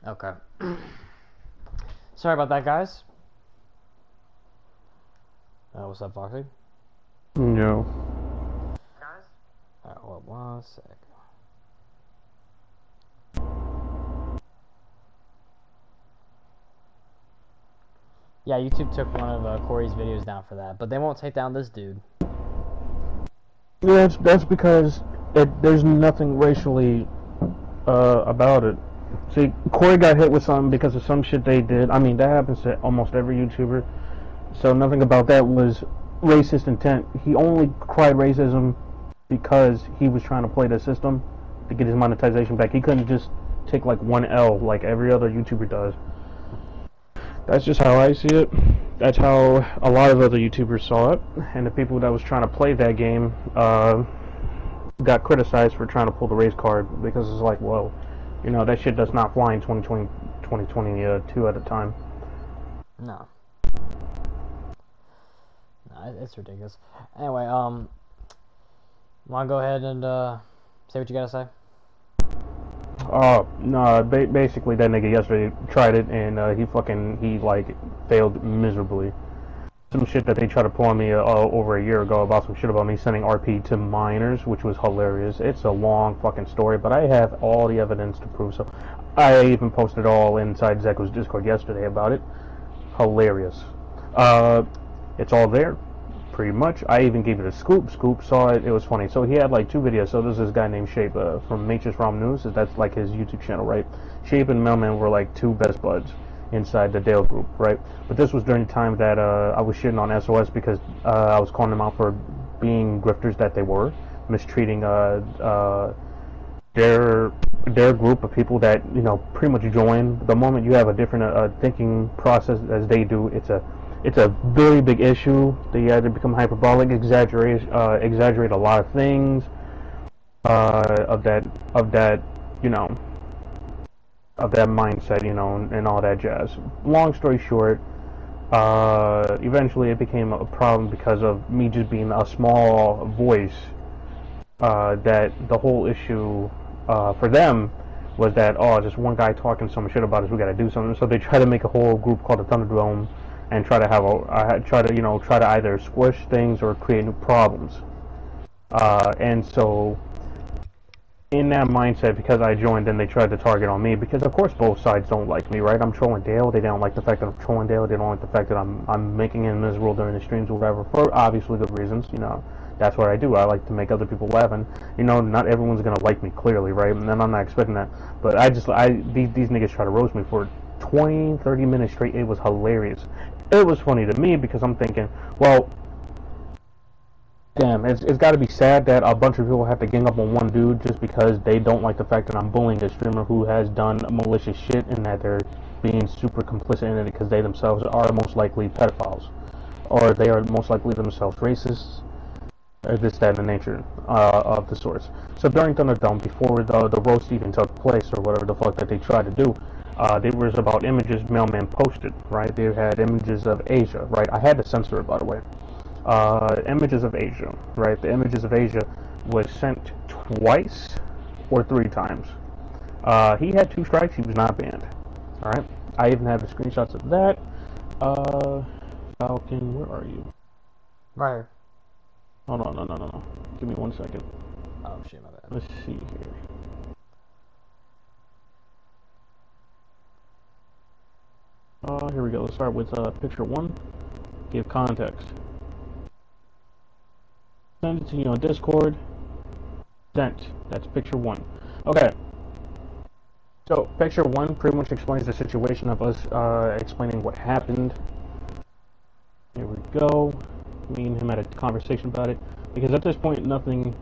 Okay. Sorry about that, guys. What's up, Foxy? No. Guys? Alright, hold on 1 sec. Yeah, YouTube took one of Corey's videos down for that, but they won't take down this dude. Yeah, that's because there's nothing racially about it. See, Corey got hit with something because of some shit they did. I mean, that happens to almost every YouTuber. So nothing about that was racist intent. He only cried racism because he was trying to play the system to get his monetization back. He couldn't just take like one L like every other YouTuber does. That's just how I see it. That's how a lot of other YouTubers saw it. And the people that was trying to play that game got criticized for trying to pull the race card because it's like, well, you know, that shit does not fly in 2022 at a time. No. No, it's ridiculous. Anyway, wanna go ahead and say what you gotta say? No, basically that nigga yesterday tried it and he like failed miserably. Some shit that they tried to pull on me over a year ago about some shit about me sending RP to minors, which was hilarious. It's a long fucking story, but I have all the evidence to prove so. I even posted all inside Zeko's Discord yesterday about it. Hilarious. It's all there. Pretty much. I even gave it a Scoop. Scoop saw it. It was funny. So he had like 2 videos. So there's this guy named Shape from Nature's Realm News. That's like his YouTube channel, right? Shape and Mailman were like 2 best buds inside the Dale group, right? But this was during the time that I was shitting on SOS because I was calling them out for being grifters that they were, mistreating their group of people that, you know, pretty much join. The moment you have a different thinking process as they do, it's a very big issue. They either become hyperbolic, exaggerate a lot of things of that, you know, of that mindset, you know, and all that jazz. Long story short, eventually it became a problem because of me just being a small voice. That the whole issue for them was that, oh, just one guy talking some shit about us, we got to do something. So they try to make a whole group called the Thunderdome and try to either squish things or create new problems. And so in that mindset, because I joined, then they tried to target on me because of course both sides don't like me, right? I'm trolling Dale. They don't like the fact that I'm trolling Dale. They don't like the fact that I'm making it miserable during the streams or whatever, for obviously good reasons, you know. That's what I do. I like to make other people laugh, and you know, not everyone's gonna like me clearly, right? And then I'm not expecting that. But these niggas try to roast me for 20-30 minutes straight. It was hilarious. It was funny to me because I'm thinking, well, damn, it's got to be sad that a bunch of people have to gang up on one dude just because they don't like the fact that I'm bullying a streamer who has done malicious shit and that they're being super complicit in it because they themselves are most likely pedophiles, or they are most likely themselves racists, or this, that, and the nature of the source. So during Thunderdome, before the roast even took place, or whatever the fuck that they tried to do, there was about images Mailman posted, right? They had images of Asia, right? I had to censor it, by the way. Images of Asia, right? The images of Asia was sent twice or 3 times. He had 2 strikes. He was not banned. All right. I even have the screenshots of that. Falcon, where are you? Right here. Hold on, no. Give me 1 second. Oh shit, my bad. Let's see here. Here we go. Let's start with picture 1. Give context. Send it to you on Discord. Sent. That's picture 1. Okay. So picture 1 pretty much explains the situation of us explaining what happened. Here we go. Me and him had a conversation about it because at this point, nothing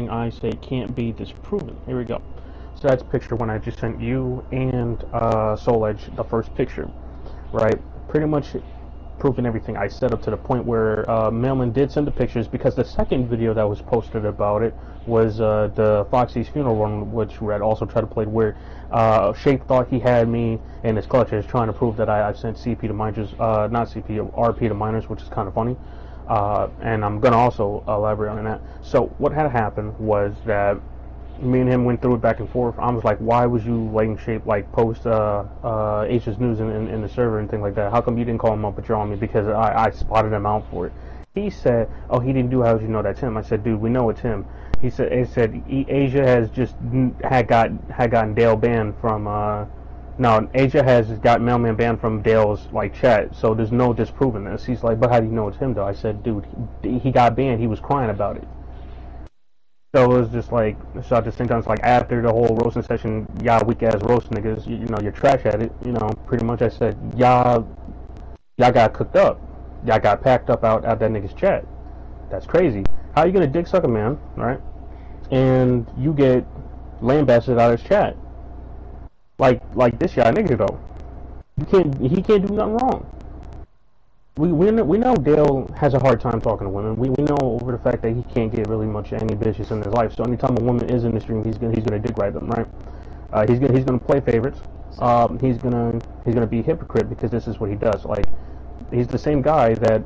I say can't be disproven. Here we go. So that's picture 1. I just sent you and Soul Edge the first picture, right? Pretty much proving everything I said up to the point where Mailman did send the pictures, because the second video that was posted about it was the Foxy's funeral one, which Red also tried to play where Shape thought he had me in his clutches trying to prove that I sent CP to minors, not CP, RP to minors, which is kind of funny. And I'm going to also elaborate on that. So what had happened was that me and him went through it back and forth. I was like, why was you letting Shape like post H's news in the server and thing like that? How come you didn't call him up but you're on me? Because I spotted him out for it. He said, oh, he didn't do, how did you know that's him? I said, dude, we know it's him. He said, Asia has just had gotten Dale banned from Now, Asia has got Mailman banned from Dale's like chat, so there's no disproving this. He's like, but how do you know it's him though? I said, dude, he got banned. He was crying about it. So it was just like, so at the same time, it's like after the whole roasting session, y'all weak ass roast niggas, you know, you're trash at it. You know, pretty much I said, y'all got cooked up. Y'all got packed up out that nigga's chat. That's crazy. How you gonna dick suck a man, right? And you get lambasted out of his chat. Like this y'all nigga though. He can't do nothing wrong. We know Dale has a hard time talking to women. We know over the fact that he can't get really much any bitches in his life. So anytime a woman is in the stream, he's gonna dick ride them, right? He's gonna play favorites. He's gonna be a hypocrite because this is what he does. Like he's the same guy that,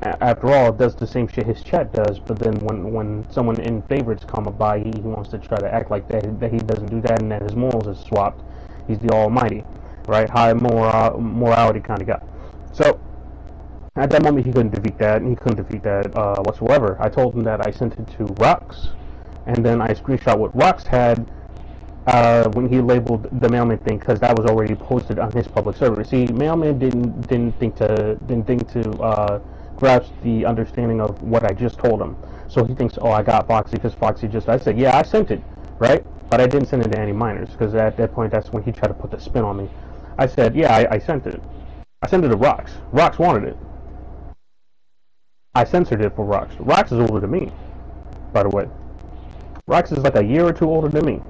after all, does the same shit his chat does. But then when someone in favorites come by, he wants to try to act like that he doesn't do that and that his morals is swapped. He's the almighty, right? High morality kind of guy. So at that moment, he couldn't defeat that, and he couldn't defeat that whatsoever. I told him that I sent it to Rox, and then I screenshot what Rox had when he labeled the Mailman thing, because that was already posted on his public server. See, Mailman didn't think to grasp the understanding of what I just told him. So he thinks, oh, I got Foxy because Foxy just. I said, yeah, I sent it, right? But I didn't send it to any minors, because at that point, that's when he tried to put the spin on me. I said, yeah, I sent it. I sent it to Rox. Rox wanted it. I censored it for Rox. Rox is older than me, by the way. Rox is like a year or two older than me.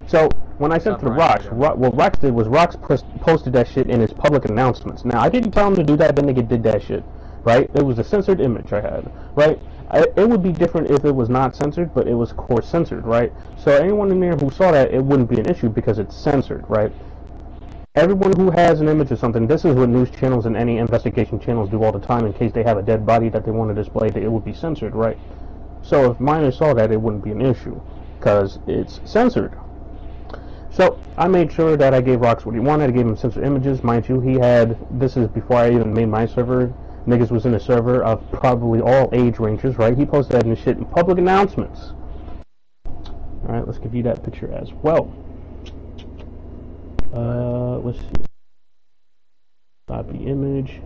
So when I sent it to Rox, what Rox did was Rox posted that shit in his public announcements. Now, I didn't tell him to do that, the nigga did that shit, right? It was a censored image I had, right? It would be different if it was not censored, but it was, of course, censored, right? So anyone in there who saw that, it wouldn't be an issue because it's censored, right? Everyone who has an image of something, this is what news channels and any investigation channels do all the time in case they have a dead body that they want to display, that it would be censored, right? So if minors saw that, it wouldn't be an issue because it's censored. So I made sure that I gave Rox what he wanted. I gave him censored images. Mind you, he had, this is before I even made my server, niggas was in a server of probably all age ranges, right? He posted that in shit in public announcements. Alright, let's give you that picture as well. Let's see. Copy image.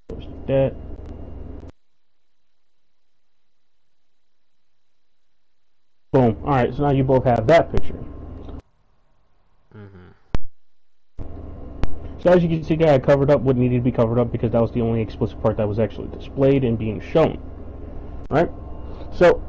Post that. Boom. Alright, so now you both have that picture. So as you can see, I covered up what needed to be covered up because that was the only explicit part that was actually displayed and being shown. Right? So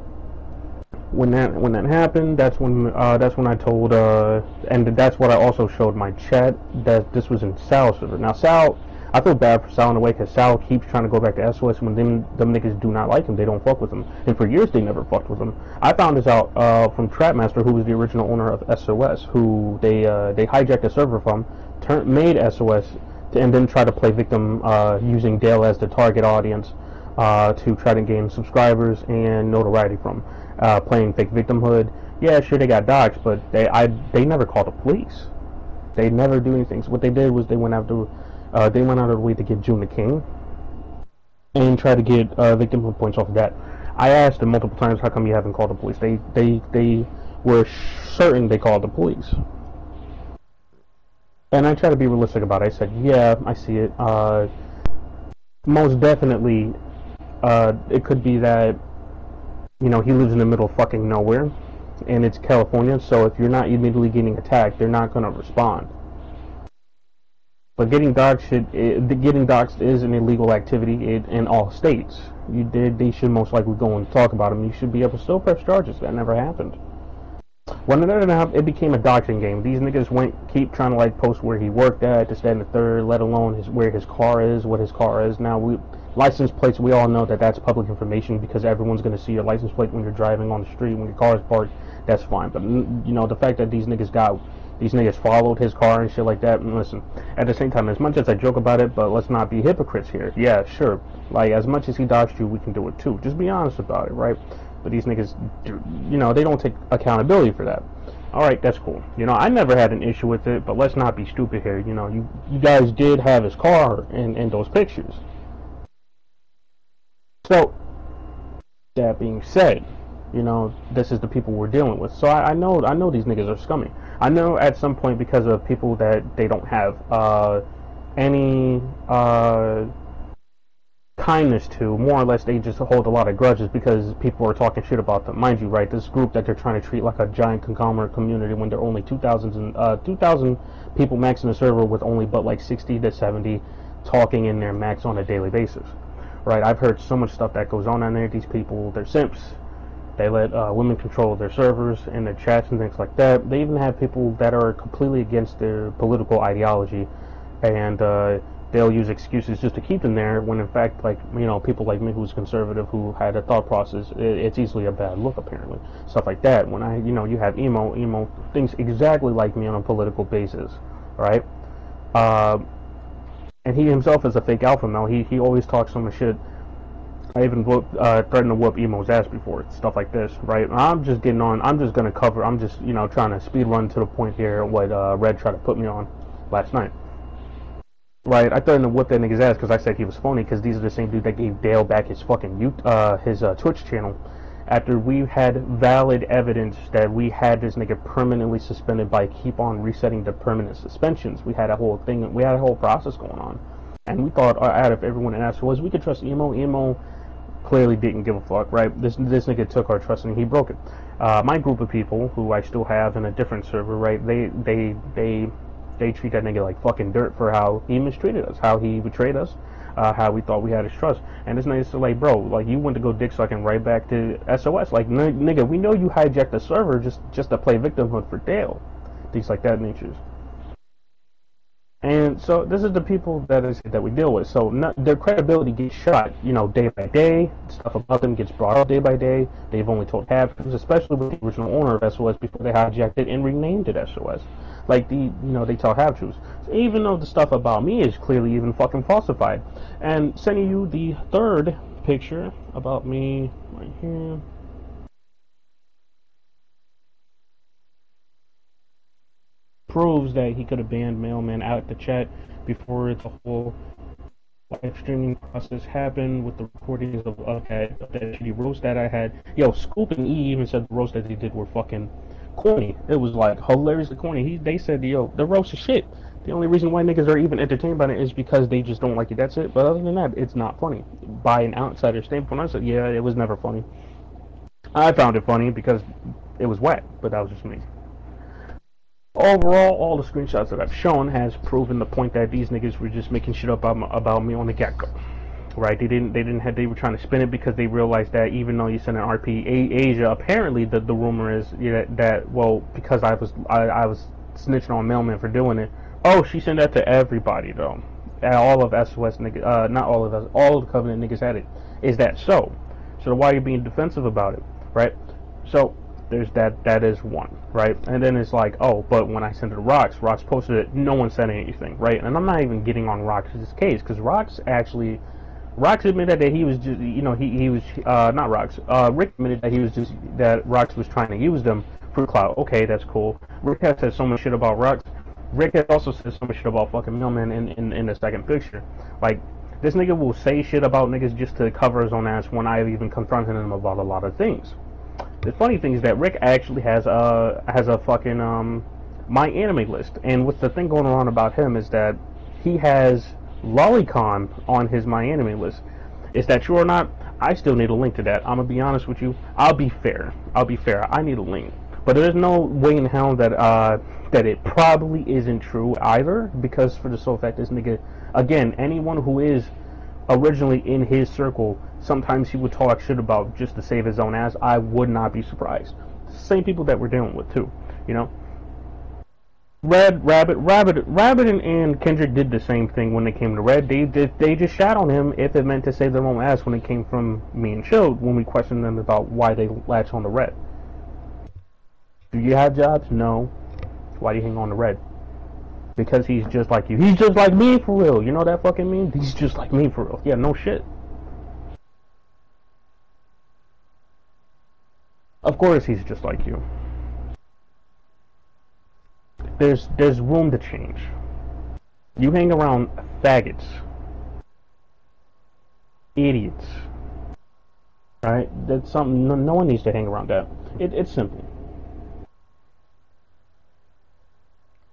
when that happened, that's when I told and that's what I also showed my chat, that this was in Sal's server. Now Sal, I feel bad for Sal in a way because Sal keeps trying to go back to SOS when them niggas do not like him. They don't fuck with him, and for years they never fucked with him. I found this out from Trapmaster, who was the original owner of SOS, who they hijacked a server from, made SOS, and then tried to play victim using Dale as the target audience to try to gain subscribers and notoriety from. Playing fake victimhood. Yeah, sure, they got doxxed, but they never called the police. They never do anything. So what they did was they went out of the way to get June the King and try to get victimhood points off of that. I asked them multiple times, how come you haven't called the police? They were certain they called the police. And I try to be realistic about it. I said, yeah, I see it. Most definitely, it could be that, you know, he lives in the middle of fucking nowhere, and it's California, so if you're not immediately getting attacked, they're not going to respond. But getting doxxed is an illegal activity in all states. They should most likely go and talk about him. You should be able to still press charges. That never happened. When it became a doxing game. These niggas keep trying to like post where he worked at, this, that, and the third, let alone where his car is, what his car is. Now license plates, we all know that that's public information because everyone's going to see your license plate when you're driving on the street, when your car is parked, that's fine. But, you know, the fact that these niggas followed his car and shit like that, and listen, at the same time, as much as I joke about it, but let's not be hypocrites here. Yeah, sure, like, as much as he doxed you, we can do it too. Just be honest about it, right? But these niggas, you know, they don't take accountability for that. Alright, that's cool. You know, I never had an issue with it, but let's not be stupid here. You know, you guys did have his car in those pictures. So, that being said, you know, this is the people we're dealing with. So I know these niggas are scummy. I know at some point, because of people that they don't have any kindness to, more or less they just hold a lot of grudges because people are talking shit about them. Mind you, right, this group that they're trying to treat like a giant conglomerate community when they're only 2,000 people max in the server, with only but like 60 to 70 talking in their max on a daily basis. Right, I've heard so much stuff that goes on there. These people, they're simps. They let women control their servers and their chats and things like that. They even have people that are completely against their political ideology, and they'll use excuses just to keep them there, when in fact, like, you know, people like me who's conservative, who had a thought process, it's easily a bad look, apparently. Stuff like that. When you know, you have emo thinks exactly like me on a political basis, right? And he himself is a fake alpha male. He always talks so much shit. I even threatened to whoop Emo's ass before, stuff like this, right? I'm just getting on. I'm just gonna cover. I'm just, you know, trying to speed run to the point here. What Red tried to put me on last night, right? I threatened to whoop that nigga's ass because I said he was phony. Because these are the same dude that gave Dale back his fucking his Twitch channel, after we had valid evidence that we had this nigga permanently suspended by keep on resetting the permanent suspensions. We had a whole thing. We had a whole process going on, and we thought out of everyone in SOS we could trust Emo. Emo clearly didn't give a fuck, right? This nigga took our trust and he broke it. My group of people, who I still have in a different server, right? They treat that nigga like fucking dirt for how he mistreated us, how he betrayed us, how we thought we had his trust. And this nigga's still like, bro, like, you went to go dick sucking right back to SOS. Like, nigga, we know you hijacked the server just to play victimhood for Dale. Things like that natures. And so this is the people that we deal with. So their credibility gets shot, you know, day by day. Stuff about them gets brought up day by day. They've only told half, especially with the original owner of SOS before they hijacked it and renamed it SOS. Like, they tell half truths. So even though the stuff about me is clearly even fucking falsified. And sending you the third picture about me right here. Proves that he could have banned Mailman out the chat before the whole live streaming process happened, with the recordings of that shitty roast that I had. Yo, Scoop and E even said the roast that they did were fucking corny. It was like hilariously corny. They said, yo, the roast is shit. The only reason why niggas are even entertained by it is because they just don't like it. That's it. But other than that, it's not funny. By an outsider standpoint, I said, yeah, it was never funny. I found it funny because it was whack, but that was just me. Overall, all the screenshots that I've shown has proven the point that these niggas were just making shit up about me on the get-go. Right? They were trying to spin it because they realized that even though you sent an RP Asia, apparently the rumor is that well, because I was snitching on Mailman for doing it. Oh, she sent that to everybody though. All of SOS niggas, not all of us, all of the Covenant niggas had it. Is that so? So why are you being defensive about it? Right? So there's that is one, right? And then it's like, oh, but when I sent it to Rox posted it, no one said anything, right? And I'm not even getting on Rox's case, because Rox admitted that he was just, he was, not Rox, Rick admitted that that Rox was trying to use them for clout. Okay, that's cool. Rick has said so much shit about Rox. Rick has also said so much shit about fucking Mailman in the second picture. Like, this nigga will say shit about niggas just to cover his own ass when I've even confronted him about a lot of things. The funny thing is that Rick actually has a fucking my anime list, and what's the thing going on about him is that he has Lolicon on his my anime list. Is that true or not? I still need a link to that. I'm gonna be honest with you. I'll be fair. I need a link, but there's no way in hell that it probably isn't true either, because for the sole fact this nigga, again, anyone who is originally in his circle, sometimes he would talk shit about just to save his own ass. I would not be surprised. Same people that we're dealing with too, Rabbit, and Kendrick did the same thing when they came to Red. They just shat on him if it meant to save their own ass when it came from me and Chilled when we questioned them about why they latch on to Red. Do you have jobs? No. Why do you hang on to Red? Because he's just like you. He's just like me for real. You know that fucking meme? He's just like me for real. Yeah, no shit. Of course he's just like you. There's room to change. You hang around faggots, idiots, right? That's something no one needs to hang around that. It's simple.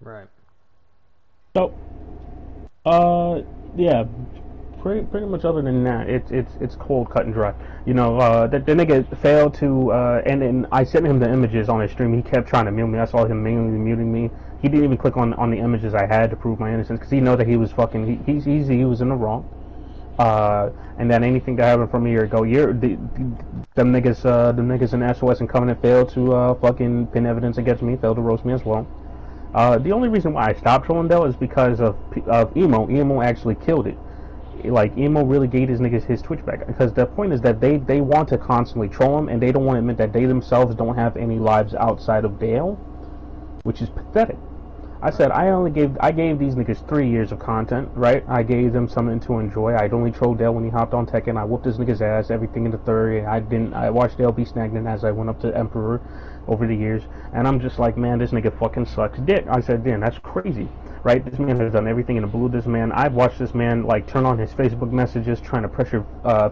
Right. So, yeah, pretty much other than that, it's cold, cut and dry. You know, the nigga failed to, and then I sent him the images on his stream. He kept trying to mute me. I saw him mainly muting me. He didn't even click on the images I had to prove my innocence because he know that he was fucking. He was in the wrong. And then anything that happened from a year ago, them niggas in SOS and Covenant failed to fucking pin evidence against me, failed to roast me as well. The only reason why I stopped trolling though is because of emo. Emo actually killed it. Like emo really gave his niggas his Twitch back because the point is that they want to constantly troll him and they don't want to admit that they themselves don't have any lives outside of Dale, which is pathetic. I said I gave these niggas 3 years of content, right? I gave them something to enjoy. I'd only trolled Dale when he hopped on Tekken. I whooped this nigga's ass, everything in the third. I watched Dale be stagnant as I went up to Emperor over the years, and I'm just like, man, this nigga fucking sucks dick. I said, damn, that's crazy, right? This man has done everything in the blue. This man, I've watched this man like turn on his Facebook messages, trying to pressure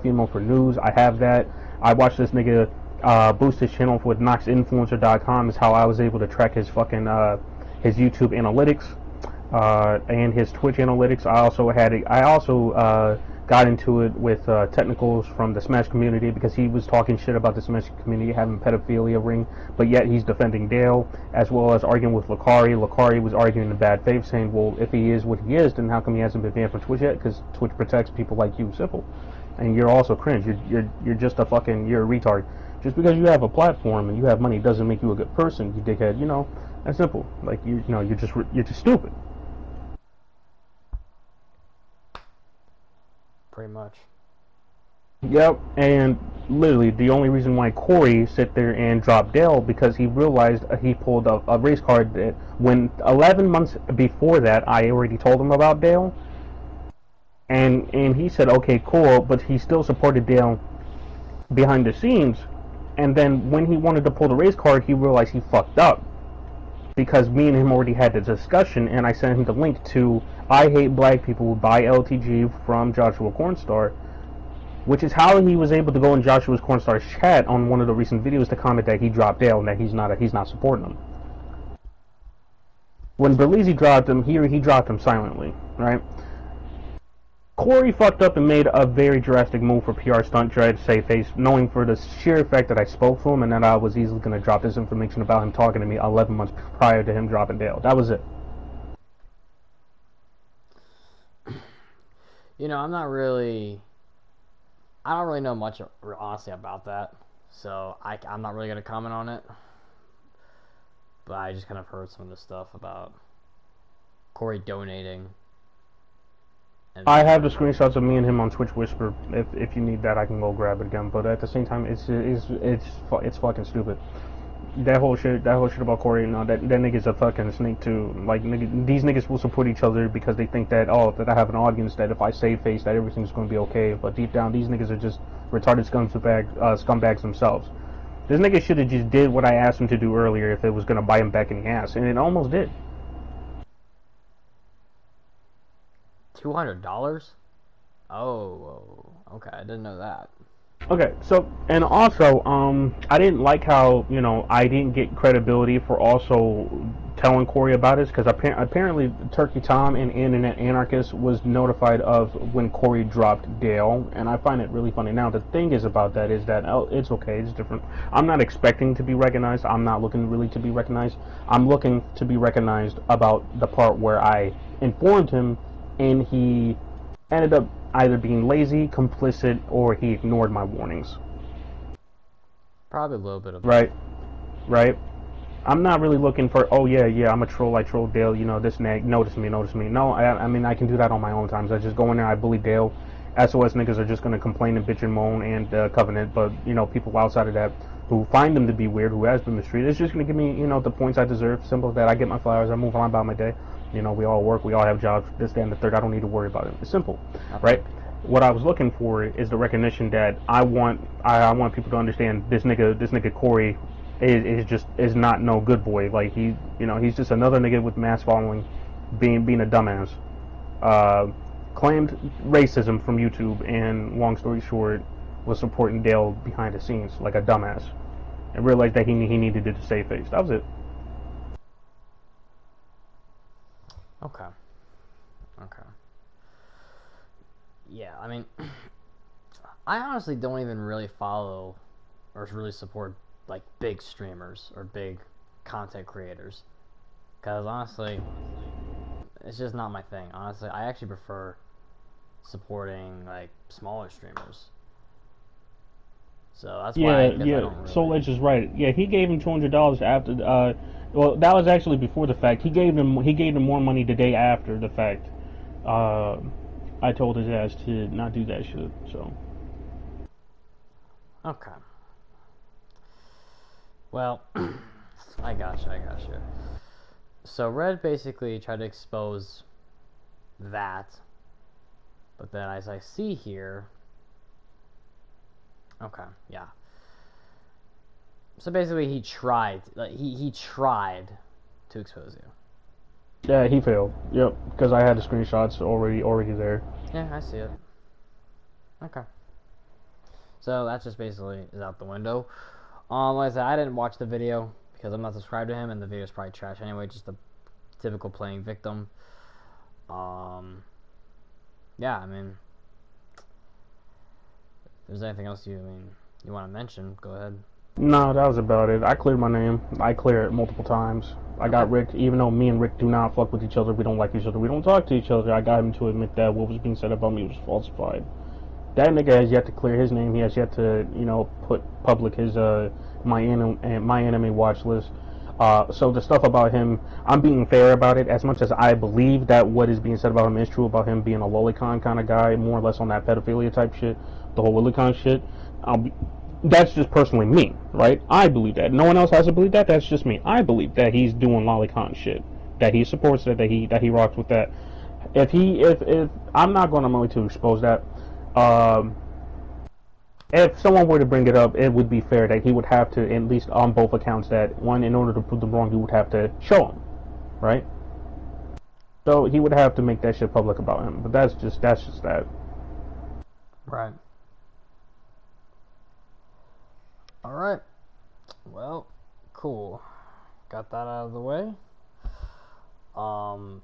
female for news. I have that. I watched this nigga boost his channel with NoxInfluencer.com. Is how I was able to track his fucking his YouTube analytics and his Twitch analytics. I also got into it with technicals from the Smash community because he was talking shit about the Smash community having pedophilia ring, but yet he's defending Dale, as well as arguing with Lakari. Lakari was arguing in bad faith, saying, well, if he is what he is, then how come he hasn't been banned from Twitch yet? Because Twitch protects people like you, simple. And you're also cringe. You're just a fucking, you're a retard. Just because you have a platform and you have money doesn't make you a good person, you dickhead. You know, that's simple. Like you know, you're just stupid. Pretty much. Yep, and literally the only reason why Corey sit there and dropped Dale because he realized he pulled a race card that when 11 months before that I already told him about Dale, and he said okay cool, but he still supported Dale behind the scenes, and then when he wanted to pull the race card he realized he fucked up because me and him already had the discussion, and I sent him the link to I Hate Black People by LTG from Joshua Cornstar, which is how he was able to go in Joshua's Cornstar's chat on one of the recent videos to comment that he dropped Dale and that he's not supporting him. When Berlizzi dropped him, he dropped him silently, right? Corey fucked up and made a very drastic move for PR stunt, tried to save face, knowing for the sheer fact that I spoke to him and that I was easily going to drop this information about him talking to me 11 months prior to him dropping Dale. That was it. You know, I don't really know much, honestly, about that. So, I'm not really going to comment on it. But I just kind of heard some of the stuff about Corey donating. I have the screenshots of me and him on Twitch Whisper. If you need that, I can go grab it again. But at the same time, it's fucking stupid. That whole shit about Corey, you know, that nigga's a fucking snake too. Like these niggas will support each other because they think that that I have an audience, that if I save face that everything's gonna be okay. But deep down, these niggas are just retarded scumbags themselves. This nigga should have just did what I asked him to do earlier if it was gonna bite him back in the ass, and it almost did. $200? Oh, okay. I didn't know that. Okay, so, and also, I didn't like how, you know, I didn't get credibility for also telling Corey about this, because apparently Turkey Tom and Internet Anarchist was notified of when Corey dropped Dale, and I find it really funny. Now, the thing is about that is that, it's okay, it's different. I'm not expecting to be recognized. I'm not looking really to be recognized. I'm looking to be recognized about the part where I informed him, and he ended up either being lazy, complicit, or he ignored my warnings. Probably a little bit of right. I'm not really looking for, oh yeah, I'm a troll, I troll Dale, you know, this and that, notice me. No, I mean, I can do that on my own times. I just go in there, I bully Dale. SOS niggas are just going to complain and bitch and moan, and Covenant, but, you know, people outside of that who find them to be weird, who has been mistreated, it's just going to give me, you know, the points I deserve. Simple as that. I get my flowers, I move on about my day. You know, we all work, we all have jobs, this, that, and the third. I don't need to worry about it. It's simple, right? What I was looking for is the recognition that I want people to understand this nigga Corey is not no good boy. Like he's just another nigga with mass following, being a dumbass. Claimed racism from YouTube, and long story short, was supporting Dale behind the scenes like a dumbass, and realized that he needed to save face. That was it. Okay. Okay. Yeah, I mean, I honestly don't even really follow or really support like big streamers or big content creators, because honestly, it's just not my thing. Honestly, I actually prefer supporting like smaller streamers. So that's why I Yeah, guess I yeah. don't Soul really. Edge is right. Yeah, he gave him $200 after. Well, that was actually before the fact. He gave him more money the day after the fact. Uh, I told his ass to not do that shit. So Okay. Well, I gotcha. I gotcha. So Red basically tried to expose that, but then as I see here, okay, yeah. So basically, he tried to expose you. yeah, he failed. Yep, because I had the screenshots already there. Yeah, I see it. Okay. So that's just basically is out the window. Like I said, I didn't watch the video because I'm not subscribed to him, and the video's probably trash anyway. Just a typical playing victim. Um, yeah, I mean, if there's anything else you want to mention, go ahead. No, that was about it. I cleared my name. I cleared it multiple times. I Okay. got Rick, even though me and Rick do not fuck with each other, we don't like each other, we don't talk to each other. I got him to admit that what was being said about me was falsified. That nigga has yet to clear his name. He has yet to, put public his my enemy watch list. So the stuff about him, I'm being fair about it. As much as I believe that what is being said about him is true about him being a lolicon kind of guy, more or less on that pedophilia type shit, the whole lolicon shit. That's just personally me, right? I believe that. No one else has to believe that. That's just me. I believe that he's doing lolicon shit. That he supports it. That he rocks with that. If I'm not going to expose that. Um, if someone were to bring it up, it would be fair that he would have to, at least on both accounts, that one, in order to prove them wrong, he would have to show them, right? So he would have to make that shit public about him. But that's just that. Right. All right. Well, cool. Got that out of the way. Um,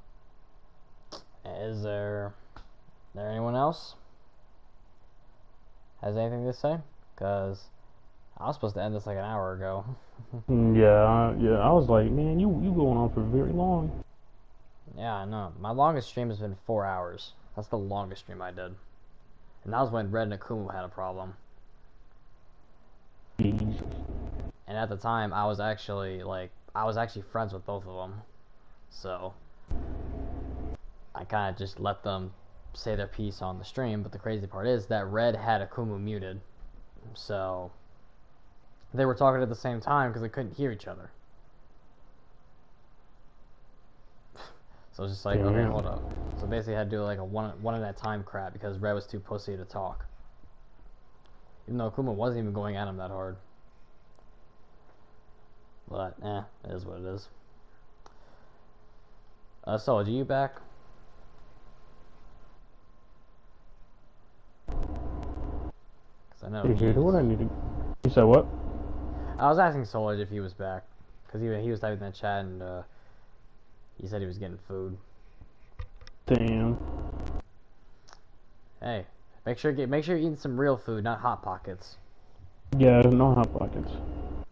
is there anyone else has anything to say? Cause I was supposed to end this like an hour ago. Yeah. I was like, man, you going on for very long. Yeah, I know. My longest stream has been 4 hours. That's the longest stream I did, and that was when Red and Akumu had a problem. Jesus. And at the time, I was actually friends with both of them, so I kind of just let them say their piece on the stream. But the crazy part is that Red had Akumu muted, so they were talking at the same time because they couldn't hear each other. So it's just like, okay, Damn. hold up. So basically, I had to do like a one at a time crap because Red was too pussy to talk, even though Akuma wasn't even going at him that hard. But it is what it is. So, are you back? Cause I know. Here's what I needed. You said what? I was asking Solid if he was back, cause he was typing in the chat and he said he was getting food. Damn. Hey, make sure you're eating some real food, not hot pockets. Yeah, no hot pockets.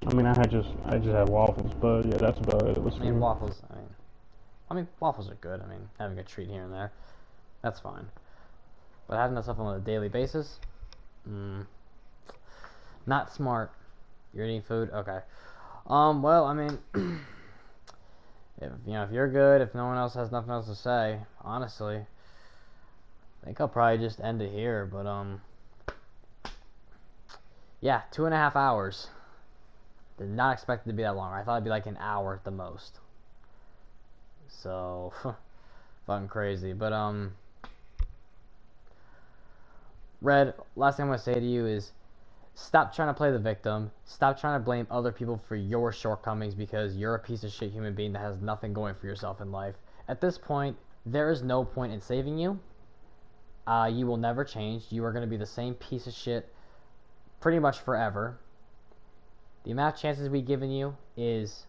I mean, I just had waffles, but yeah, that's about it. I mean waffles. I mean waffles are good. I mean having a treat here and there, that's fine. But having that stuff on a daily basis, not smart. You're eating food, okay. Well, I mean, if you're good, if no one else has nothing else to say, honestly, I think I'll probably just end it here. But yeah, 2.5 hours. Did not expect it to be that long. I thought it'd be like an hour at the most. So, fucking crazy. But Red, last thing I'm gonna say to you is, stop trying to play the victim. Stop trying to blame other people for your shortcomings because you're a piece of shit human being that has nothing going for yourself in life. At this point, there is no point in saving you. You will never change. You are going to be the same piece of shit pretty much forever. The amount of chances we've given you is...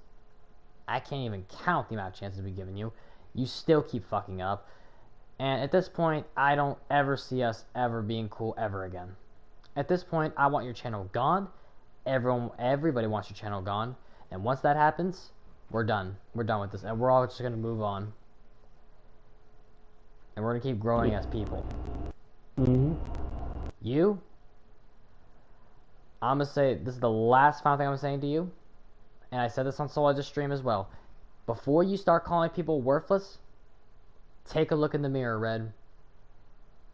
I can't even count the amount of chances we've given you. You still keep fucking up. And at this point, I don't ever see us ever being cool ever again. At this point, I want your channel gone. Everybody wants your channel gone. And once that happens, we're done. We're done with this. And we're all just going to move on. And we're going to keep growing as people. You, I'm going to say, this is the last final thing I'm saying to you. And I said this on SlowRanger stream as well. Before you start calling people worthless, take a look in the mirror, Red.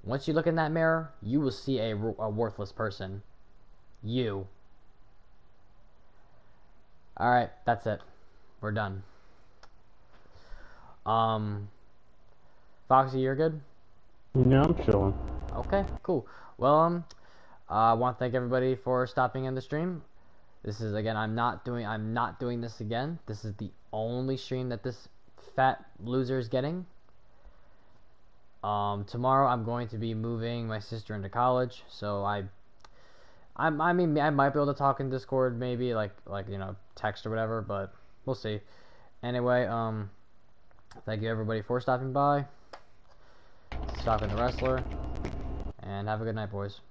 Once you look in that mirror, you will see a worthless person. You. Alright, that's it. We're done. Foxy, you're good? Yeah, I'm chilling. Okay, cool. Well, I want to thank everybody for stopping in the stream. This is, again, I'm not doing this again. This is the only stream that this fat loser is getting. Tomorrow I'm going to be moving my sister into college, so I mean, I might be able to talk in Discord, maybe, like, you know, text or whatever, but we'll see. Anyway, thank you everybody for stopping by, stopping the wrestler, and have a good night, boys.